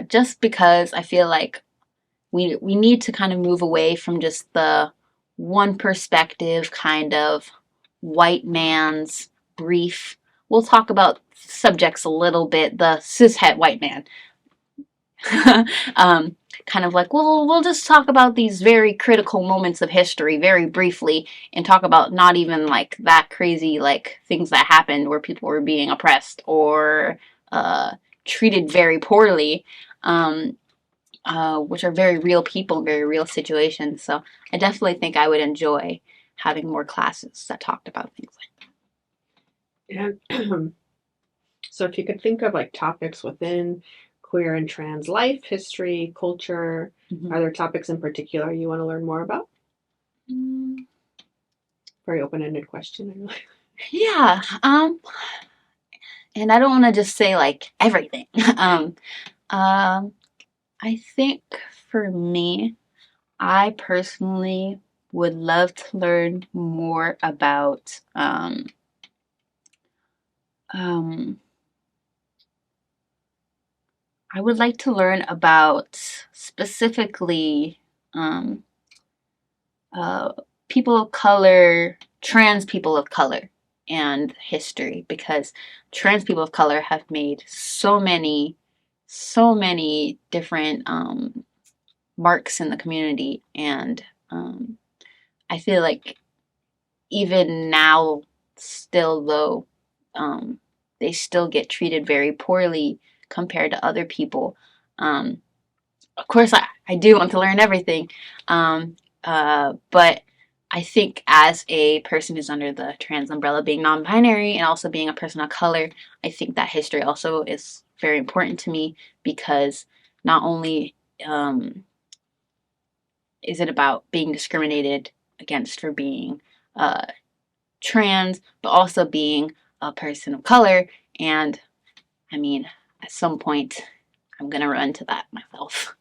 S2: just because I feel like we need to kind of move away from just the one perspective kind of white man's brief. We'll talk about subjects a little bit, the cishet white man. um, kind of like, well, we'll just talk about these very critical moments of history very briefly and talk about not even like that crazy, like things that happened where people were being oppressed or treated very poorly. Which are very real people, very real situations. So I definitely think I would enjoy having more classes that talked about things like
S1: And so if you could think of like topics within queer and trans life, history, culture,
S2: that. Mm-hmm.
S1: are there topics in particular you want to learn more about? Very open-ended question.
S2: Yeah. And I don't want to just say like everything. Um, I think for me, I personally would love to learn more about um, I would like to learn about specifically um, uh, people of color, trans people of color, and history, because trans people of color have made so many different marks in the community, and I feel like even now, still though, they still get treated very poorly compared to other people. Um, of course, I do want to learn everything. But I think as a person who's under the trans umbrella, being non binary and also being a person of color, I think that history also is very important to me, because not only um, is it about being discriminated against for being uh, trans, but also being a person of color. And I mean, at some point, I'm going to run to that myself.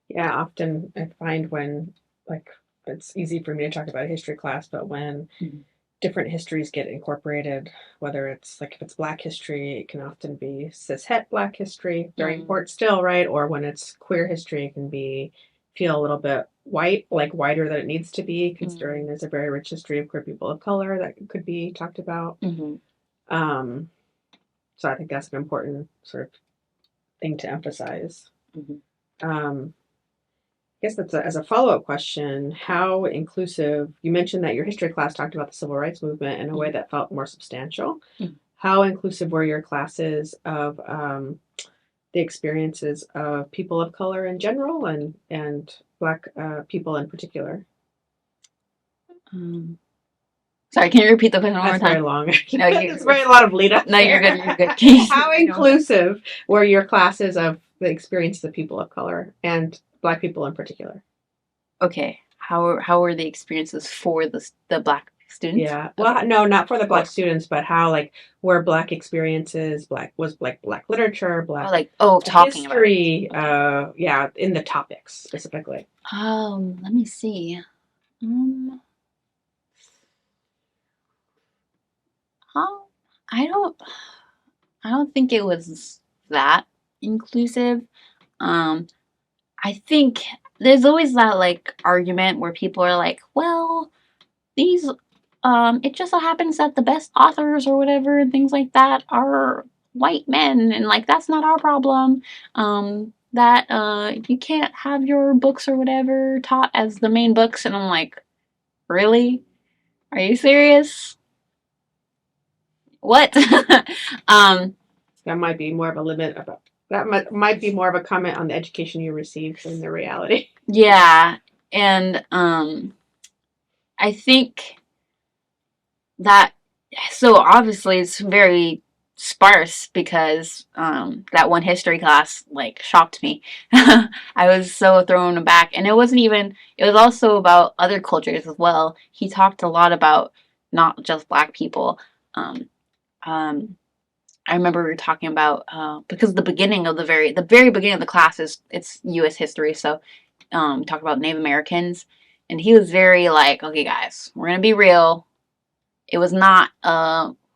S1: Yeah, often I find when, like, it's easy for me to talk about a history class, but when
S2: Mhm.
S1: different histories get incorporated, whether it's like if it's Black history, it can often be cishet Black history, very important still, right? Or when it's queer history, it can be feel a little bit white, like whiter than it needs to be, considering there's a very rich history of queer people of color that could be talked about.
S2: Mm-hmm.
S1: Um, so I think that's an important sort of thing to emphasize.
S2: Mm-hmm.
S1: I guess that's as a follow-up question, how inclusive, you mentioned that your history class talked about the civil rights movement in a way that felt more substantial.
S2: Mm-hmm.
S1: How inclusive were your classes of the experiences of people of color in general and Black people in particular?
S2: Um, Sorry, can you repeat the question one more
S1: That's very
S2: time?
S1: long.
S2: No,
S1: It's very a lot of lead up.
S2: No, you're good. You're good. Can you
S1: How inclusive were your classes of the experiences of people of color and Black people in particular?
S2: Okay. How were the experiences for the Black students?
S1: Yeah.
S2: Okay.
S1: Well, no, not for the black
S2: Or,
S1: students, but how like where black experiences, black literature,
S2: or
S1: black
S2: like, oh, talking about it.
S1: history,
S2: Okay.
S1: yeah, in the topics specifically.
S2: Let me see. Um, huh? I don't, I don't think it was that inclusive. Um, I think there's always that like argument where people are like, well, these it just so happens that the best authors or whatever and things like that are white men and like that's not our problem. That you can't have your books or whatever taught as the main books, and I'm like, really? Are you serious? What? um
S1: That might be more of a limit about that might be more of a comment on the education you received than the reality.
S2: yeah, and I think that so obviously it's very sparse because that one history class like shocked me. I was so thrown aback, and it wasn't even. It was also about other cultures as well. He talked a lot about not just Black people. Um, um, I remember we were talking about because the very beginning of the class is it's U.S. history, so talk about Native Americans, and he was very like, okay, guys, we're gonna be real. It was not,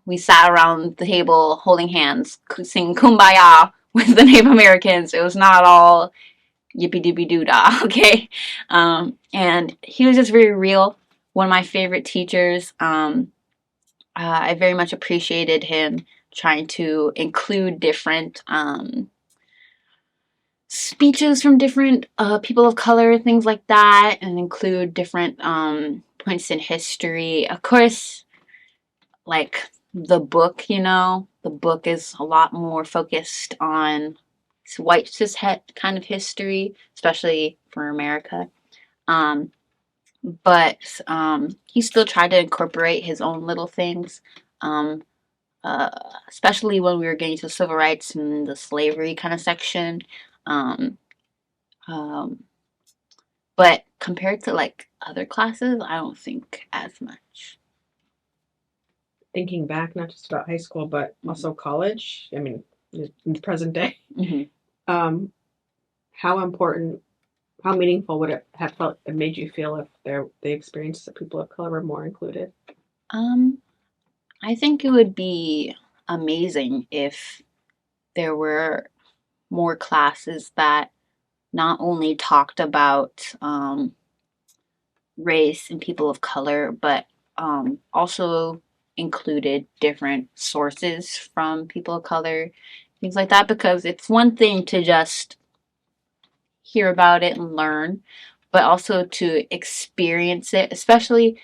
S2: we sat around the table holding hands, singing Kumbaya with the Native Americans. It was not all yippee dippy doo dah, okay? And he was just very real. One of my favorite teachers. I very much appreciated him trying to include different speeches from different people of color, things like that, and include different points in history. Of course, like the book is a lot more focused on white cishet kind of history, especially for America. Um, but he still tried to incorporate his own little things, um, uh, especially when we were getting to civil rights and the slavery kind of section. Um, um, but compared to like other classes, I don't think as much.
S1: Thinking back, not just about high school, but
S2: Mm-hmm.
S1: also college. I mean, in the present day,
S2: Mm-hmm.
S1: um, how important, how meaningful would it have felt? It made you feel if the experiences of people of color were more included?
S2: Um, I think it would be amazing if there were more classes that not only talked about race and people of color, but also included different sources from people of color, things like that, because it's one thing to just hear about it and learn, but also to experience it, especially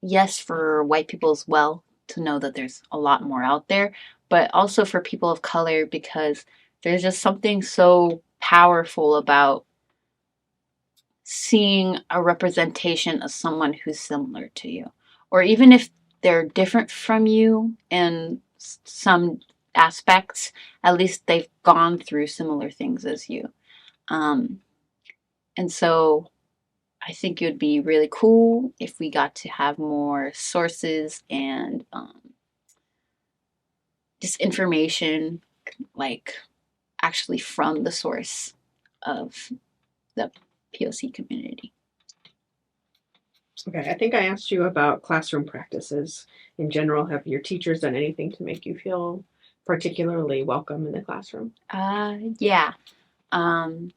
S2: yes, for white people as well, to know that there's a lot more out there, but also for people of color because there's just something so powerful about seeing a representation of someone who's similar to you. Or even if they're different from you in some aspects, at least they've gone through similar things as you. Um, and so I think it would be really cool if we got to have more sources and just information, like actually from the source of the POC community.
S1: Okay, I think I asked you about classroom practices in general. Have your teachers done anything to make you feel particularly welcome in the classroom?
S2: Yeah. Um,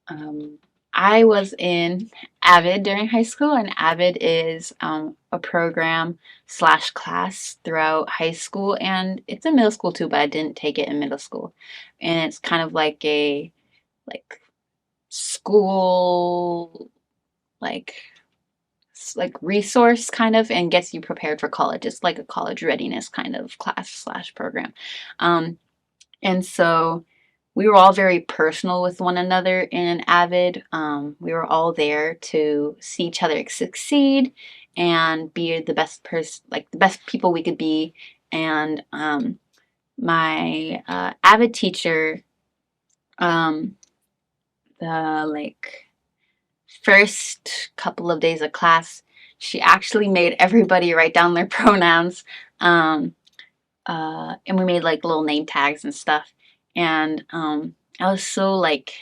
S2: um, I was in AVID during high school, and AVID is a program slash class throughout high school, and it's in middle school too, but I didn't take it in middle school. And it's kind of like a like school like like resource kind of and gets you prepared for college. It's like a college readiness kind of class slash program. Um, and so we were all very personal with one another in Avid. We were all there to see each other succeed and be the best person, like the best people we could be. And my Avid teacher, um, the like first couple of days of class, she actually made everybody write down their pronouns. Um, and we made like little name tags and stuff. And I was so like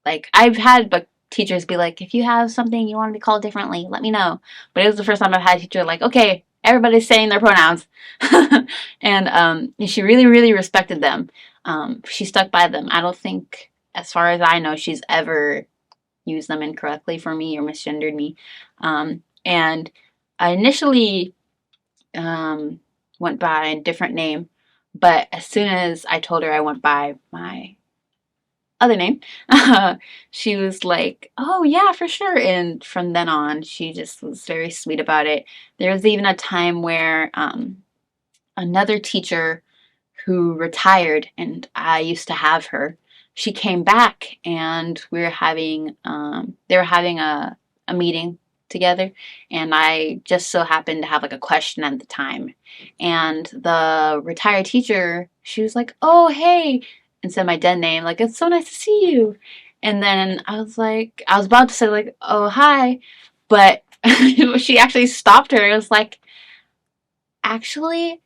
S2: I've had but teachers be like, if you have something you want to be called differently, let me know. But it was the first time I've had a teacher like, okay, everybody's saying their pronouns. And she really, really respected them. She stuck by them. I don't think, as far as I know, she's ever used them incorrectly for me or misgendered me. And I initially went by a different name, but as soon as I told her I went by my other name, she was like, "Oh yeah, for sure." And from then on, she just was very sweet about it. There was even a time where another teacher who retired, and I used to have her. She came back, and we were having they were having a meeting together, and I just so happened to have like a question at the time, and the retired teacher, she was like, "Oh hey," and said my dead name, like, "It's so nice to see you," and then I was like, I was about to say like, "Oh hi," but she actually stopped her. It was like, actually,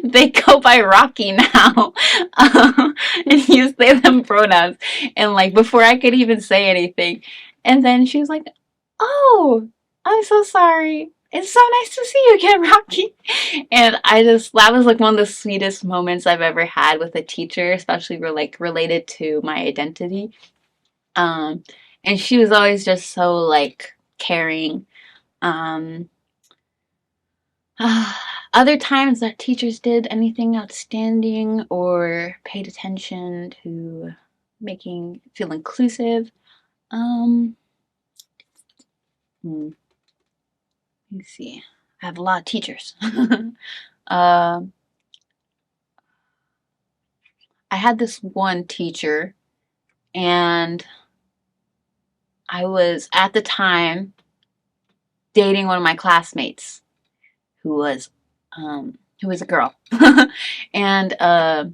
S2: they go by Rocky now, and use they them pronouns. And like before I could even say anything, and then she was like, "Oh, I'm so sorry. It's so nice to see you again, Rocky." And I just that was like one of the sweetest moments I've ever had with a teacher, especially like related to my identity. Um, and she was always just so like caring. Um, Other times that teachers did anything outstanding or paid attention to making feel inclusive. Um, let me see. I have a lot of teachers. Um, I had this one teacher, and I was at the time dating one of my classmates who was who was a girl, and uh,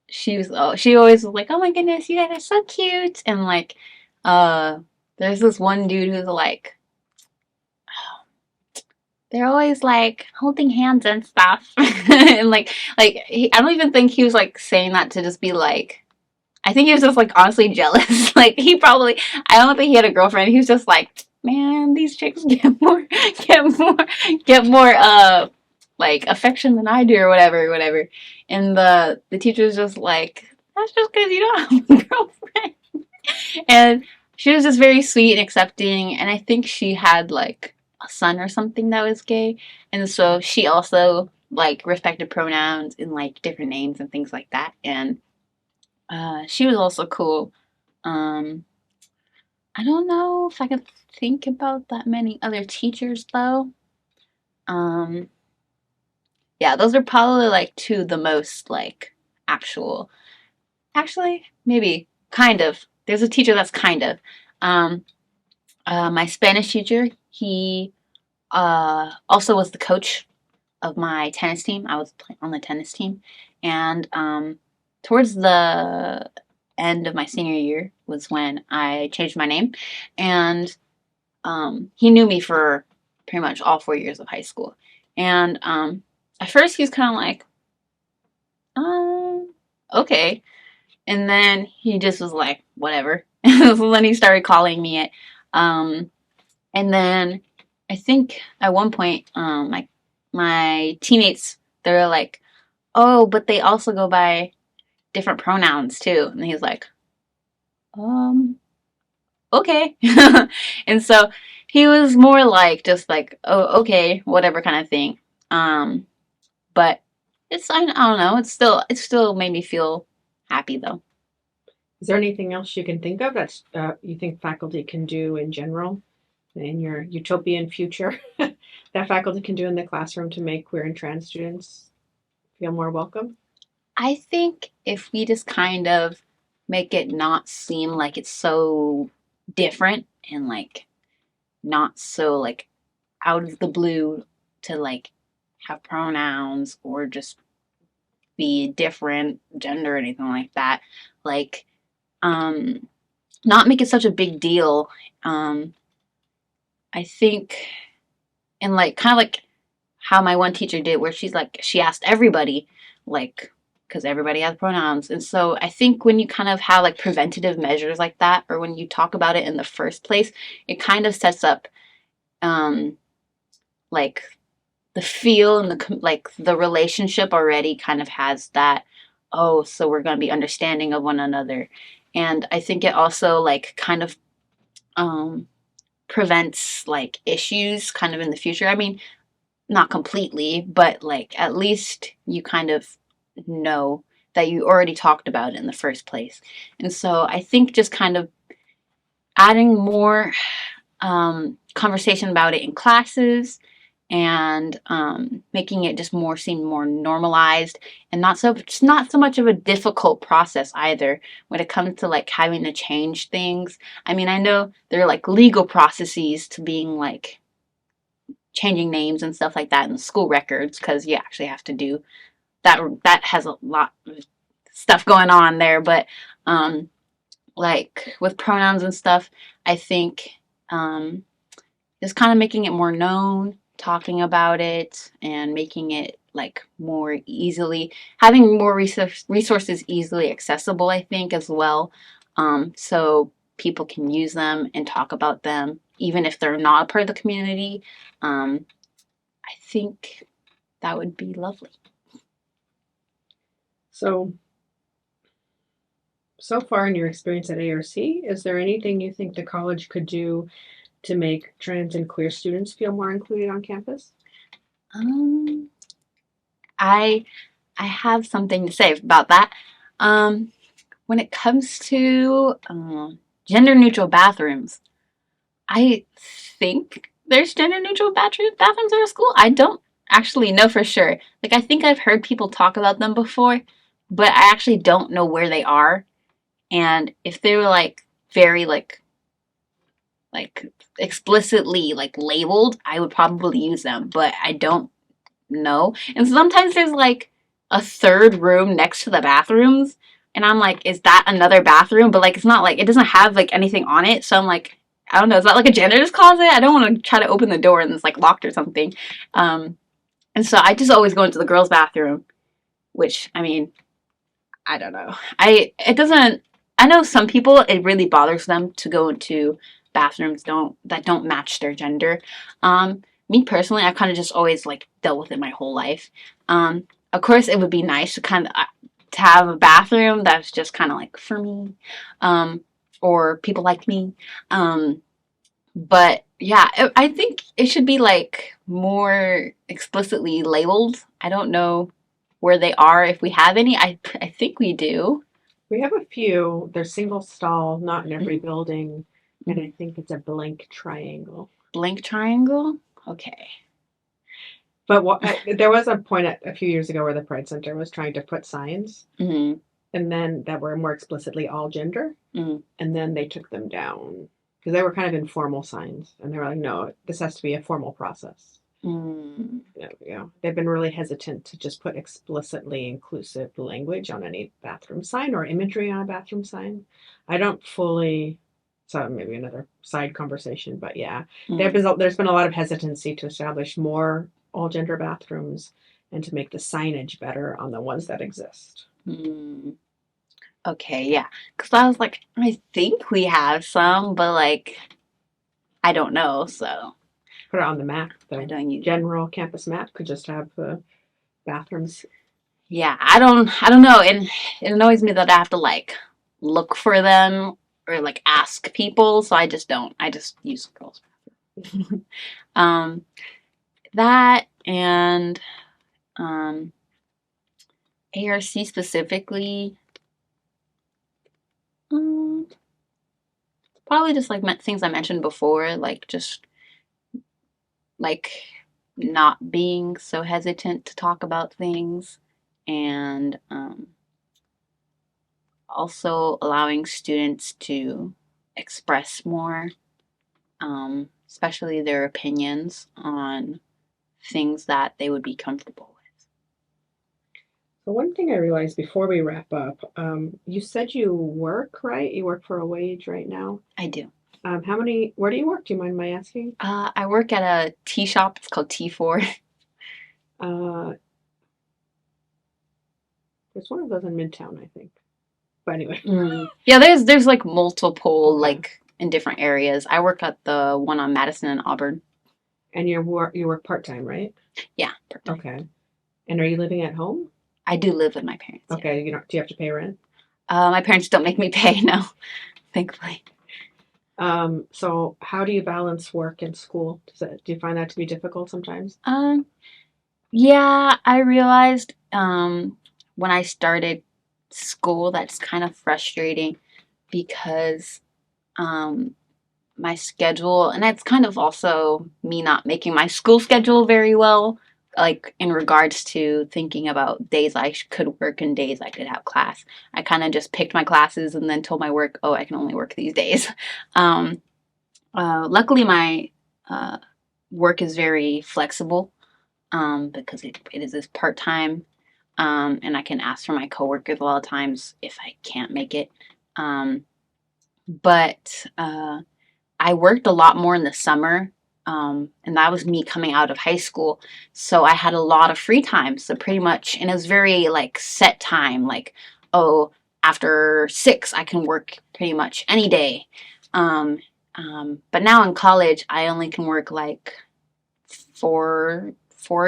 S2: she always was like, "Oh my goodness, you guys are so cute," and like uh there's this one dude who's like, they're always like holding hands and stuff. And I don't even think he was like saying that to just be like, I think he was just like honestly jealous. Like he probably, I don't think he had a girlfriend. He was just like, man, these chicks get more like affection than I do, or whatever. And the teacher was just like, that's just because you don't have a girlfriend. And she was just very sweet and accepting, and I think she had like a son or something that was gay, and so she also like respected pronouns and like different names and things like that. And she was also cool. um I don't know if I could think about that many other teachers though. um yeah, those are probably like two of the most like actual, actually maybe kind of, there's a teacher that's kind of um my Spanish teacher. He also was the coach of my tennis team. I was on the tennis team, and towards the end of my senior year was when I changed my name, and he knew me for pretty much all 4 years of high school. And at first he was kind of like, okay, and then he just was like, whatever. So then he started calling me it. Um, And then I think at one point, my teammates, they were like, "Oh, but they also go by different pronouns too." And he's like, um, okay. And so he was more like just like, "Oh, okay, whatever," kind of thing. Um, but I don't know. It still made me feel happy though.
S1: Is there anything else you can think of that's you think faculty can do in general in your utopian future that faculty can do in the classroom to make queer and trans students feel more welcome?
S2: I think if we just kind of make it not seem like it's so different and like not so like out of the blue to like have pronouns or just be different gender or anything like that. Like, um, not make it such a big deal. Um, I think, and like kind of like how my one teacher did, where she's like, she asked everybody, like, because everybody has pronouns. And so I think when you kind of have like preventative measures like that, or when you talk about it in the first place, it kind of sets up um, like the feel and like the relationship already kind of has that, oh, so we're going to be understanding of one another. And I think it also like kind of um, prevents like issues kind of in the future. I mean, not completely, but like at least you kind of know that you already talked about it in the first place. And so I think just kind of adding more conversation about it in classes and making it just more seem more normalized and not so much of a difficult process either when it comes to like having to change things. I mean, I know there are like legal processes to being like changing names and stuff like that in school records because you actually have to do that. That has a lot of stuff going on there, but um, like with pronouns and stuff, I think um, just kind of making it more known, talking about it, and making it like more easily, having more resources easily accessible, I think, as well. So people can use them and talk about them, even if they're not a part of the community. I think that would be lovely.
S1: So, so far in your experience at ARC, is there anything you think the college could do to make trans and queer students feel more included on campus?
S2: Um, I I have something to say about that. Um, when it comes to gender neutral bathrooms, I think there's gender neutral bathrooms at our school. I don't actually know for sure. Like I think I've heard people talk about them before, but I actually don't know where they are. And if they were like very like explicitly like labeled, I would probably use them, but I don't know. And sometimes there's like a third room next to the bathrooms, and I'm like, is that another bathroom? But like, it's not like it doesn't have like anything on it, so I'm like, I don't know. Is that like a janitor's closet? I don't want to try to open the door and it's like locked or something. Um, and so I just always go into the girls' bathroom, which I mean, I don't know. I it doesn't. I know some people it really bothers them to go into bathrooms don't match their gender. Me personally, I kind of just always like dealt with it my whole life. Of course, it would be nice to kind of to have a bathroom that's just kind of like for me, um, or people like me. Um, but yeah, I think it should be like more explicitly labeled. I don't know where they are if we have any. I think we do.
S1: We have a few. They're single stall, not in every
S2: Mhm.
S1: building, and I
S2: Mhm.
S1: think it's a blank triangle.
S2: Blank triangle. Okay.
S1: But there was a point a few years ago where the Pride Center was trying to put signs,
S2: Mm-hmm.
S1: and then that were more explicitly all gender,
S2: Mm-hmm.
S1: and then they took them down because they were kind of informal signs, and they were like, "No, this has to be a formal process."
S2: Mm-hmm.
S1: They've been really hesitant to just put explicitly inclusive language on any bathroom sign or imagery on a bathroom sign. I don't fully. So maybe another side conversation, but yeah, there's been a lot of hesitancy to establish more all gender bathrooms and to make the signage better on the ones that exist.
S2: Mm-hmm. Okay, yeah. Because I was like, I think we have some, but like, I don't know, so
S1: Put it on the map.
S2: I
S1: The
S2: don't use it.
S1: general campus map could just have the bathrooms.
S2: Yeah, I don't know, and it annoys me that I have to like look for them or like ask people, so I just don't. I just use girls' bathroom. That and um, ARC specifically, um, probably just like things I mentioned before, like just like not being so hesitant to talk about things and also allowing students to express more, especially their opinions on things that they would be comfortable with.
S1: So one thing I realized before we wrap up, you said you work, right? You work for a wage right now.
S2: I do.
S1: Where do you work? Do you mind my asking?
S2: I work at a tea shop. It's called T4.
S1: Uh, there's one of those in Midtown, I think. But anyway,
S2: Yeah, there's like multiple
S1: okay.
S2: like in different areas. I work at the one on Madison and Auburn.
S1: And you work part-time, right?
S2: Yeah, part-time.
S1: Okay. And are you living at home?
S2: I do live with my parents. Yeah.
S1: Okay, do you have to pay rent?
S2: My parents don't make me pay now, thankfully.
S1: So how do you balance work and school? Do you find that to be difficult sometimes?
S2: Yeah, I realized when I started school that's kind of frustrating because um, my schedule, and it's kind of also me not making my school schedule very well, like in regards to thinking about days I could work and days I could have class. I kind of just picked my classes and then told my work, oh, I can only work these days. Um, Luckily, my uh, work is very flexible because it is this part time, and I can ask for my coworkers a lot of times if I can't make it. Um, but I worked a lot more in the summer, and that was me coming out of high school. So I had a lot of free time. So pretty much, and it was very like set time, like, oh, after 6, I can work pretty much any day. Um, but now in college, I only can work like 4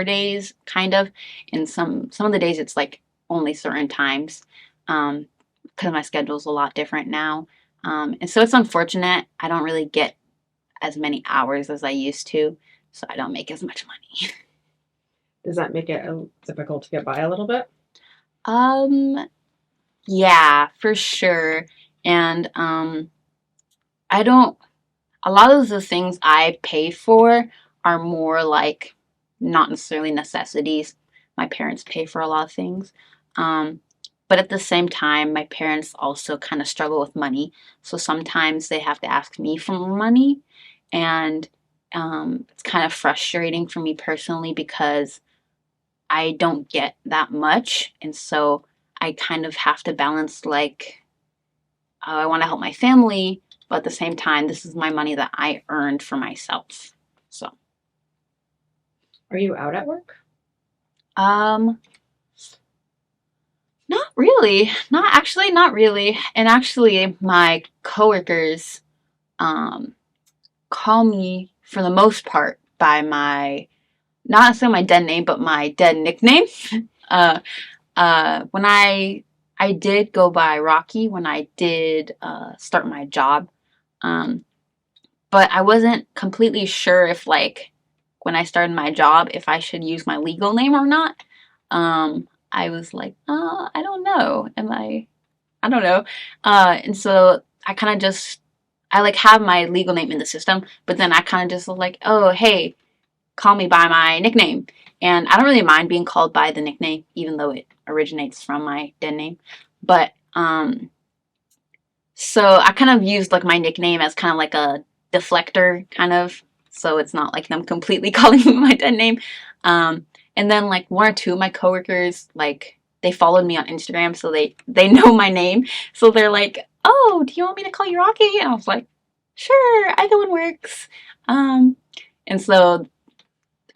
S2: days, kind of. And some of the days, it's like only certain times, because my schedule's a lot different now. And so it's unfortunate. I don't really get as many hours as I used to, so I don't make as much money.
S1: Does that make it difficult to get by a little bit?
S2: Um, yeah, for sure. And I don't. A lot of the things I pay for are more like not necessarily necessities. My parents pay for a lot of things. Um, but at the same time, my parents also kind of struggle with money. So sometimes they have to ask me for more money. And it's kind of frustrating for me personally because I don't get that much. And so I kind of have to balance like, I want to help my family, but at the same time, this is my money that I earned for myself. So,
S1: Are you out at work?
S2: um, not really. Not really. And actually, my coworkers, um, call me for the most part by my, not necessarily my dead name, but my dead nickname. uh, when I did go by Rocky when I did start my job. Um, but I wasn't completely sure if like when I started my job if I should use my legal name or not. I was like, I don't know. I don't know. And so I kind of just I like have my legal name in the system, but then I kind of just was like, oh hey, call me by my nickname. And I don't really mind being called by the nickname, even though it originates from my dead name. But so I kind of used like my nickname as kind of like a deflector, kind of. So it's not like them completely calling me my dead name. Um, and then like one or two of my coworkers, like they followed me on Instagram, so they know my name. So they're like, "Oh, do you want me to call you Rocky?" And I was like, "Sure, either one works." Um, and so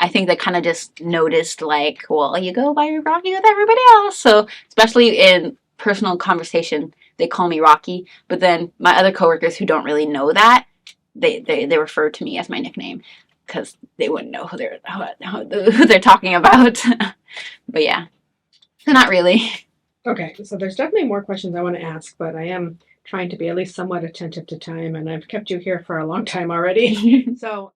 S2: I think they kind of just noticed, like, well, you go by Rocky with everybody else. So, especially in personal conversation, they call me Rocky. But then my other coworkers who don't really know that, they refer to me as my nickname because they wouldn't know who they're talking about. But yeah, so not really.
S1: Okay, so there's definitely more questions I want to ask, but I am trying to be at least somewhat attentive to time, and I've kept you here for a long time already. So